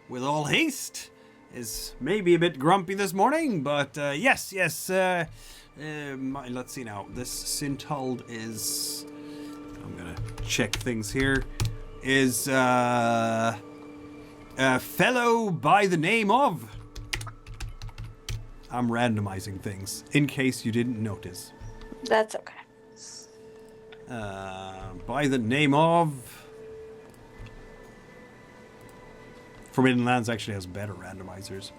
with all haste. Is maybe a bit grumpy this morning, but yes. Let's see now. This Syntald is... I'm gonna check things here. Is a fellow by the name of... I'm randomizing things, in case you didn't notice. That's okay. By the name of... Forbidden Lands actually has better randomizers.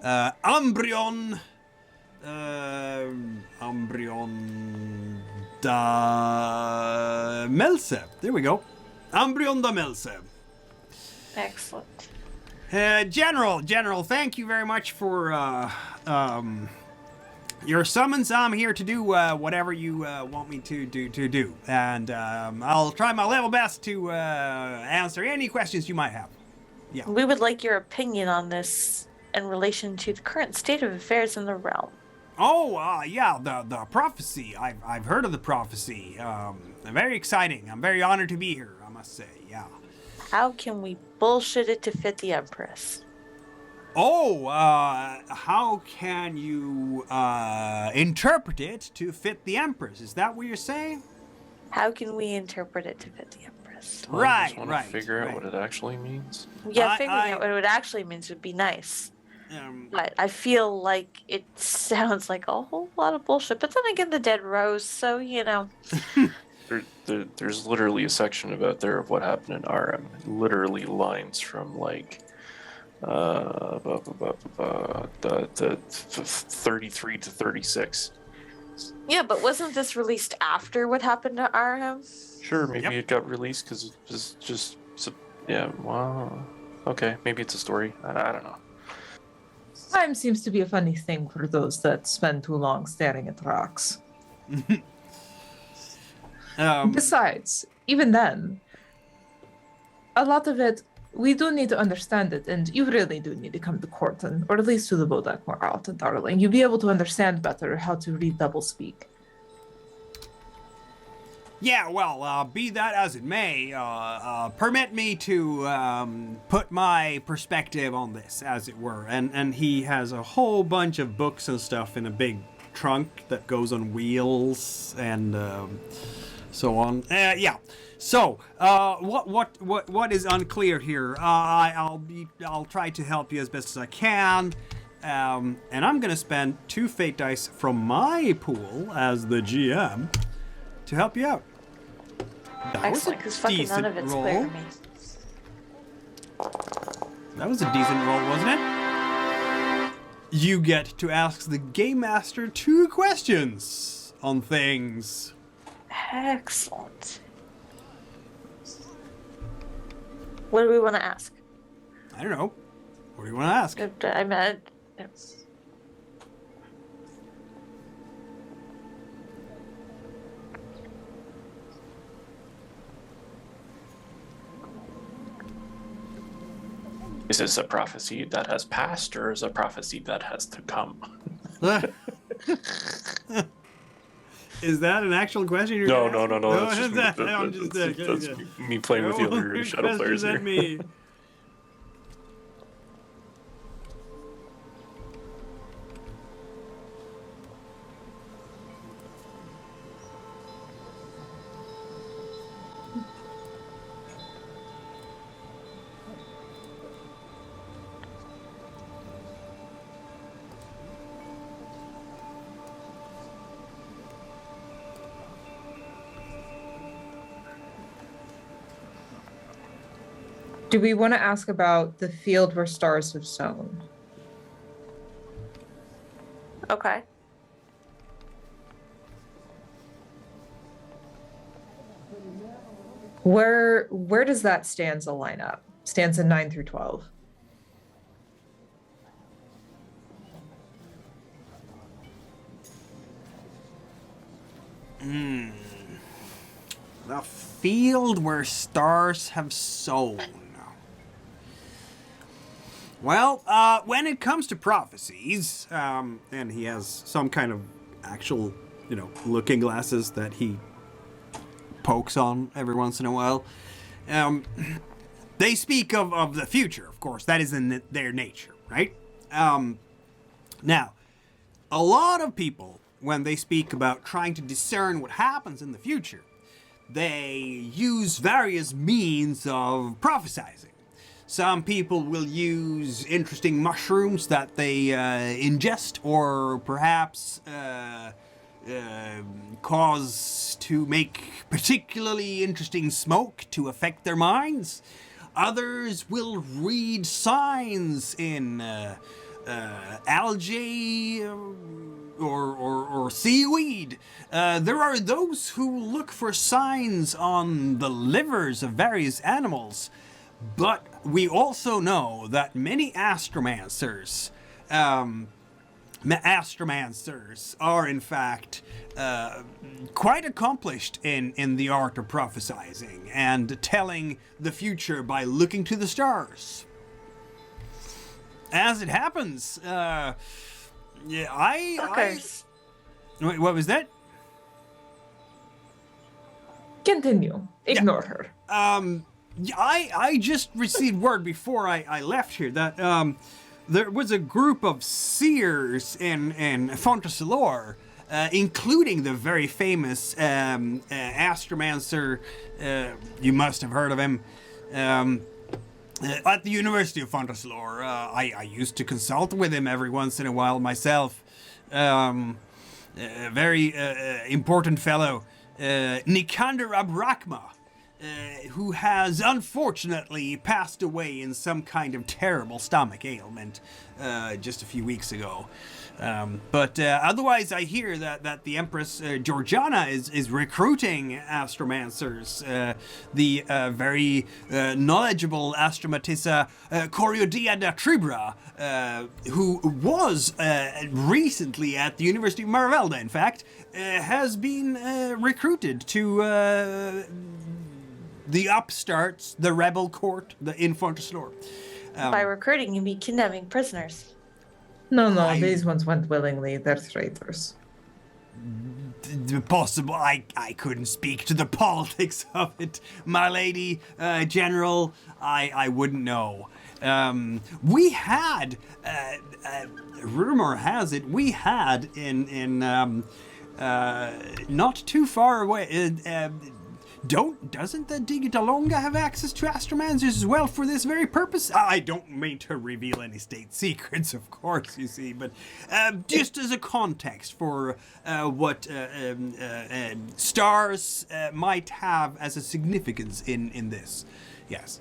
Umbrion da Melce. There we go. Umbrion da Melce. Excellent. General, thank you very much for your summons. I'm here to do whatever you want me to do. And I'll try my level best to answer any questions you might have. Yeah. We would like your opinion on this in relation to the current state of affairs in the realm. Oh, yeah, the prophecy. I've heard of the prophecy. Very exciting. I'm very honored to be here, I must say, yeah. How can we bullshit it to fit the Empress? Oh, how can you interpret it to fit the Empress? Is that what you're saying? How can we interpret it to fit the Empress? I Right, just want right, to figure out right. what it actually means. Yeah, figuring out what it actually means would be nice. But I feel like it sounds like a whole lot of bullshit. But then again, the dead rose, so, you know. There's literally a section about there of what happened in RM. Literally lines from like the 33 to 36. Yeah, but wasn't this released after what happened to Arham? Sure, maybe Yep. it got released because it was just yeah. Well, okay, maybe it's a story. I don't know. Time seems to be a funny thing for those that spend too long staring at rocks. Besides, even then, a lot of it, we do need to understand it, and you really do need to come to court, or at least to the Bodak more often, darling. You'll be able to understand better how to read doublespeak. Yeah, well, be that as it may, permit me to put my perspective on this, as it were. And he has a whole bunch of books and stuff in a big trunk that goes on wheels and so on. Yeah. So, what is unclear here? I'll try to help you as best as I can. And I'm gonna spend 2 fate dice from my pool as the GM to help you out. That Excellent, because fucking none of it's clear to me. That was a decent roll, wasn't it? You get to ask the Game Master 2 questions on things. Excellent. What do we want to ask? I don't know. What do you want to ask? I meant... Is this a prophecy that has passed, or is a prophecy that has to come? Is that an actual question you're No. asking? That's just, I'm just that's me playing with the other shadow players here. Me. Do we want to ask about the field where stars have sown? Okay. Where does that stanza line up? Stanza 9 through 12. The field where stars have sown. Well, when it comes to prophecies, and he has some kind of actual, looking glasses that he pokes on every once in a while, they speak of the future, of course. That is in their nature, right? Now, a lot of people, when they speak about trying to discern what happens in the future, they use various means of prophesizing. Some people will use interesting mushrooms that they ingest, or perhaps cause to make particularly interesting smoke to affect their minds. Others will read signs in algae or seaweed. There are those who look for signs on the livers of various animals. But we also know that many astromancers are in fact quite accomplished in the art of prophesizing and telling the future by looking to the stars. As it happens, Fuckers. Wait, what was that? Continue. Ignore her. I just received word before I left here that there was a group of seers in Fontasalor, including the very famous astromancer. You must have heard of him. At the University of Fontasalor, I used to consult with him every once in a while myself. A very important fellow, Nikander Abrakma. Who has unfortunately passed away in some kind of terrible stomach ailment just a few weeks ago. But otherwise, I hear that the Empress Georgiana is recruiting astromancers. The very knowledgeable astromatissa Coriodia da Tribra, who was recently at the University of Mereld, in fact, has been recruited to the upstarts, the rebel court, the Infanteslor. By recruiting, you mean kidnapping prisoners. No, these ones went willingly. They're traitors. Possible. I couldn't speak to the politics of it, my lady, General. I wouldn't know. We had, rumor has it, we had in not too far away. Doesn't the Digitalonga have access to astromancers as well for this very purpose? I don't mean to reveal any state secrets, of course, you see, but just as a context for what stars might have as a significance in this. Yes.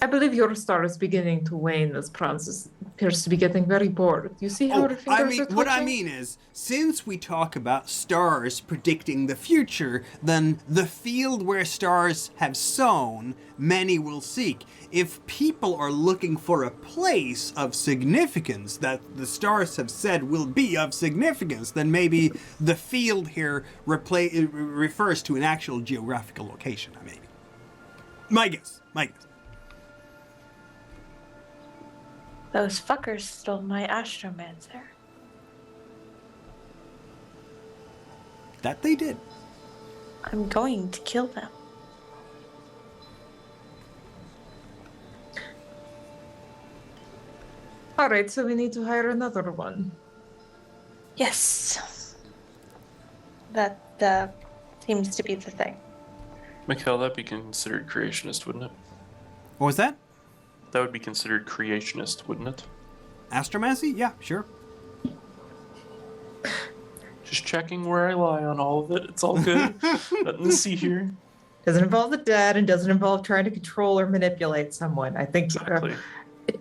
I believe your star is beginning to wane as Praanz appears to be getting very bored. You see how her fingers are twitching? What I mean is, since we talk about stars predicting the future, then the field where stars have sown, many will seek. If people are looking for a place of significance that the stars have said will be of significance, then maybe the field here refers to an actual geographical location, maybe. My guess. Those fuckers stole my astromancer. That they did. I'm going to kill them. All right, so we need to hire another one. Yes. That seems to be the thing. Mikhail, that'd be considered creationist, wouldn't it? What was that? That would be considered creationist, wouldn't it? Astromancy? Yeah, sure. Just checking where I lie on all of it. It's all good. Nothing to see here. Doesn't involve the dead and doesn't involve trying to control or manipulate someone. I think Exactly.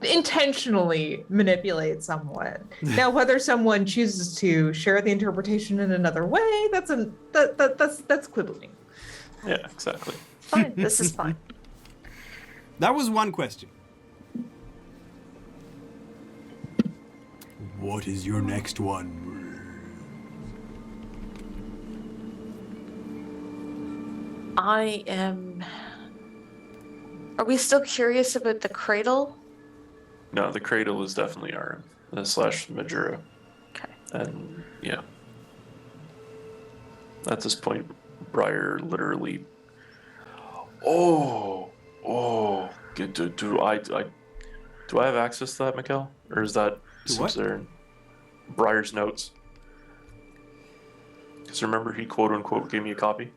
Intentionally manipulate someone. Now, whether someone chooses to share the interpretation in another way, that's quibbling. Yeah, exactly. Fine. This is fine. That was one question. What is your next one? Are we still curious about the cradle? No, the cradle is definitely Aram / Majura. Okay. And yeah. At this point, Briar literally. Do I have access to that, Mikhail? Or is that what? there in Briar's notes? Because remember, he quote unquote gave me a copy.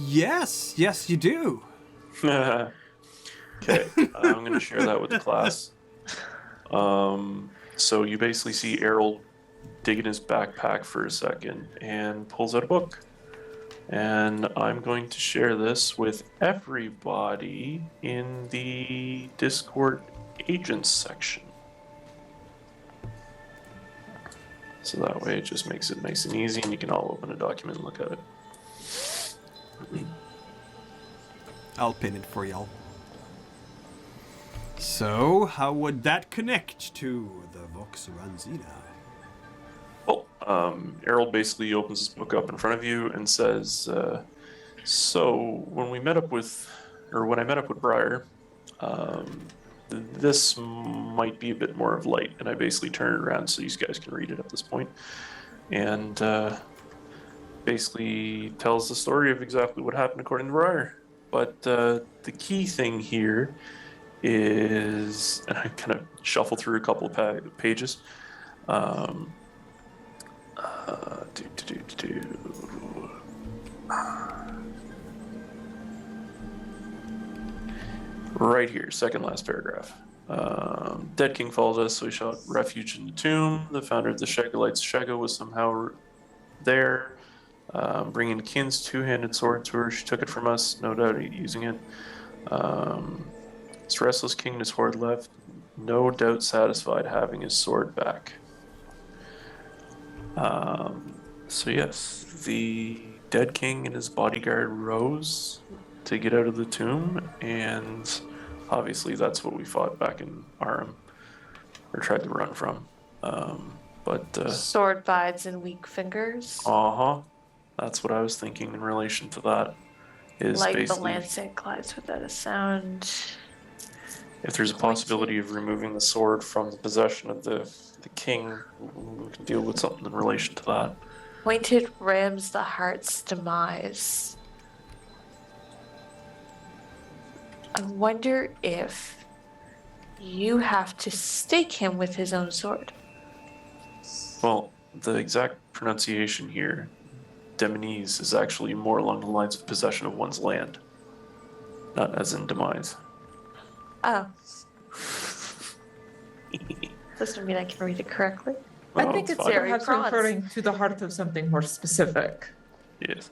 Yes, you do. Okay, I'm going to share that with the class. So you basically see Erald dig in his backpack for a second and pulls out a book. And I'm going to share this with everybody in the Discord agents section. So that way it just makes it nice and easy and you can all open a document and look at it. I'll pin it for y'all. So, how would that connect to the Vox Ranzina? Well, Erald basically opens his book up in front of you and says, so when I met up with Briar, this might be a bit more of light, and I basically turn it around so you guys can read it at this point, and basically tells the story of exactly what happened according to Briar. But the key thing here is, and I kind of shuffle through a couple of pages. Right here, second last paragraph. Dead king followed us, so we sought refuge in the tomb. The founder of the Shagalites, Shaga, was somehow there, bringing Kin's two-handed sword to her. She took it from us, no doubt using it. This restless king and his horde left, no doubt satisfied having his sword back. So yes, the dead king and his bodyguard rose to get out of the tomb, and obviously that's what we fought back in Aram, or tried to run from. Sword bites and weak fingers. That's what I was thinking in relation to that. Is like the basically, lancet glides without a sound. if there's a possibility of removing the sword from the possession of the king, we can deal with something in relation to that. Pointed rams the heart's demise. I wonder if you have to stake him with his own sword. Well, the exact pronunciation here, demise, is actually more along the lines of possession of one's land, not as in demise. Oh. Doesn't mean I can read it correctly. I think it's fine. perhaps Praanz. referring to the heart of something more specific. Yes.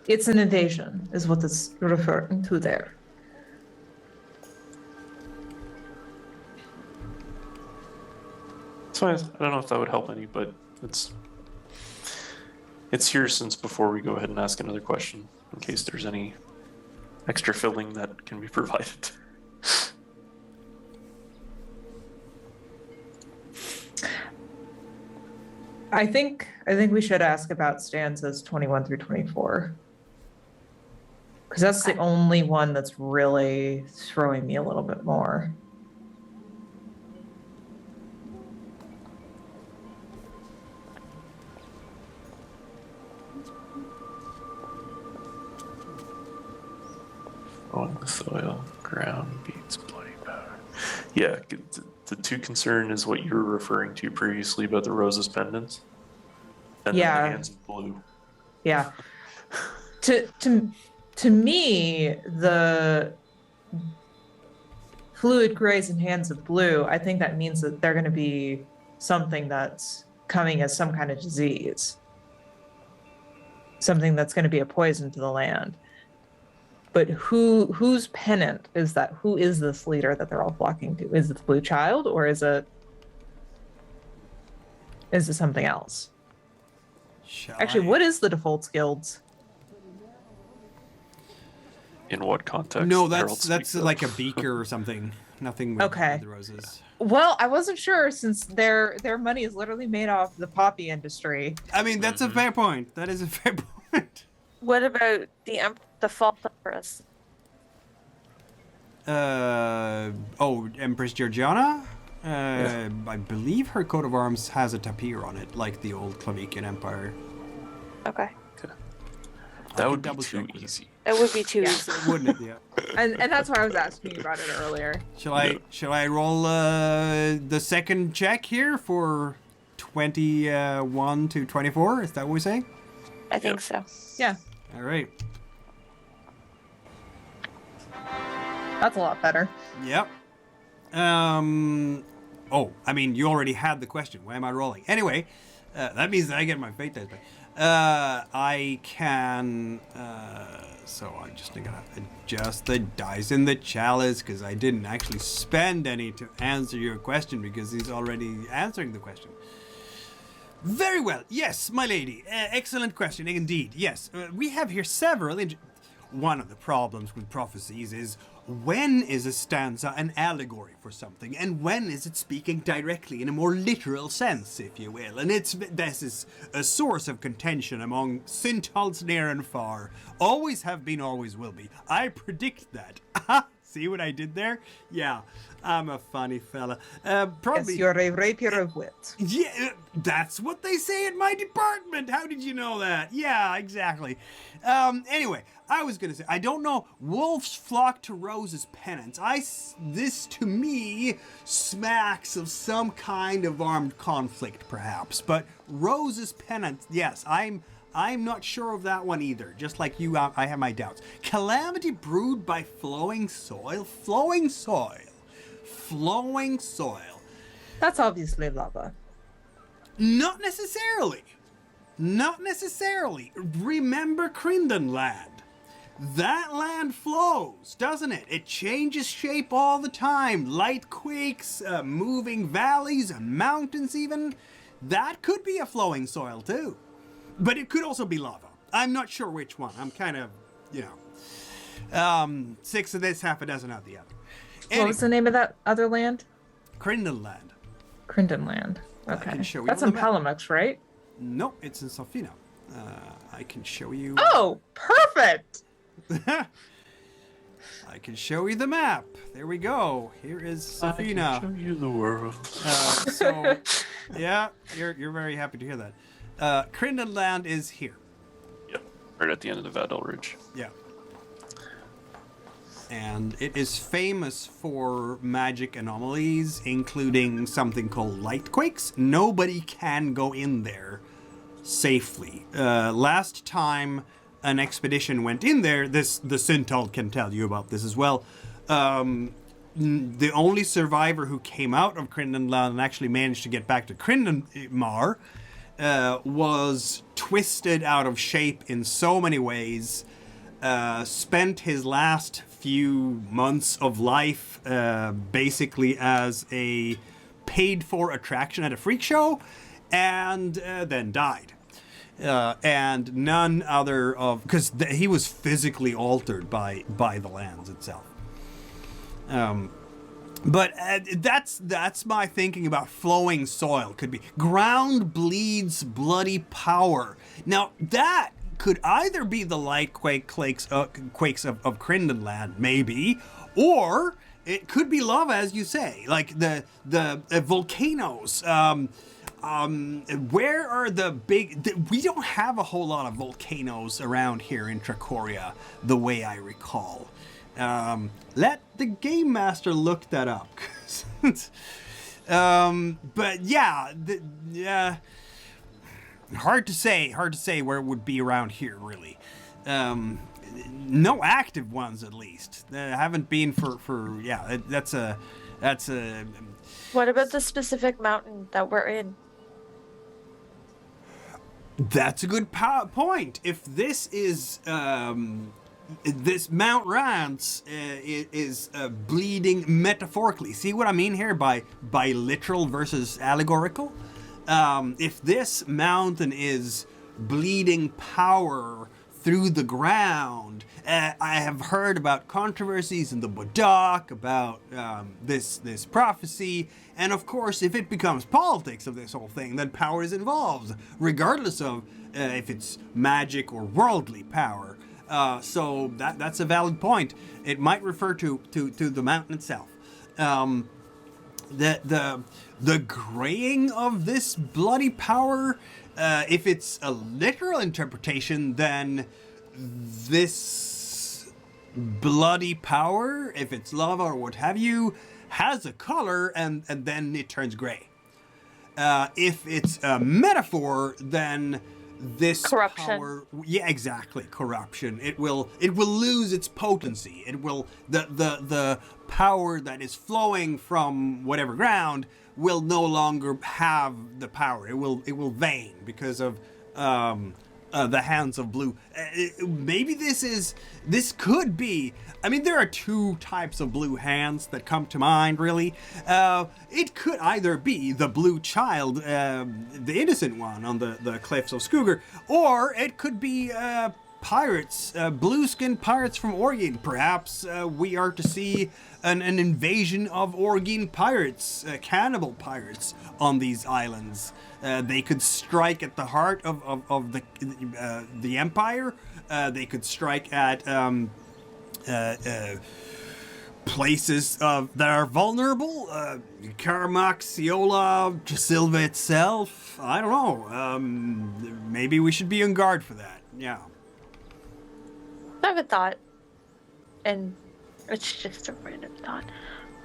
It's an invasion, is what it's referring to there. It's fine. I don't know if that would help any, but it's here since before we go ahead and ask another question, in case there's any extra filling that can be provided. I think we should ask about stanzas 21 through 24. Because that's the only one that's really throwing me a little bit more. On the soil, ground beats bloody powder. Yeah, the two concern is what you were referring to previously about the roses pendants, and then the hands of blue. Yeah. To me, the fluid grays and hands of blue, I think that means that they're going to be something that's coming as some kind of disease. Something that's going to be a poison to the land. But whose pennant is that? Who is this leader that they're all flocking to? Is it the Blue Child, or is it something else? Actually, what is the Defaults Guilds? In what context? No, Harold that's speaks like a of? beaker or something. Nothing with Okay. the roses. Well, I wasn't sure since their money is literally made off the poppy industry. I mean, that's a fair point. That is a fair point. What about the false Empress? Empress Georgiana? I believe her coat of arms has a tapir on it, like the old Clavican Empire. Okay. That would be double too check. easy. It would be too Yeah. easy. Wouldn't it? Yeah. And that's why I was asking you about it earlier. Shall I roll the second check here for 21 to 24? Is that what we're saying? I think so. Yeah, All right. that's a lot better. Yep. I mean, you already had the question. Why am I rolling? Anyway, that means that I get my fate dice back. I can... so I'm just gonna adjust the dice in the chalice because I didn't actually spend any to answer your question because he's already answering the question. Very well. Yes, my lady. Excellent question indeed. Yes, we have here several... one of the problems with prophecies is, when is a stanza an allegory for something, and when is it speaking directly in a more literal sense, if you will? And this is a source of contention among Sintalds near and far. Always have been, always will be. I predict that. See what I did there? Yeah, I'm a funny fella. Probably. Yes, you're a rapier of wit. Yeah, that's what they say in my department. How did you know that? Yeah, exactly. Anyway, I was gonna say, I don't know. Wolves flock to Rose's penance. This to me smacks of some kind of armed conflict, perhaps. But Rose's penance, yes, I'm not sure of that one either. Just like you, I have my doubts. Calamity brewed by flowing soil? Flowing soil. Flowing soil. That's obviously lava. Not necessarily. Not necessarily. Remember Crinden land. That land flows, doesn't it? It changes shape all the time. Light quakes, moving valleys, mountains even. That could be a flowing soil too. But it could also be lava. I'm not sure which one. I'm kind of, 6 of this, half a dozen of the other. What was the name of that other land? Crinden land. Crinden land. I Okay. can show you That's on in the map. Palamux, right? Nope, it's in Sofina. I can show you. Oh, perfect! I can show you the map. There we go. Here is I can Sofina. show you the world. So, yeah, you're very happy to hear that. Crinden land is here. Yep, right at the end of the Vadel Ridge. Yeah. And it is famous for magic anomalies, including something called light quakes. Nobody can go in there safely. Last time an expedition went in there, the Sintald can tell you about this as well. The only survivor who came out of Crindenland and actually managed to get back to Crindenmar was twisted out of shape in so many ways. Spent his last few months of life basically as a paid-for attraction at a freak show, and then died. And none other of... Because he was physically altered by the lands itself. But that's my thinking about flowing soil. Could be ground bleeds bloody power. Now, that could either be the light quakes of Crindenland, maybe, or it could be lava, as you say, like the volcanoes. Where are the big... We don't have a whole lot of volcanoes around here in Trakoria, the way I recall. Let the game master look that up. But yeah, hard to say where it would be around here, really. No active ones, at least. Haven't been for that's a... What about the specific mountain that we're in? That's a good point. If this is... this Mount Ranz is bleeding metaphorically. See what I mean here by literal versus allegorical? If this mountain is bleeding power through the ground, I have heard about controversies in the Bodak about this prophecy, and of course, if it becomes politics of this whole thing, then power is involved, regardless of if it's magic or worldly power. So that's a valid point. It might refer to the mountain itself. The graying of this bloody power, if it's a literal interpretation, then this bloody power, if it's lava or what have you, has a color and then it turns gray. If it's a metaphor, then this Corruption. power, yeah, exactly, corruption. It will lose its potency. It will the power that is flowing from whatever ground will no longer have the power. It will wane because of the hands of blue. Maybe this could be. I mean, there are two types of blue hands that come to mind, really. It could either be the blue child, the innocent one on the cliffs of Skugr, or it could be pirates, blue-skinned pirates from Orgin. Perhaps we are to see an invasion of Orgin pirates, cannibal pirates, on these islands. They could strike at the heart of the Empire. They could strike at places that are vulnerable. Carmack, Ciola, Trasilva itself. I don't know. Maybe we should be on guard for that. Yeah. I have a thought, and it's just a random thought.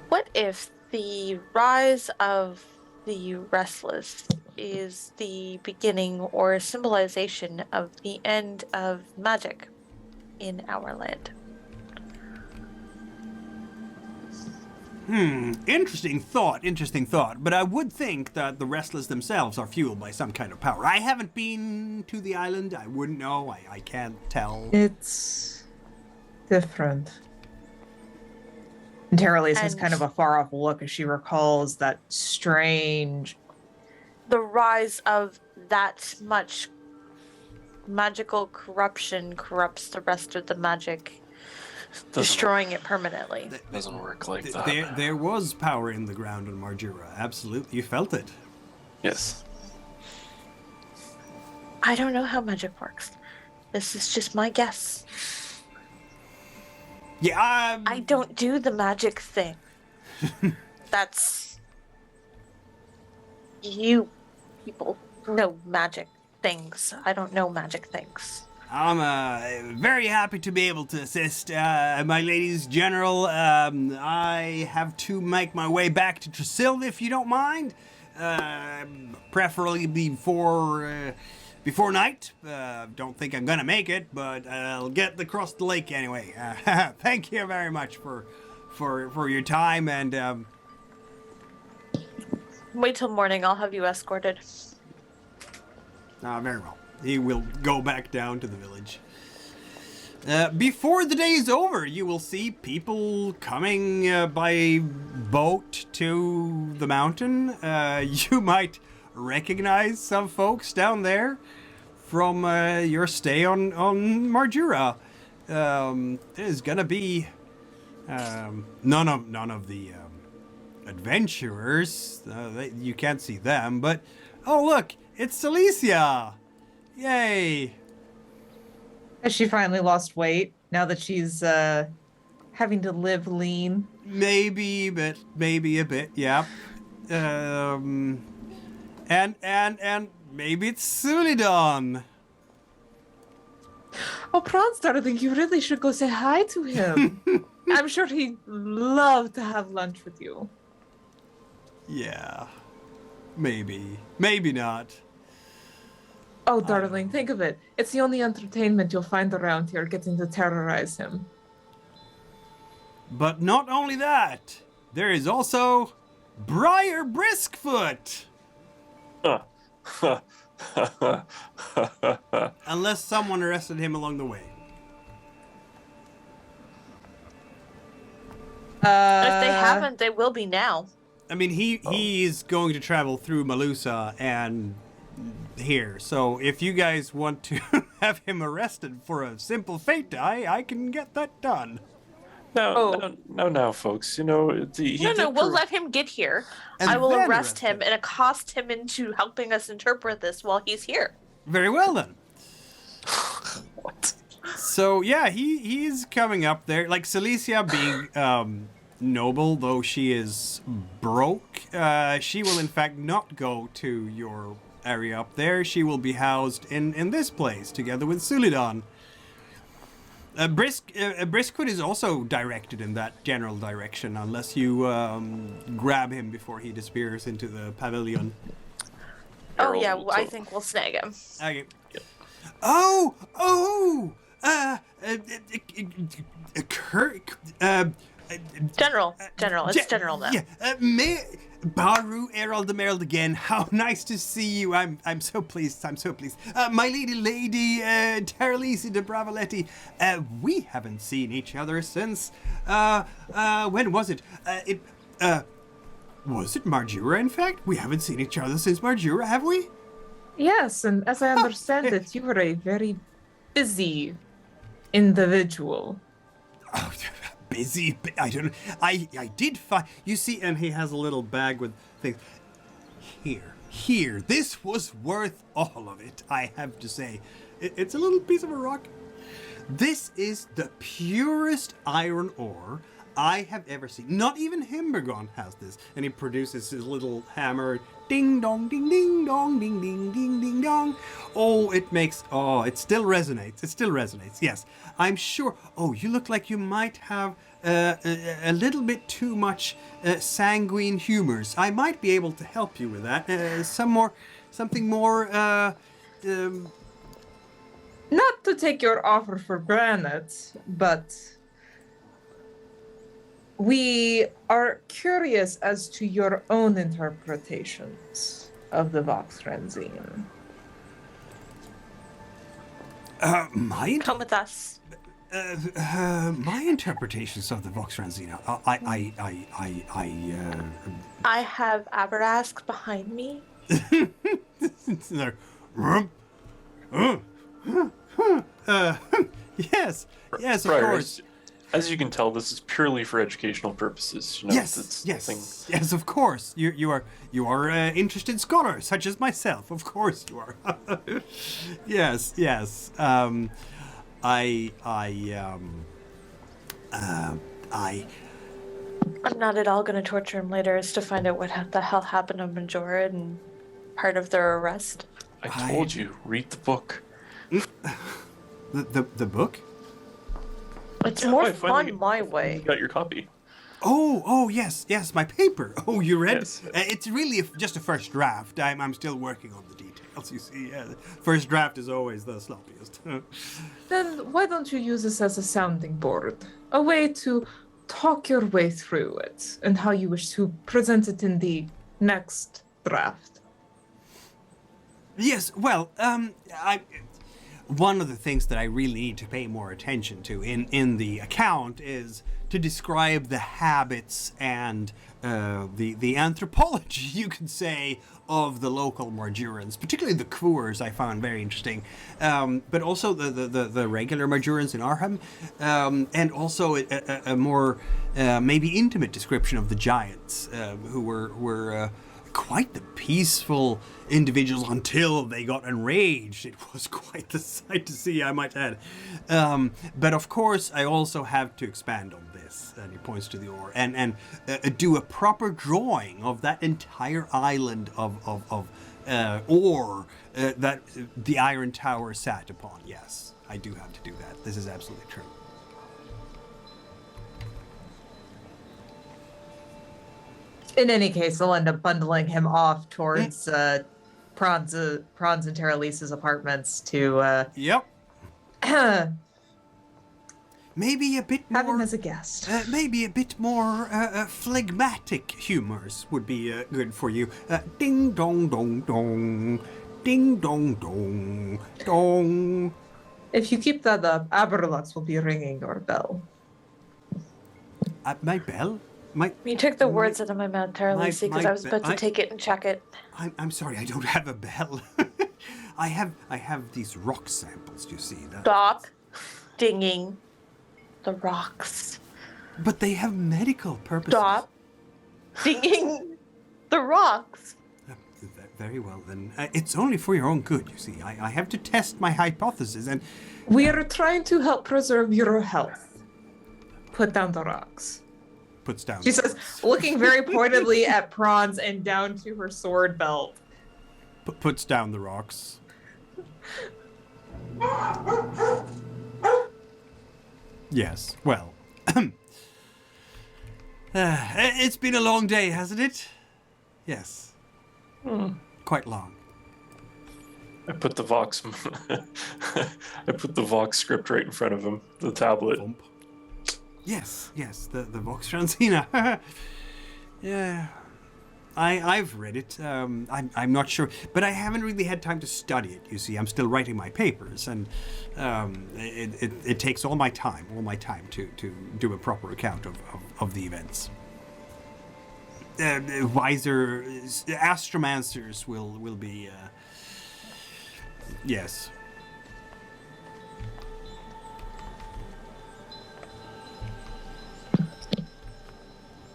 What if the rise of the Restless is the beginning or a symbolization of the end of magic in our land? Interesting thought. But I would think that the Restless themselves are fueled by some kind of power. I haven't been to the island. I wouldn't know. I can't tell. It's different. And Taralese has kind of a far-off look as she recalls that strange... The rise of that much magical corruption corrupts the rest of the magic, destroying it permanently. Doesn't work like that. There was power in the ground on Marjura. Absolutely. You felt it. Yes. I don't know how magic works. This is just my guess. Yeah, I don't do the magic thing. That's... You people know magic things. I don't know magic things. I'm very happy to be able to assist, my ladies general. I have to make my way back to Trasilva, if you don't mind. Preferably before night. Don't think I'm gonna make it, but I'll get across the lake anyway. Thank you very much for your time, and Wait till morning. I'll have you escorted. very well. He will go back down to the village. Before the day is over, you will see people coming by boat to the mountain. You might recognize some folks down there from your stay on Marjura. There's gonna be none of the adventurers. You can't see them, but oh look, it's Celicia! Yay! Has she finally lost weight now that she's having to live lean? Maybe a bit, yeah. And maybe it's Sulidan. Oh, Praanz, darling, you really should go say hi to him. I'm sure he'd love to have lunch with you. Yeah. Maybe not. Oh, darling, think of it. It's the only entertainment you'll find around here, getting to terrorize him. But not only that, there is also Briar Briskfoot. Unless someone arrested him along the way. If they haven't, they will be now. I mean, he's going to travel through Malusa and here. So if you guys want to have him arrested for a simple fate die, I can get that done. No, folks. You know, We'll let him get here. And I will then arrest him and accost him into helping us interpret this while he's here. Very well then. What? So yeah, he's coming up there. Like Celicia being noble, though she is broke, she will in fact not go to your area up there. She will be housed in this place together with Sulidan. Briskwood is also directed in that general direction, unless you grab him before he disappears into the pavilion. Oh yeah, I think we'll snag him. Okay. Yep. General, it's General now. Yeah, Barú, Erald, the Mereld again. How nice to see you. I'm so pleased. My lady, Taralese da Bravaleti. We haven't seen each other since. When was it? Was it Marjura? In fact, we haven't seen each other since Marjura, have we? Yes, and as I understand it, you were a very busy individual. Oh, busy. I don't know. I did find. You see, and he has a little bag with things. Here. This was worth all of it, I have to say. It's a little piece of a rock. This is the purest iron ore I have ever seen. Not even Himbergon has this. And he produces his little hammer. Ding dong, ding ding dong, ding ding ding ding dong. Oh, it still resonates. It still resonates. Yes, I'm sure. Oh, you look like you might have a little bit too much sanguine humors. I might be able to help you with that. Something more. Not to take your offer for granted, but we are curious as to your own interpretations of the Vox Ranzine. Come with us. My interpretations of the Vox Ranzina. I have Aberask behind me. Yes, of Friar, course. As you can tell, this is purely for educational purposes. You know, it's Yes, of course. You are interested scholar, such as myself. Of course you are. Yes. I'm not at all going to torture him later as to find out what the hell happened to Majora and part of their arrest. I told you, read the book. The book? It's more fun my way. You got your copy. Oh, yes, my paper. Oh, you read? Yes. It's really just a first draft. I'm still working on the details, you see. First draft is always the sloppiest. Then why don't you use this as a sounding board? A way to talk your way through it and how you wish to present it in the next draft. Yes, well, one of the things that I really need to pay more attention to in the account is to describe the habits and the anthropology, you could say, of the local Majorans, particularly the Kvuers I found very interesting, but also the regular Majorans in Arham, and also a more maybe intimate description of the giants, who were quite the peaceful individuals until they got enraged. It was quite the sight to see, I might add. But of course, I also have to expand on this, and he points to the ore, and do a proper drawing of that entire island of ore that the Iron Tower sat upon. Yes, I do have to do that. This is absolutely true. In any case, they'll end up bundling him off towards Praanz and Taralese's apartments to Yep. Maybe a bit more. have him as a guest. Maybe a bit more phlegmatic humors would be good for you. Ding dong dong dong, ding dong dong dong. If you keep that up, Aberlux will be ringing your bell. My bell. You took the words out of my mouth, Taralese, because I was about to take it and check it. I'm sorry, I don't have a bell. I have these rock samples, you see. Stop dinging the rocks. But they have medical purposes. Stop dinging the rocks. Very well, then. It's only for your own good, you see. I have to test my hypothesis, and... We are trying to help preserve your health. Put down the rocks. Puts down. She says, looking very pointedly at Praanz and down to her sword belt. Puts down the rocks. Yes, well. It's been a long day, hasn't it? Yes. Quite long. I put the Vox script right in front of him, the tablet. Thump. Yes, the Vox Ranzina. Yeah. I've read it. I'm not sure, but I haven't really had time to study it. You see, I'm still writing my papers, and it takes all my time to do a proper account of the events. Wiser astromancers will be. Yes.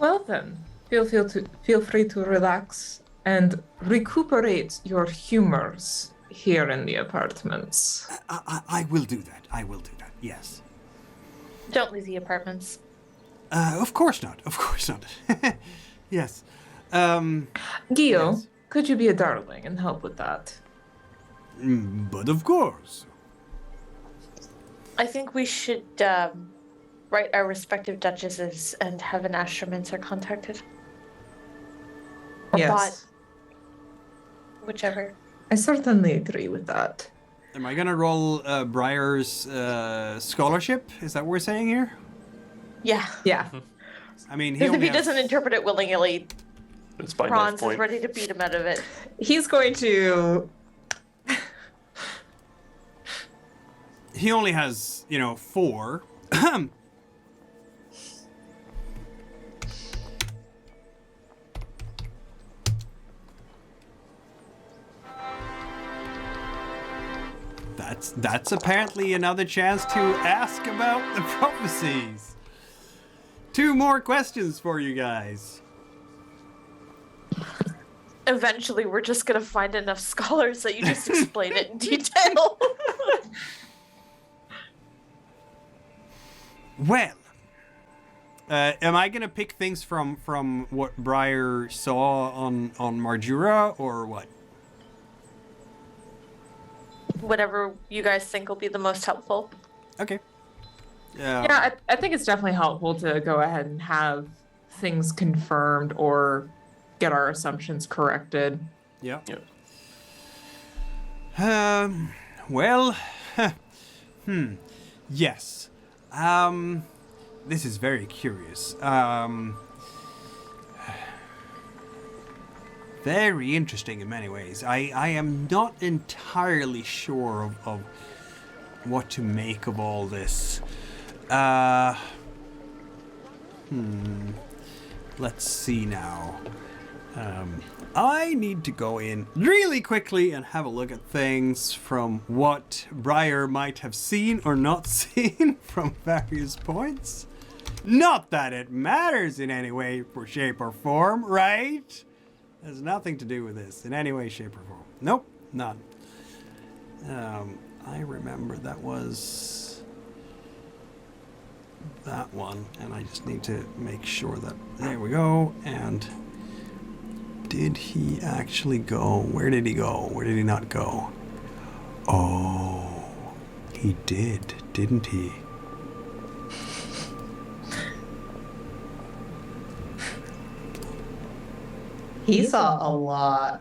Well then, feel free to relax and recuperate your humors here in the apartments. I will do that. I will do that. Yes. Don't leave the apartments. Of course not. Of course not. Yes. Gio, Yes. could you be a darling and help with that? But of course. I think we should write our respective duchesses and have an astromancer contacted. Or Yes. bot. Whichever. I certainly agree with that. Am I gonna roll Briar's scholarship? Is that what we're saying here? Yeah. Yeah. I mean, Because if only he has- doesn't interpret it willingly, It's by knife Praanz is point. ready to beat him out of it. He's going to... He only has, 4. That's apparently another chance to ask about the prophecies. 2 more questions for you guys. Eventually, we're just gonna find enough scholars that you just explain it in detail. Well, am I gonna pick things from what Briar saw on Marjura, or what? Whatever you guys think will be the most helpful. Okay. Yeah, I think it's definitely helpful to go ahead and have things confirmed or get our assumptions corrected. Yeah. Yeah. Well, yes. This is very curious. Very interesting in many ways. I am not entirely sure of what to make of all this. Let's see now. I need to go in really quickly and have a look at things from what Briar might have seen or not seen from various points. Not that it matters in any way, shape, or form, right? Has nothing to do with this in any way, shape, or form. Nope, none. I remember that was that one, and I just need to make sure that there we go. And did he actually go? Where did he go? Where did he not go? Oh, he did, didn't he? He saw a lot.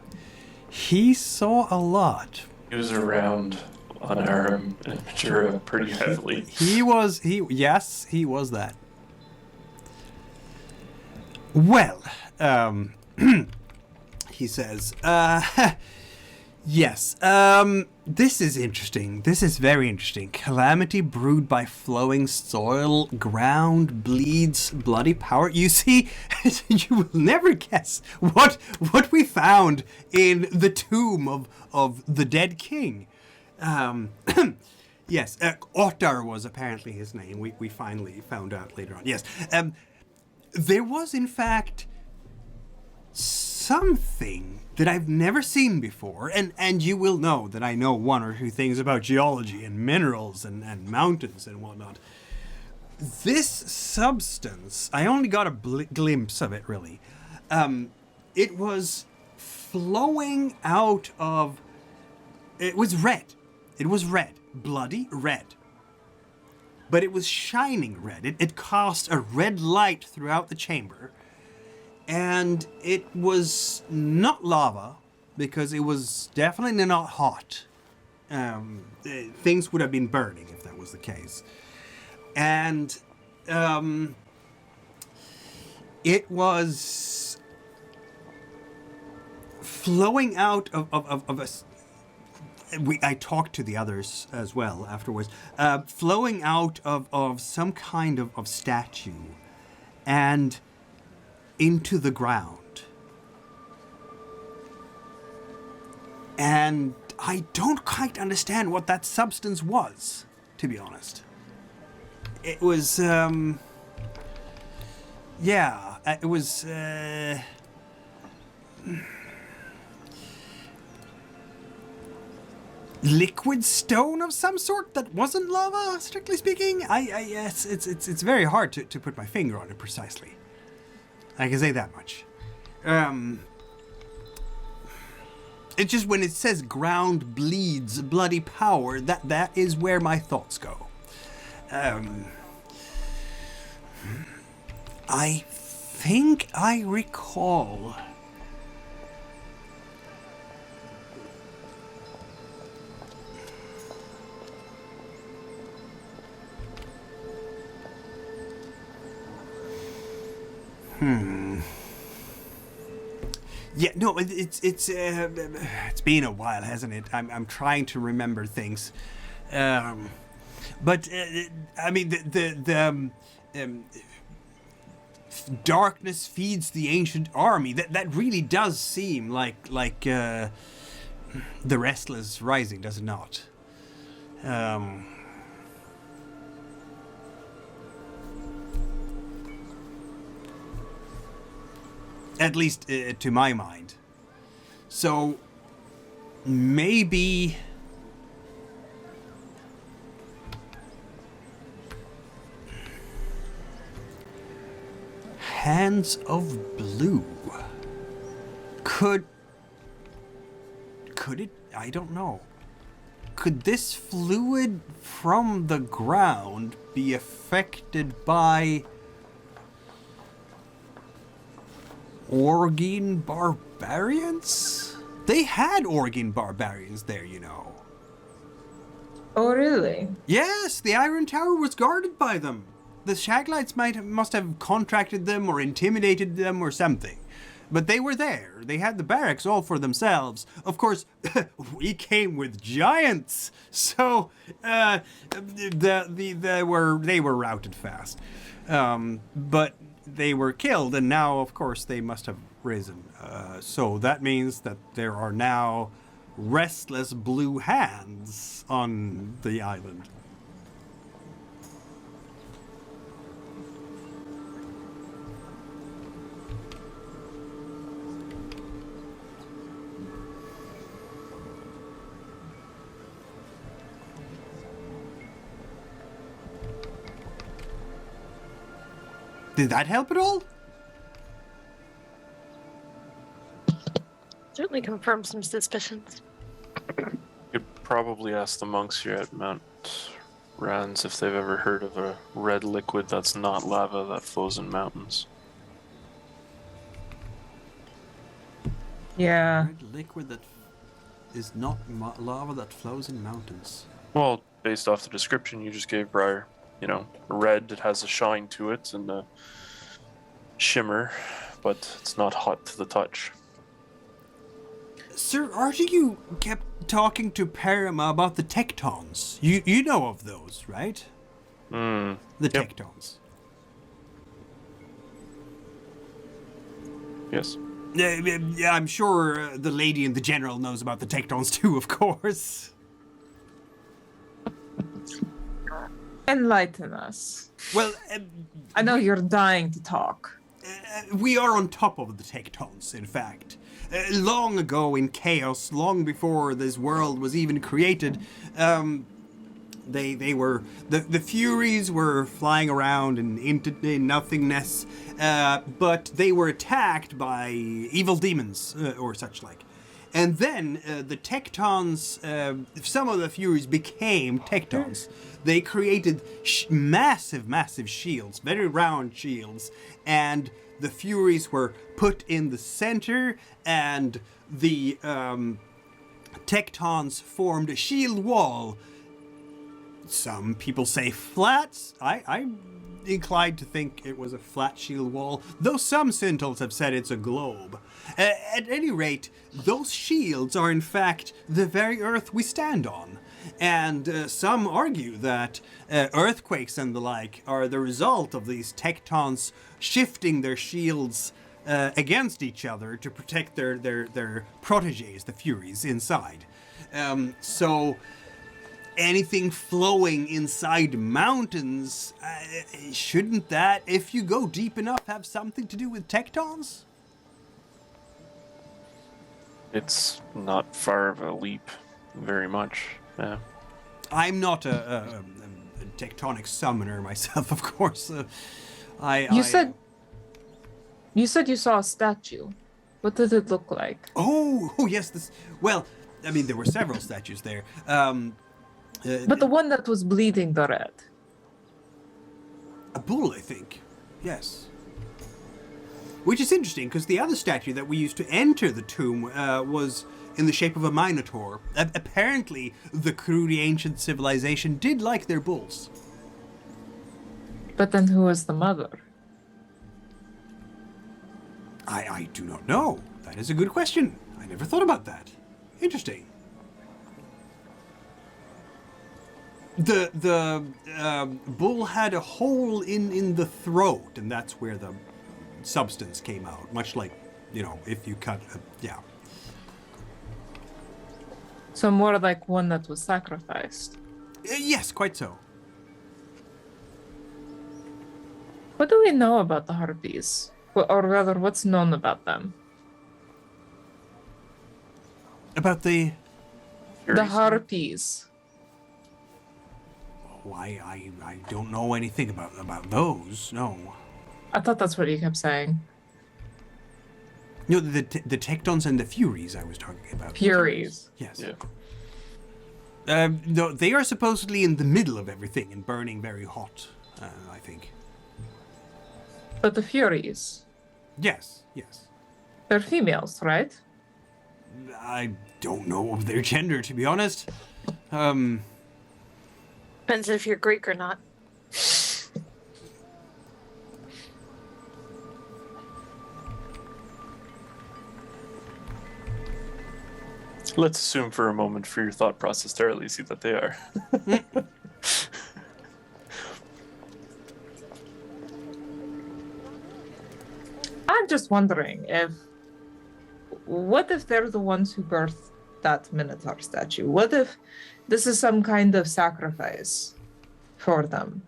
He saw a lot. He was around on Aram and Majura pretty heavily. Yes, he was that. Well, he says, yes, this is interesting. This is very interesting. Calamity brewed by flowing soil, ground bleeds bloody power. You see, you will never guess what we found in the tomb of the dead king. Yes, Ottar was apparently his name. We finally found out later on. Yes, there was in fact something that I've never seen before, and you will know that I know 1 or 2 things about geology and minerals and mountains and whatnot. This substance, I only got a glimpse of it really. It was flowing out of, it was red. It was red, bloody red. But it was shining red. It cast a red light throughout the chamber. And it was not lava, because it was definitely not hot. Things would have been burning if that was the case. And it was flowing out of a... I talked to the others as well afterwards. Flowing out of some kind of statue and into the ground. And I don't quite understand what that substance was, to be honest. It was, yeah, it was liquid stone of some sort that wasn't lava, strictly speaking. Yes, it's very hard to put my finger on it precisely. I can say that much. It's just when it says ground bleeds bloody power, that is where my thoughts go. I think I recall. Yeah, no, it's been a while, hasn't it? I'm trying to remember things, but I mean the darkness feeds the ancient army. That really does seem like the restless rising, does it not? At least to my mind. So maybe Hands of Blue. Could it? I don't know. Could this fluid from the ground be affected by Orgine barbarians? They had Orgine barbarians there, you know. Oh, really? Yes, the Iron Tower was guarded by them. The Shaglites must have contracted them or intimidated them or something. But they were there. They had the barracks all for themselves. Of course, we came with giants, so they were routed fast. But they were killed, and now, of course, they must have risen. So that means that there are now restless blue hands on the island. Did that help at all? Certainly confirm some suspicions. You could probably ask the monks here at Mount Ranz if they've ever heard of a red liquid that's not lava that flows in mountains. Yeah. Red liquid that is not lava that flows in mountains. Well, based off the description you just gave, Briar, you know, red, it has a shine to it and a shimmer, but it's not hot to the touch. Sir, you kept talking to Parama about the tectons. You know of those, right? The tectons. Yes. Yeah, I'm sure the lady and the general knows about the tectons too, of course. Enlighten us. Well, I know you're dying to talk. we are on top of the tectons, in fact. Long ago in chaos, long before this world was even created, they were the Furies were flying around in nothingness, but they were attacked by evil demons or such like. And then the tectons, some of the Furies became tectons. They created massive shields, very round shields, and the Furies were put in the center, and the tectons formed a shield wall. Some people say flat. I'm inclined to think it was a flat shield wall, though some Sintels have said it's a globe. At any rate, those shields are in fact the very earth we stand on. And some argue that earthquakes and the like are the result of these tectons shifting their shields against each other to protect their protégés, the Furies, inside. So anything flowing inside mountains, shouldn't that, if you go deep enough, have something to do with tectons? It's not far of a leap, very much. Yeah. I'm not a tectonic summoner myself, of course. You said you saw a statue. What did it look like? Oh yes. Well, I mean, there were several statues there. But the one that was bleeding the red. A bull, I think. Yes. Which is interesting, because the other statue that we used to enter the tomb was in the shape of a minotaur. Apparently, the Krudi ancient civilization did like their bulls. But then who was the mother? I do not know. That is a good question. I never thought about that. Interesting. The bull had a hole in the throat, and that's where the substance came out. Much like, if you cut, yeah. So more like one that was sacrificed. Yes, quite so. What do we know about the harpies? Or rather, what's known about them? About the harpies. Oh, I don't know anything about those. No. I thought that's what you kept saying. No, the tectons and the furies I was talking about. Furies. Yes. Yeah. No, they are supposedly in the middle of everything and burning very hot. I think. But the furies, Yes. they're females, right? I don't know of their gender, to be honest. Depends if you're Greek or not. Let's assume for a moment for your thought process, Taralese, that they are. I'm just wondering what if they're the ones who birthed that Minotaur statue? What if this is some kind of sacrifice for them?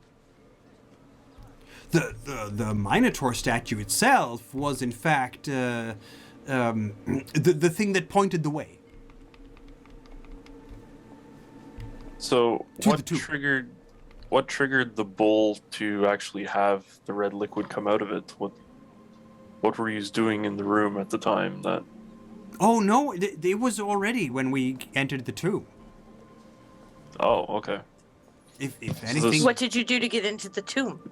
The Minotaur statue itself was, in fact, the thing that pointed the way. So To what the tomb. triggered the bull to actually have the red liquid come out of it? What were you doing in the room at the time that? Oh no, it was already when we entered the tomb. Oh, okay. If this- anything, What did you do to get into the tomb?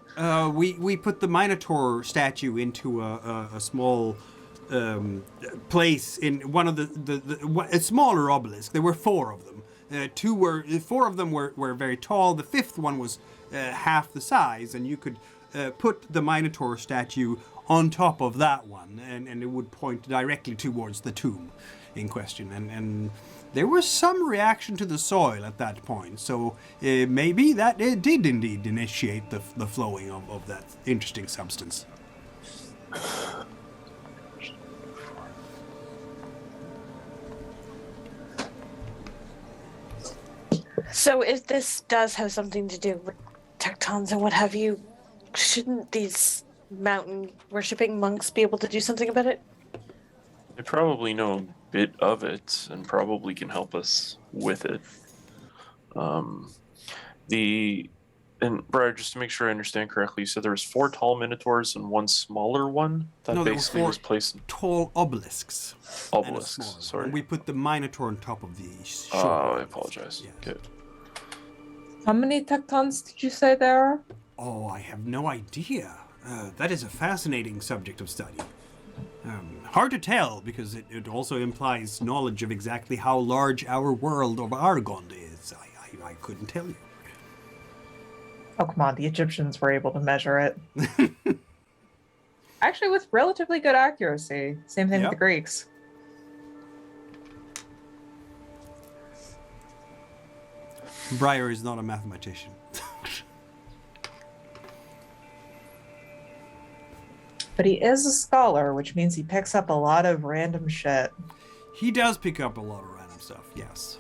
we put the Minotaur statue into a small place in one of a smaller obelisk. There were 4 of them. 4 of them were very tall. The 5th one was half the size, and you could put the Minotaur statue on top of that one, and it would point directly towards the tomb in question. And there was some reaction to the soil at that point, so maybe that it did indeed initiate the flowing of that interesting substance. So if this does have something to do with tectons and what have you, shouldn't these mountain worshipping monks be able to do something about it? They probably know a bit of it and probably can help us with it. And Brian, just to make sure I understand correctly, you said there was 4 tall minotaurs and 1 smaller one that No, there were basically 4 was placed. tall obelisks. and a Obelisks, smaller one. sorry. And we put the Minotaur on top of the short Oh, I ones. apologize. Yes. Good. How many tectons did you say there are? Oh, I have no idea. That is a fascinating subject of study. Hard to tell, because it also implies knowledge of exactly how large our world of Argond is. I couldn't tell you. Oh, come on, the Egyptians were able to measure it. Actually, with relatively good accuracy. Same thing Yep. with the Greeks. Briar is not a mathematician. But he is a scholar, which means he picks up a lot of random shit. He does pick up a lot of random stuff, yes.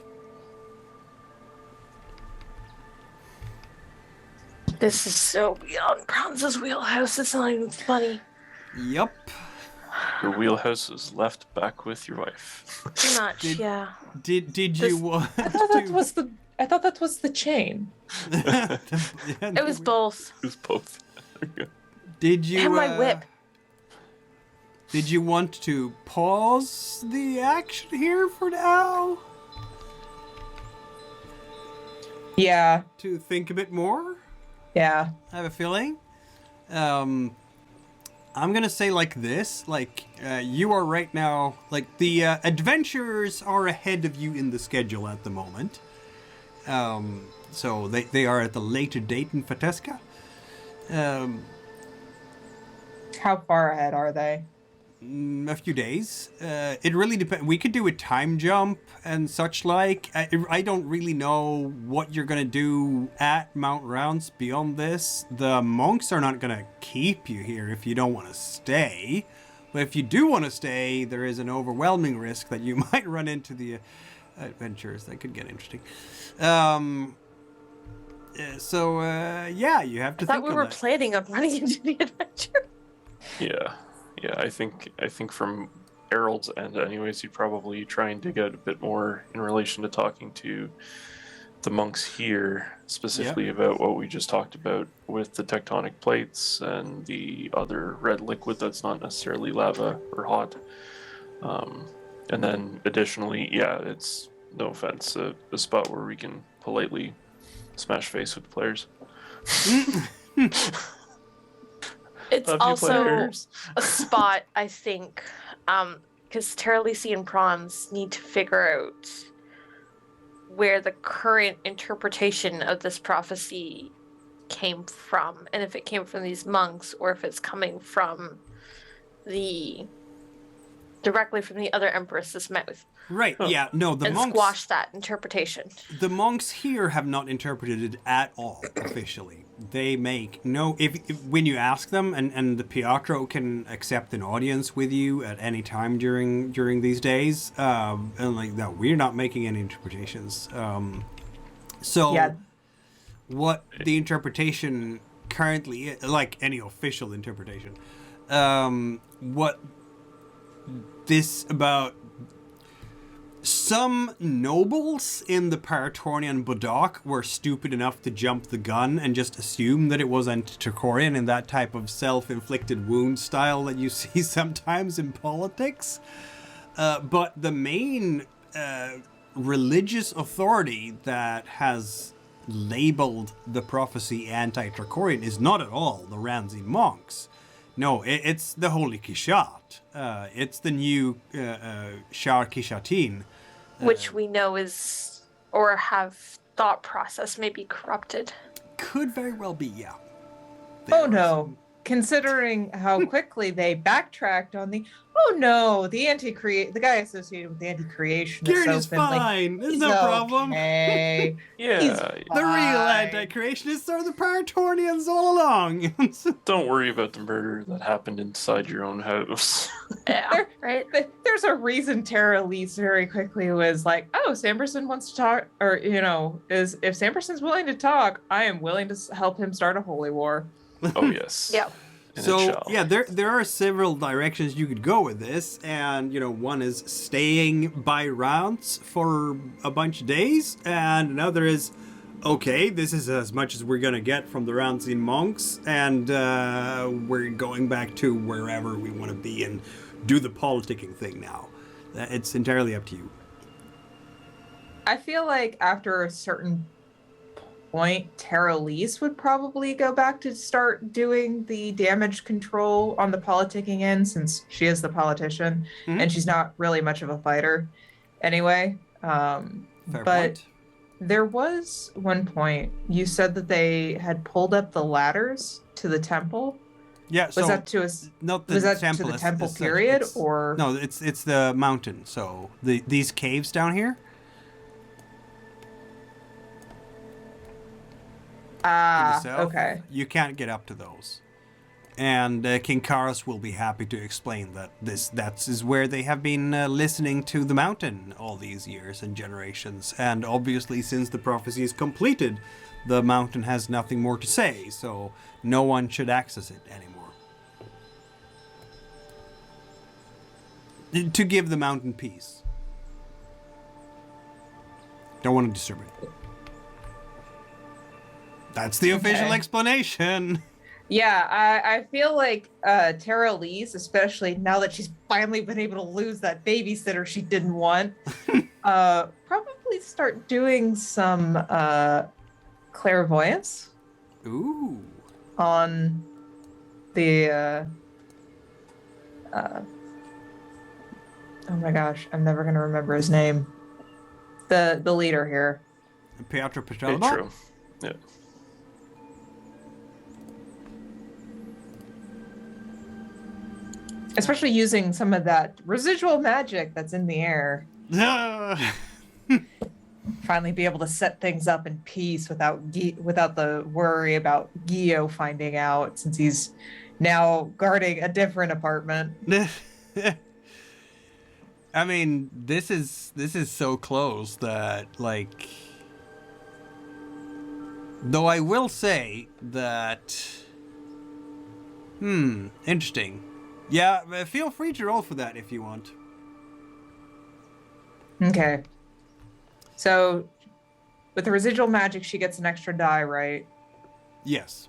This is so beyond Praanz's wheelhouse. It's not even funny. Yep. Your wheelhouse is left back with your wife. Pretty much, yeah. Did This- you want I thought that to... was the. I thought that was the chain. It was both. It was both. There you go. Did you... And my whip. Did you want to pause the action here for now? Yeah. To think a bit more? Yeah. I have a feeling. I'm gonna say like this, like, you are right now, like, the adventurers are ahead of you in the schedule at the moment. So they are at the later date in Fateska. How far ahead are they? A few days. It really depends. We could do a time jump and such like. I don't really know what you're gonna do at Mount Ranz beyond this. The monks are not gonna keep you here if you don't want to stay. But if you do want to stay, there is an overwhelming risk that you might run into the adventurers. That could get interesting. Yeah, you have to I thought think we of were that. planning on running into the adventure. Yeah. I think from Erald's end, anyways, you'd probably try and dig out a bit more in relation to talking to the monks here, specifically about what we just talked about with the tectonic plates and the other red liquid that's not necessarily lava or hot. And then additionally, it's, no offense, a spot where we can politely smash face with players. It's Love you, also players. a spot, I think, because Taralese and Praanz need to figure out where the current interpretation of this prophecy came from, and if it came from these monks or if it's coming from directly from the other Empress's mouth, Right, yeah, no, the and monks... squash that interpretation. The monks here have not interpreted it at all officially. They make no... If when you ask them, and the Pietro can accept an audience with you at any time during these days, and like, no, we're not making any interpretations. What the interpretation currently is, like any official interpretation, what this about... Some nobles in the Paratornian Bodok were stupid enough to jump the gun and just assume that it was anti-Trakorian in that type of self-inflicted wound style that you see sometimes in politics. But the main religious authority that has labeled the prophecy anti-Trakorian is not at all the Ranzi monks. No, it's the Holy Kishat. It's the new Shar Kishatin. Which we know is, or have thought process may be corrupted. Could very well be, yeah. Oh no. Considering how quickly they backtracked on the the guy associated with the anti-creation is Kieran so is friendly. fine. There's He's no problem. Okay. Yeah. He's The real fine. anti-creationists are the Paratornians all along. Don't worry about the murder that happened inside your own house. Yeah, right? There's a reason Taralese very quickly was like, oh, Samberson wants to talk, or, if Samberson's willing to talk, I am willing to help him start a holy war. Oh, yes. Yeah. And it So, shall. yeah, there are several directions you could go with this, and, one is staying by rounds for a bunch of days, and another is, okay, this is as much as we're gonna get from the Ranzian monks, and we're going back to wherever we want to be and do the politicking thing now. It's entirely up to you. I feel like after a certain point, Taralese would probably go back to start doing the damage control on the politicking end, since she is the politician and she's not really much of a fighter anyway. Fair But point. there was one point you said that they had pulled up the ladders to the temple. Yeah, Was so that to not the was that temple, to the it's- temple it's period, it's- or No, it's the mountain. So these caves down here. To the south, okay. You can't get up to those. And King Karos will be happy to explain that that is where they have been listening to the mountain all these years and generations. And obviously, since the prophecy is completed, the mountain has nothing more to say, so no one should access it anymore. To give the mountain peace. Don't want to disturb it. That's the official explanation. Yeah, I feel like Taralese, especially now that she's finally been able to lose that babysitter she didn't want, probably start doing some clairvoyance. Ooh. On the oh my gosh, I'm never gonna remember his name. The leader here. Piotr Very Petralba? true. Yeah. Especially using some of that residual magic that's in the air. Finally be able to set things up in peace without the worry about Gio finding out, since he's now guarding a different apartment. I mean, this is so close that, like, though I will say that, interesting. Yeah, feel free to roll for that if you want. Okay. So, with the residual magic, she gets an extra die, right? Yes.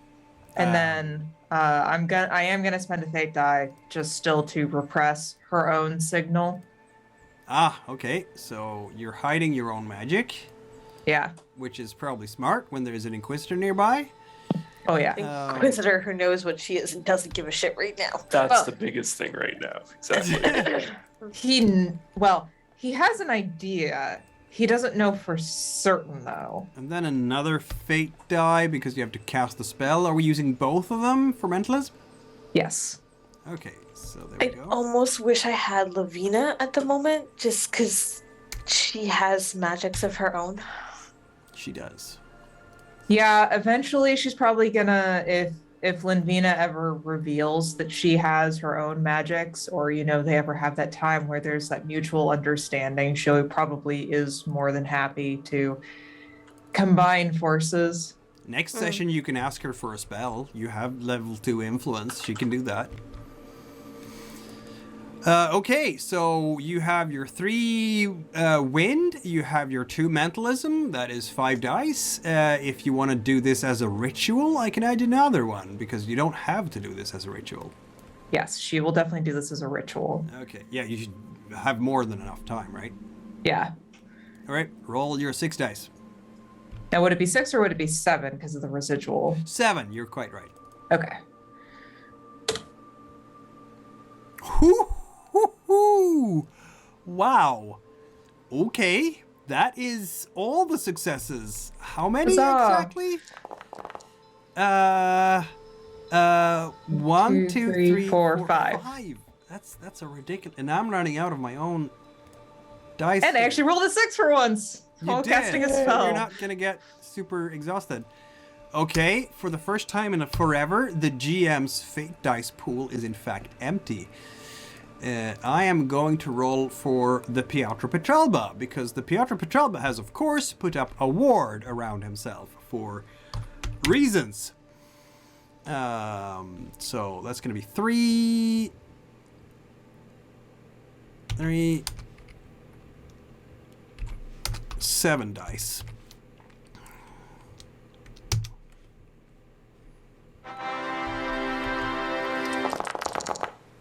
And then I am gonna spend a fate die just still to repress her own signal. Ah, okay. So you're hiding your own magic, Yeah. which is probably smart when there's an Inquisitor nearby. Oh yeah. Inquisitor who knows what she is and doesn't give a shit right now. That's the biggest thing right now. Exactly. He has an idea. He doesn't know for certain though. And then another fate die because you have to cast the spell. Are we using both of them for mentalism? Yes. Okay, so there I we go. almost wish I had Lavina at the moment, just because she has magics of her own. She does. Yeah, eventually she's probably gonna, if Linvina ever reveals that she has her own magics, or they ever have that time where there's that mutual understanding, she probably is more than happy to combine forces. Next session you can ask her for a spell. You have level 2 influence. She can do that. Okay, so you have your 3 wind, you have your 2 mentalism, that is 5 dice. If you want to do this as a ritual, I can add another one, because you don't have to do this as a ritual. Yes, she will definitely do this as a ritual. Okay, yeah, you should have more than enough time, right? Yeah. All right, roll your 6 dice. Now, would it be 6 or would it be 7 because of the residual? 7, you're quite right. Okay. Whoo! Wow. Okay, that is all the successes. How many exactly? 1, 2, 3, 4, 5. That's a ridiculous. And I'm running out of my own dice. And I actually rolled a 6 for once. You did. Casting a spell. You're not gonna get super exhausted. Okay, for the first time in forever, the GM's fate dice pool is in fact empty. I am going to roll for the Piotr Petralba, because the Piotr Petralba has, of course, put up a ward around himself for reasons. So that's going to be 3, 7 dice.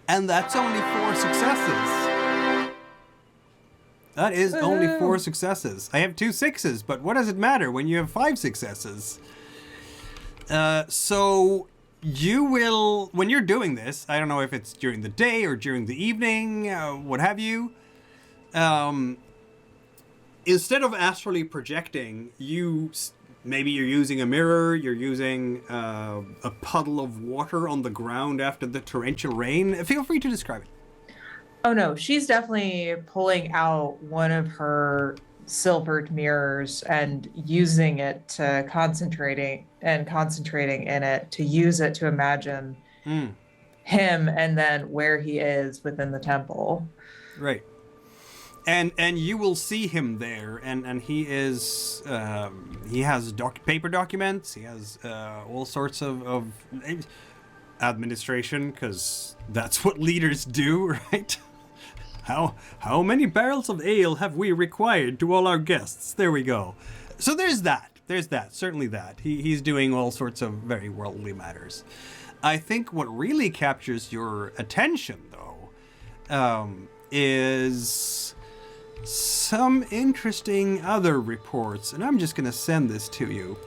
And that's only 4 successes. That is only 4 successes. I have 2 6s, but what does it matter when you have 5 successes? So you will, when you're doing this, I don't know if it's during the day or during the evening, what have you. Instead of astrally projecting, maybe you're using a mirror, you're using a puddle of water on the ground after the torrential rain. Feel free to describe it. Oh no, she's definitely pulling out one of her silvered mirrors and using it to concentrating in it to use it to imagine him and then where he is within the temple. Right. And you will see him there, and he is he has paper documents. He has all sorts of administration, because that's what leaders do, right? How many barrels of ale have we required to all our guests? There we go. So there's that. Certainly that. He's doing all sorts of very worldly matters. I think what really captures your attention, though, is some interesting other reports, and I'm just going to send this to you.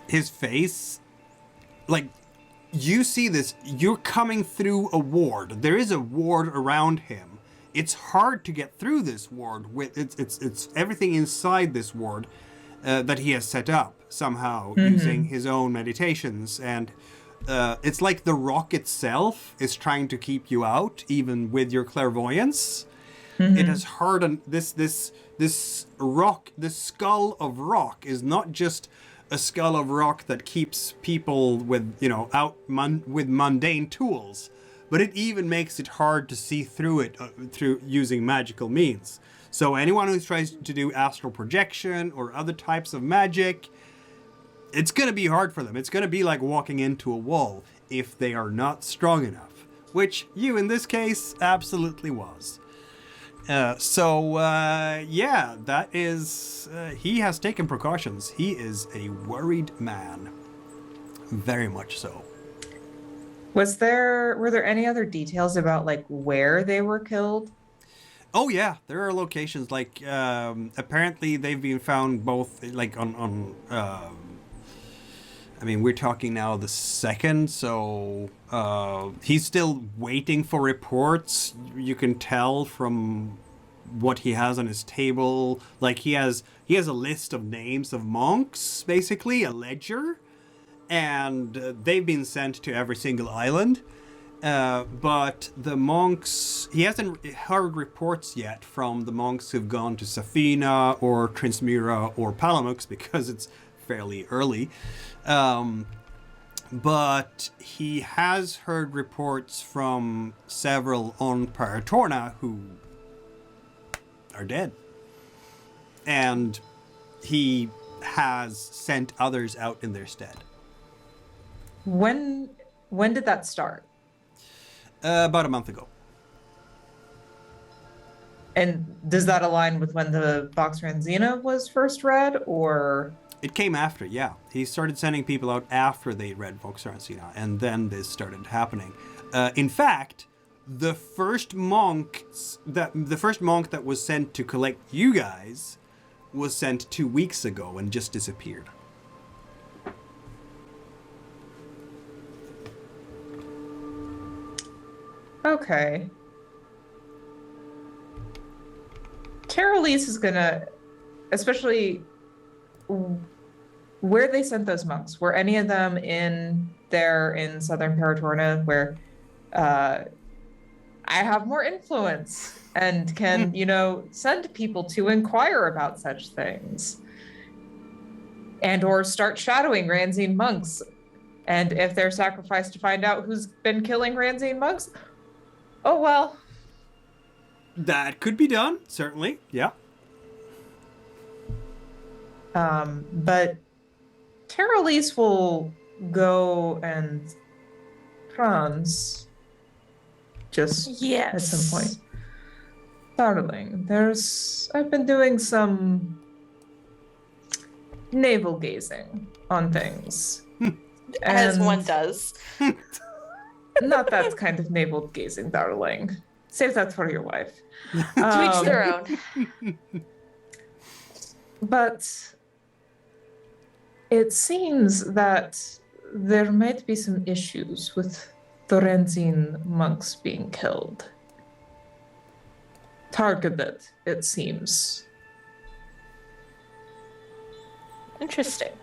His face, like, you see this, you're coming through a ward. There is a ward around him. It's hard to get through this ward with, it's everything inside this ward that he has set up somehow using his own meditations. And it's like the rock itself is trying to keep you out, even with your clairvoyance. It has hardened this rock, this skull of rock is not just a skull of rock that keeps people with, with mundane tools, but it even makes it hard to see through it through using magical means. So anyone who tries to do astral projection or other types of magic, it's going to be hard for them. It's going to be like walking into a wall if they are not strong enough, which you in this case absolutely was. Yeah, that is, he has taken precautions. He is a worried man. Very much so. Were there any other details about like where they were killed? Oh yeah, there are locations like, apparently they've been found both like I mean, we're talking now the 2nd, so he's still waiting for reports. You can tell from what he has on his table. Like, he has a list of names of monks, basically, a ledger. And they've been sent to every single island. But the monks, he hasn't heard reports yet from the monks who've gone to Safina or Trinsmira or Palamux, because it's fairly early. But he has heard reports from several on Paratorna who are dead. And he has sent others out in their stead. When did that start? About a month ago. And does that align with when the Vox Ranzina was first read, or? It came after, yeah. He started sending people out after they read Vox Ranzina, and then this started happening. In fact, the first monk that was sent to collect you guys was sent 2 weeks ago and just disappeared. Okay. Taralese is gonna, especially where they sent those monks. Were any of them in southern Paratorna, where I have more influence and can, send people to inquire about such things, and or start shadowing Ranzine monks, and if they're sacrificed to find out who's been killing Ranzine monks. Oh, well. That could be done, certainly, yeah. But Taralese will go and Praanz just at some point. Darling, I've been doing some navel gazing on things. As one does. Not that kind of navel gazing, darling. Save that for your wife. To each their own. But It seems that there might be some issues with the Ranzine monks being killed. Targeted, it seems. Interesting.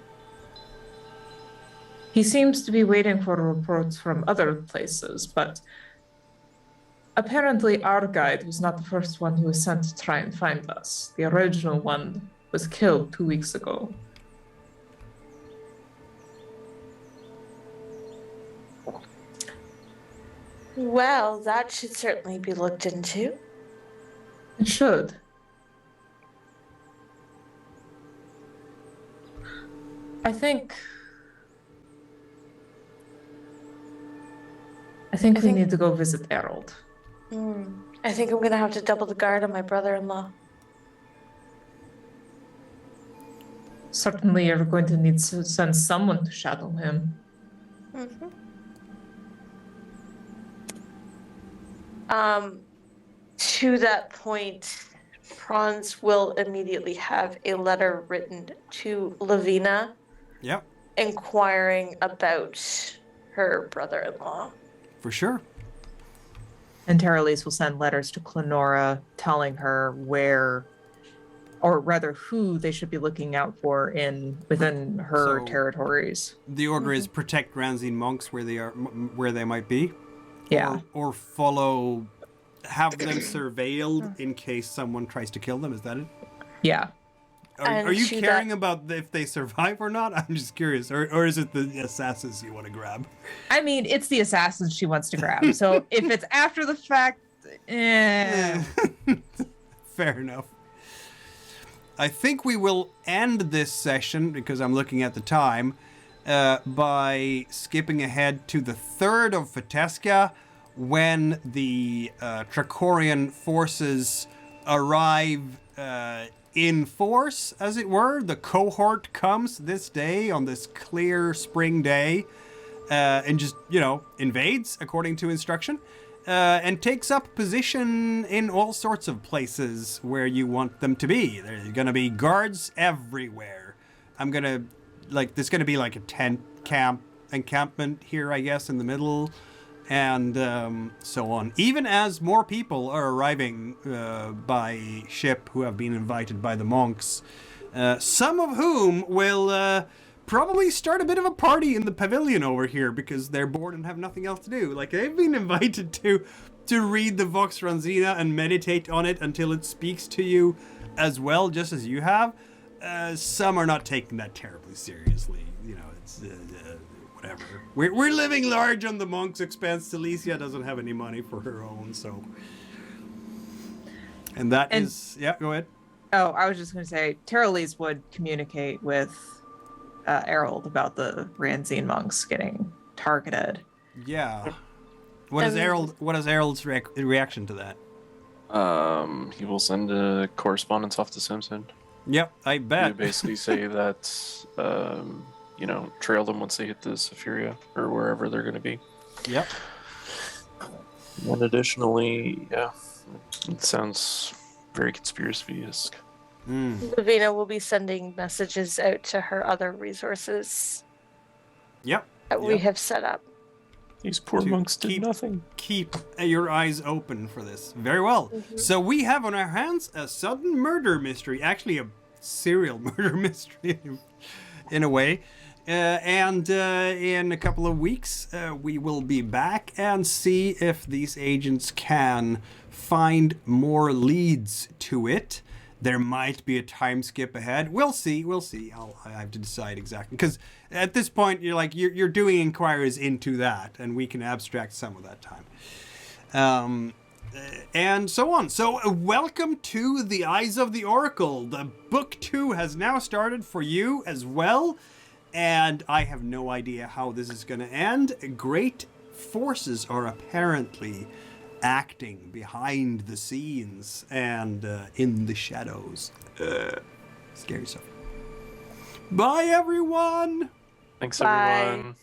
He seems to be waiting for reports from other places, but apparently our guide was not the first one who was sent to try and find us. The original one was killed 2 weeks ago. Well, that should certainly be looked into. It should. I think we need to go visit Erald. I think I'm gonna have to double the guard on my brother-in-law. Certainly you're going to need to send someone to shadow him. To that point, Praanz will immediately have a letter written to Lavina Yep, inquiring about her brother-in-law. for sure. And Taralese will send letters to Klenora telling her where, or rather who they should be looking out for within her So- territories. The order is protect Ranzine monks where they are, where they might be. Yeah. Or follow, have them surveilled in case someone tries to kill them. Is that it? Yeah. And Are you to caring that- about if they survive or not? I'm just curious. Or is it the assassins you want to grab? I mean, it's the assassins she wants to grab. So if it's after the fact, Fair enough. I think we will end this session, because I'm looking at the time, by skipping ahead to the 3rd of Fiteska, when the Trakorian forces arrive in force, as it were. The cohort comes this day, on this clear spring day, and just, invades according to instruction, and takes up position in all sorts of places where you want them to be. There's going to be guards everywhere. There's going to be like a tent encampment here, I guess, in the middle, and so on. Even as more people are arriving by ship who have been invited by the monks, some of whom will probably start a bit of a party in the pavilion over here because they're bored and have nothing else to do. Like, they've been invited to read the Vox Ranzina and meditate on it until it speaks to you as well, just as you have. Some are not taking that terribly seriously. It's whatever. We're living large on the monks' expense. Silesia doesn't have any money for her own, so. And that is, yeah, go ahead. Oh, I was just going to say, Taralese would communicate with Erald about the Ranzine monks getting targeted. Yeah. What is Erald's reaction to that? He will send a correspondence off to Simpson. Yep, I bet. You basically say that, trail them once they hit the Sephiria or wherever they're going to be. Yep. And additionally, yeah, it sounds very conspiracy-esque. Lavina will be sending messages out to her other resources Yep. that we have set up. These poor To monks did keep- nothing. Keep your eyes open for this. Very well. So we have on our hands a sudden murder mystery. Actually, a serial murder mystery in a way. And in a couple of weeks, we will be back and see if these agents can find more leads to it. There might be a time skip ahead. We'll see. I have to decide exactly. Because at this point, you're doing inquiries into that, and we can abstract some of that time. And so on. So welcome to The Eyes of the Oracle. The book 2 has now started for you as well. And I have no idea how this is going to end. Great forces are apparently acting behind the scenes and in the shadows. Scary stuff. Bye, everyone! Thanks, Bye. everyone.